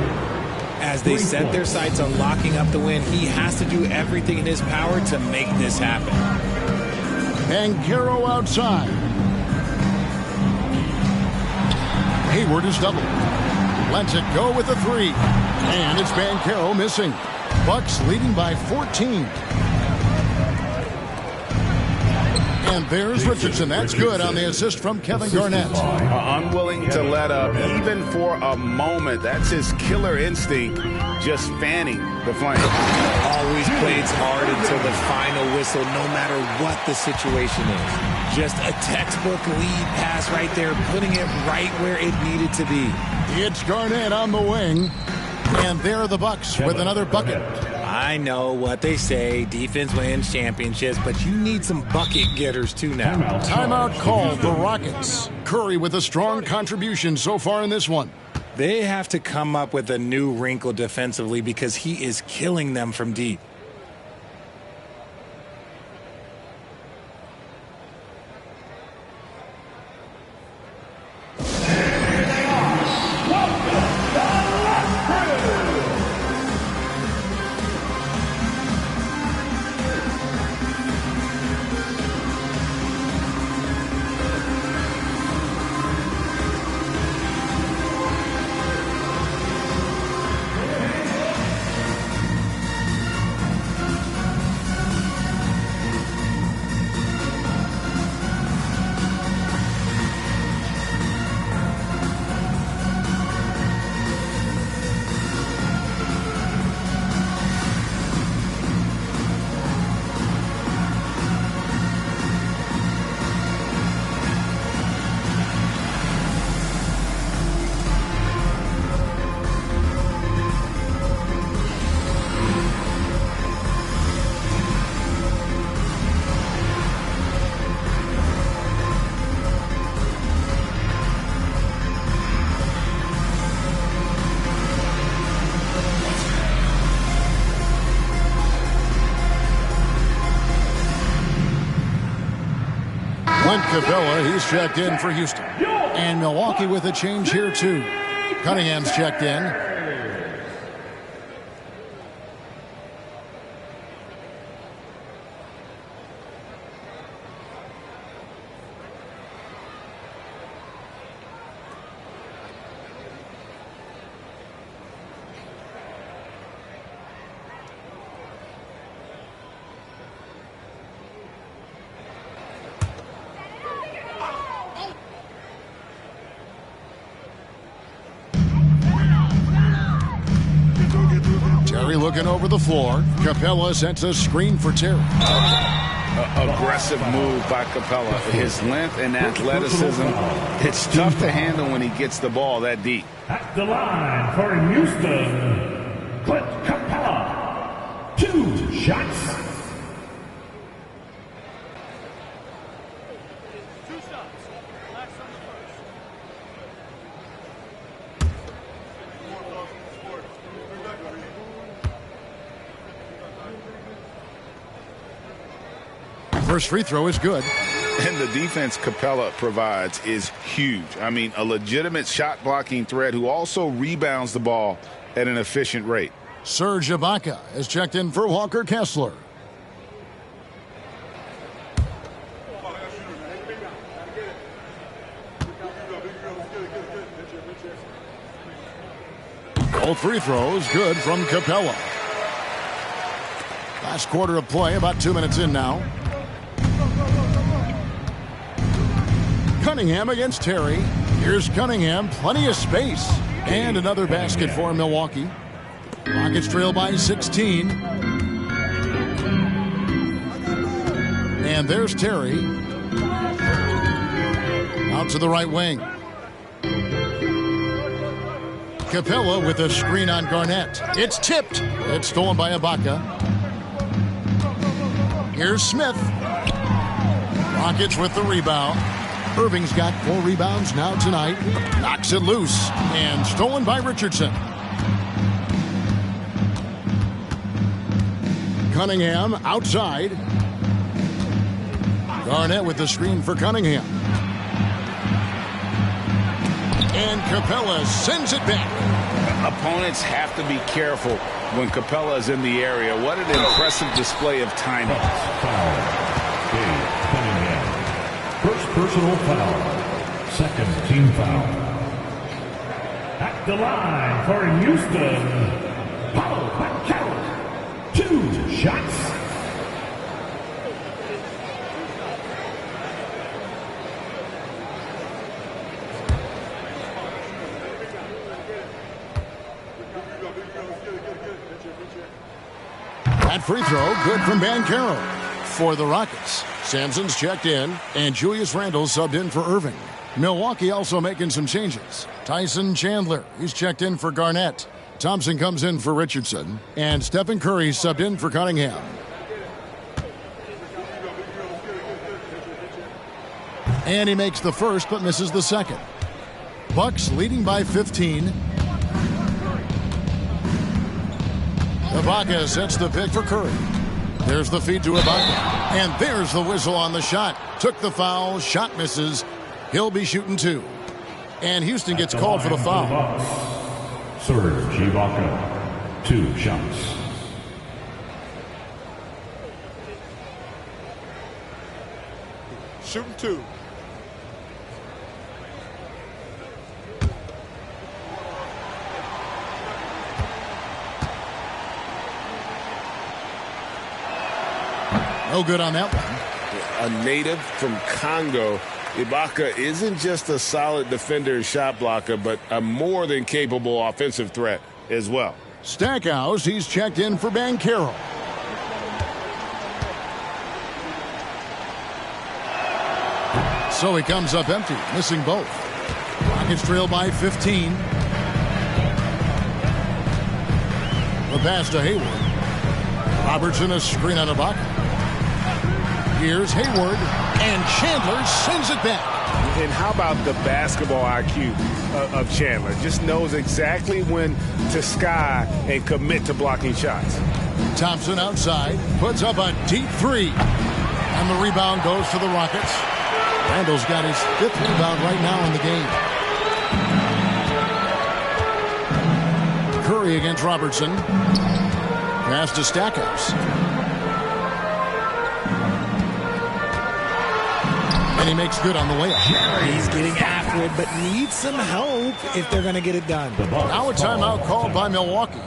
As they set their sights on locking up the win, he has to do everything in his power to make this happen. Banchero outside. Hayward is doubled. Lets it go with the 3. And it's Banchero missing. Bucks leading by 14. And there's Richardson. That's good on the assist from Kevin Garnett. Unwilling to let up even for a moment. That's his killer instinct, just fanning the flame. Always plays hard until the final whistle, no matter what the situation is. Just a textbook lead pass right there, putting it right where it needed to be. It's Garnett on the wing. And there are the Bucks with another bucket. I know what they say, defense wins championships, but you need some bucket getters too now. Timeout called the Rockets. Curry with a strong contribution so far in this one. They have to come up with a new wrinkle defensively because he is killing them from deep. Capella, he's checked in for Houston. And Milwaukee with a change here, too. Cunningham's checked in. Looking over the floor. Capella sets a screen for Terry. Aggressive move by Capella. His length and athleticism. It's tough to handle when he gets the ball that deep. At the line for Houston, Clint Capella. 2 shots. First free throw is good. And the defense Capella provides is huge. I mean, a legitimate shot blocking threat who also rebounds the ball at an efficient rate. Serge Ibaka has checked in for Walker Kessler. All free throws good from Capella. Last quarter of play, about 2 minutes in now. Cunningham against Terry. Here's Cunningham, plenty of space. And another basket for Milwaukee. Rockets trail by 16. And there's Terry. Out to the right wing. Capella with a screen on Garnett. It's tipped. It's stolen by Ibaka. Here's Smith. Rockets with the rebound. Irving's got 4 rebounds now tonight. Knocks it loose. And stolen by Richardson. Cunningham outside. Garnett with the screen for Cunningham. And Capella sends it back. Opponents have to be careful when Capella is in the area. What an impressive display of timing. First personal foul. Second team foul. At the line for Houston, Paolo Banchero. 2 shots. That free throw, good from Banchero. For the Rockets, Sampson's checked in, and Julius Randle subbed in for Irving. Milwaukee also making some changes. Tyson Chandler, he's checked in for Garnett. Thompson comes in for Richardson, and Stephen Curry subbed in for Cunningham. And he makes the first, but misses the second. Bucks leading by 15. Ibaka sets the pick for Curry. There's the feed to Ibaka. And there's the whistle on the shot. Took the foul, shot misses. He'll be shooting 2. And Houston gets called for the foul. Serge Ibaka, 2 shots. Shooting 2. No good on that one. A native from Congo, Ibaka isn't just a solid defender and shot blocker, but a more than capable offensive threat as well. Stackhouse, he's checked in for Banchero. So he comes up empty, missing both. Rockets trail by 15. The pass to Hayward. Robertson, a screen on Ibaka. Here's Hayward, and Chandler sends it back. And how about the basketball IQ of Chandler? Just knows exactly when to sky and commit to blocking shots. Thompson outside, puts up a deep 3. And the rebound goes to the Rockets. Randall's got his 5th rebound right now in the game. Curry against Robertson. Pass to Stackhouse. And he makes good on the layup. He's getting after it, but needs some help if they're going to get it done. Now a timeout called by Milwaukee.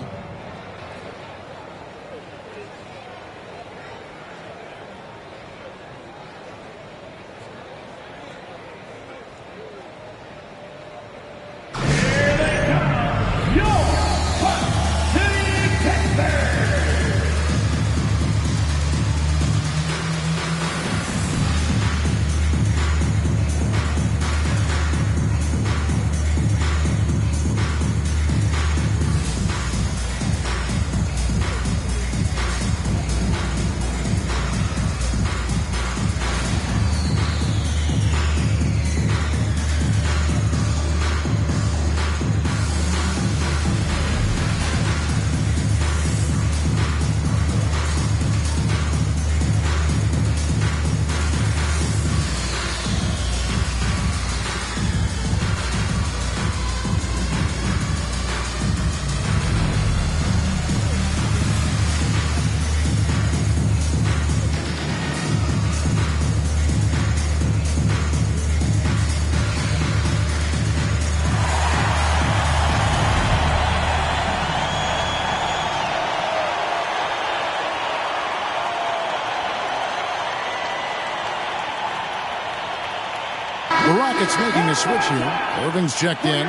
The Rockets making a switch here. Irving's checked in.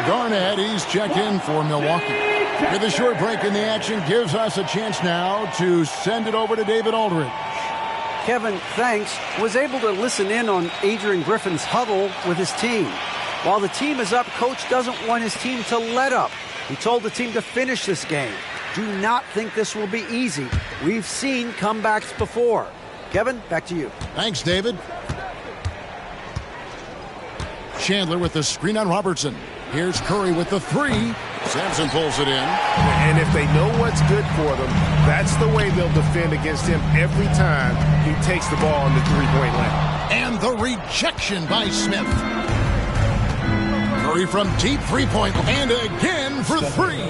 Garnett, he's checked in for Milwaukee. With a short break in the action, gives us a chance now to send it over to David Aldridge. Kevin, thanks, was able to listen in on Adrian Griffin's huddle with his team. While the team is up, Coach doesn't want his team to let up. He told the team to finish this game. Do not think this will be easy. We've seen comebacks before. Kevin, back to you. Thanks, David. Chandler with the screen on Robertson. Here's Curry with the three. Sampson pulls it in. And if they know what's good for them, that's the way they'll defend against him every time he takes the ball in the three-point line. And the rejection by Smith. Curry from deep three-point and again for three.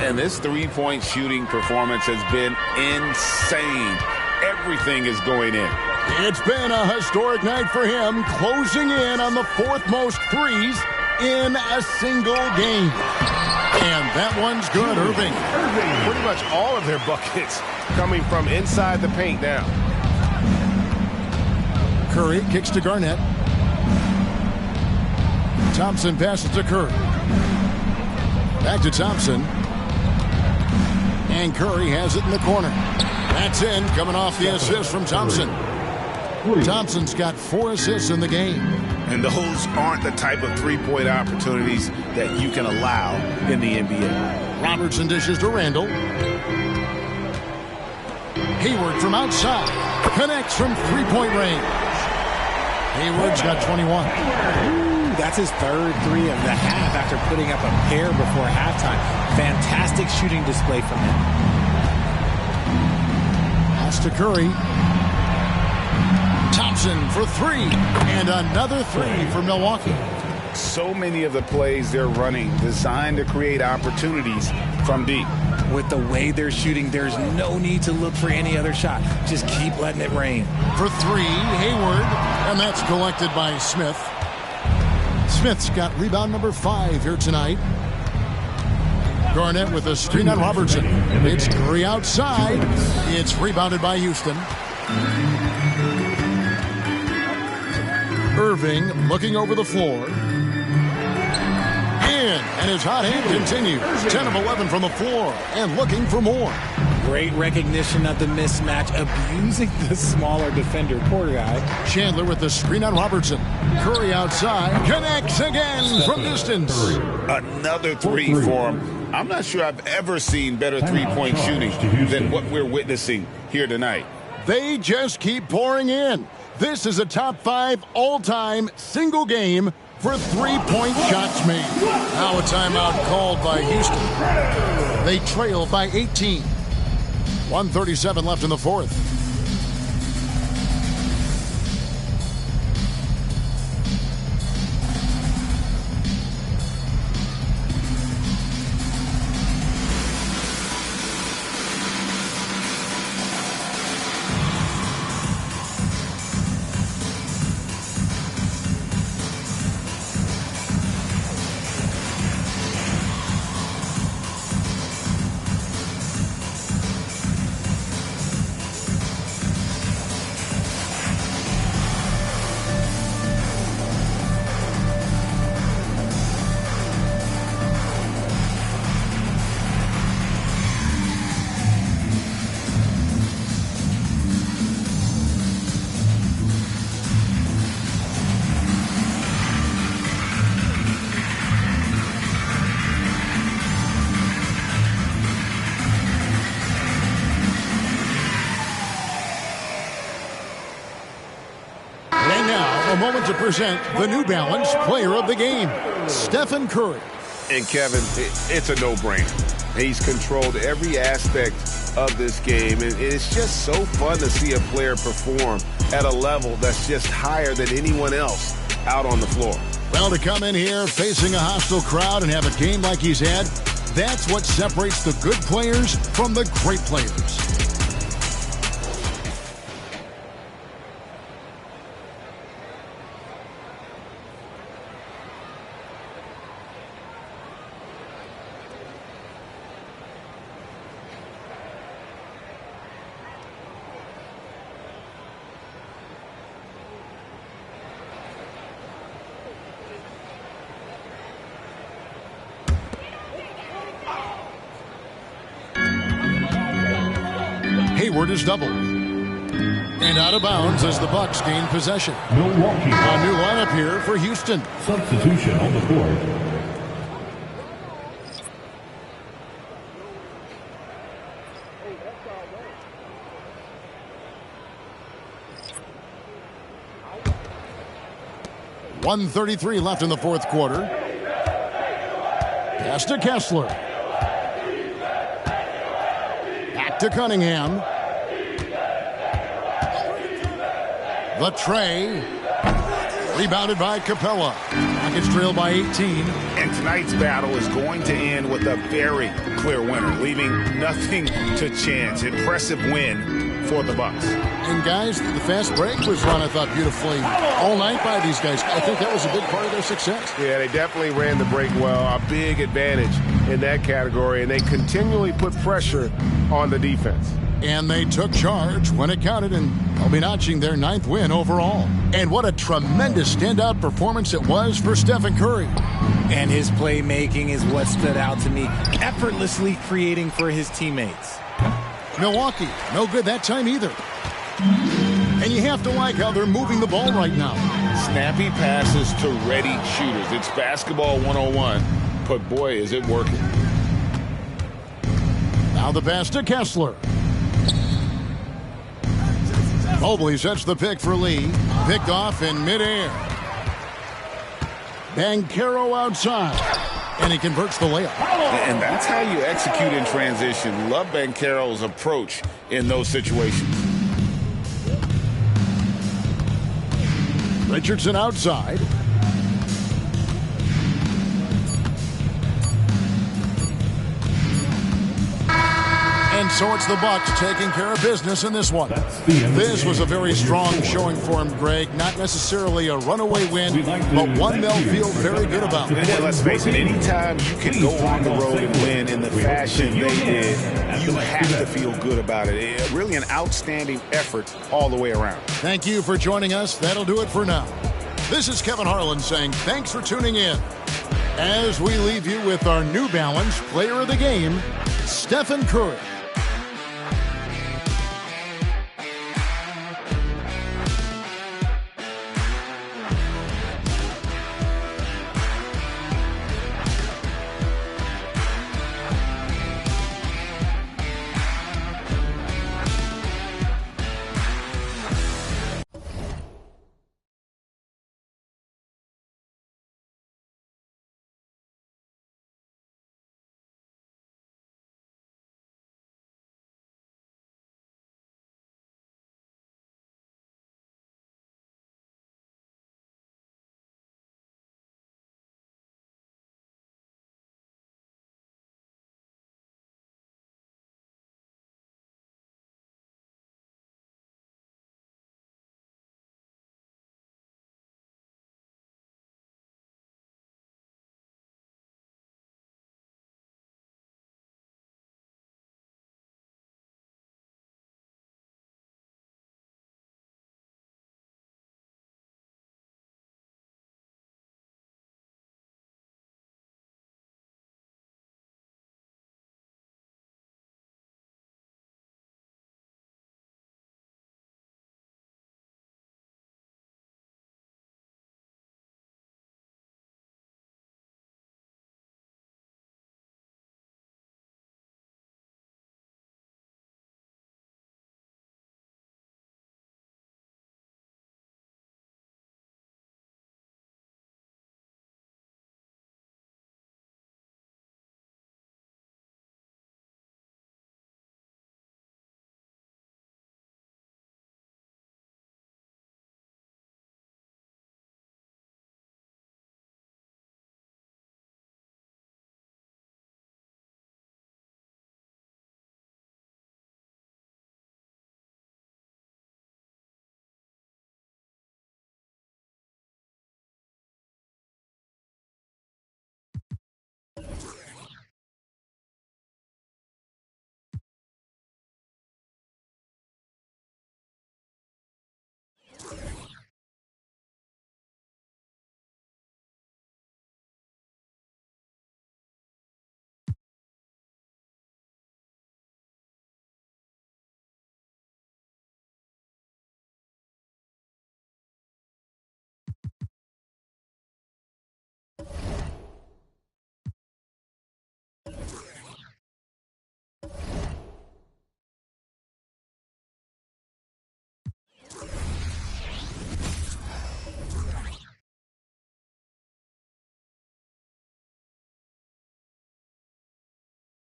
And this three-point shooting performance has been insane. Everything is going in. It's been a historic night for him, closing in on the fourth most threes in a single game. And that one's good, Irving. Pretty much all of their buckets coming from inside the paint now. Curry kicks to Garnett. Thompson passes to Curry. Back to Thompson. And Curry has it in the corner. That's in, coming off the assist from Thompson. Thompson's got 4 assists in the game. And those aren't the type of three-point opportunities that you can allow in the NBA. Robertson dishes to Randall. Hayward from outside. Connects from three-point range. Hayward's got 21. That's his third three of the half after putting up a pair before halftime. Fantastic shooting display from him. Pass to Curry. Thompson for three. And another three for Milwaukee. So many of the plays they're running designed to create opportunities from deep. With the way they're shooting, there's no need to look for any other shot. Just keep letting it rain. For three, Hayward. And that's collected by Smith. Smith's got rebound number 5 here tonight. Garnett with a screen on Robertson. It's Curry outside. It's rebounded by Houston. Irving looking over the floor. And his hot hand continues. 10 of 11 from the floor and looking for more. Great recognition of the mismatch, abusing the smaller defender, poor guy. Chandler with the screen on Robertson. Curry outside, connects again from distance. Another three for him. I'm not sure I've ever seen better three-point shooting than what we're witnessing here tonight. They just keep pouring in. This is a top 5 all-time single game for three-point shots made. Now a timeout called by Houston. They trail by 18. 1:37 left in the fourth. A moment to present the New Balance Player of the Game, Stephen Curry. And Kevin, it's a no-brainer. He's controlled every aspect of this game, and it's just so fun to see a player perform at a level that's just higher than anyone else out on the floor. Well, to come in here facing a hostile crowd and have a game like he's had, that's what separates the good players from the great players. Hayward is doubled. And out of bounds as the Bucks gain possession. Milwaukee. A new lineup here for Houston. Substitution on the court. 1:33 left in the fourth quarter. Pass to Kessler. Back to Cunningham. The tray. Rebounded by Capella. Rockets trail by 18. And tonight's battle is going to end with a very clear winner, leaving nothing to chance. Impressive win for the Bucks. And guys, the fast break was run, I thought, beautifully all night by these guys. I think that was a big part of their success. Yeah, they definitely ran the break well. A big advantage in that category, and they continually put pressure on the defense. And they took charge when it counted, and they'll be notching their 9th win overall. And what a tremendous standout performance it was for Stephen Curry. And his playmaking is what stood out to me, effortlessly creating for his teammates. Milwaukee, no good that time either. And you have to like how they're moving the ball right now. Snappy passes to ready shooters. It's basketball 101, but boy, is it working. Now the pass to Kessler. Mobley sets the pick for Lee. Picked off in midair. Banchero outside. And he converts the layup. And that's how you execute in transition. Love Banchero's approach in those situations. Richardson outside. And so it's the Bucks taking care of business in this one. This was a very strong showing for him, Greg. Not necessarily a runaway win, but one they'll feel very good about. And let's face it, anytime you can go on the road and win in the fashion they did, you have to feel good about it. Really an outstanding effort all the way around. Thank you for joining us. That'll do it for now. This is Kevin Harlan saying thanks for tuning in. As we leave you with our New Balance Player of the Game, Stephen Curry.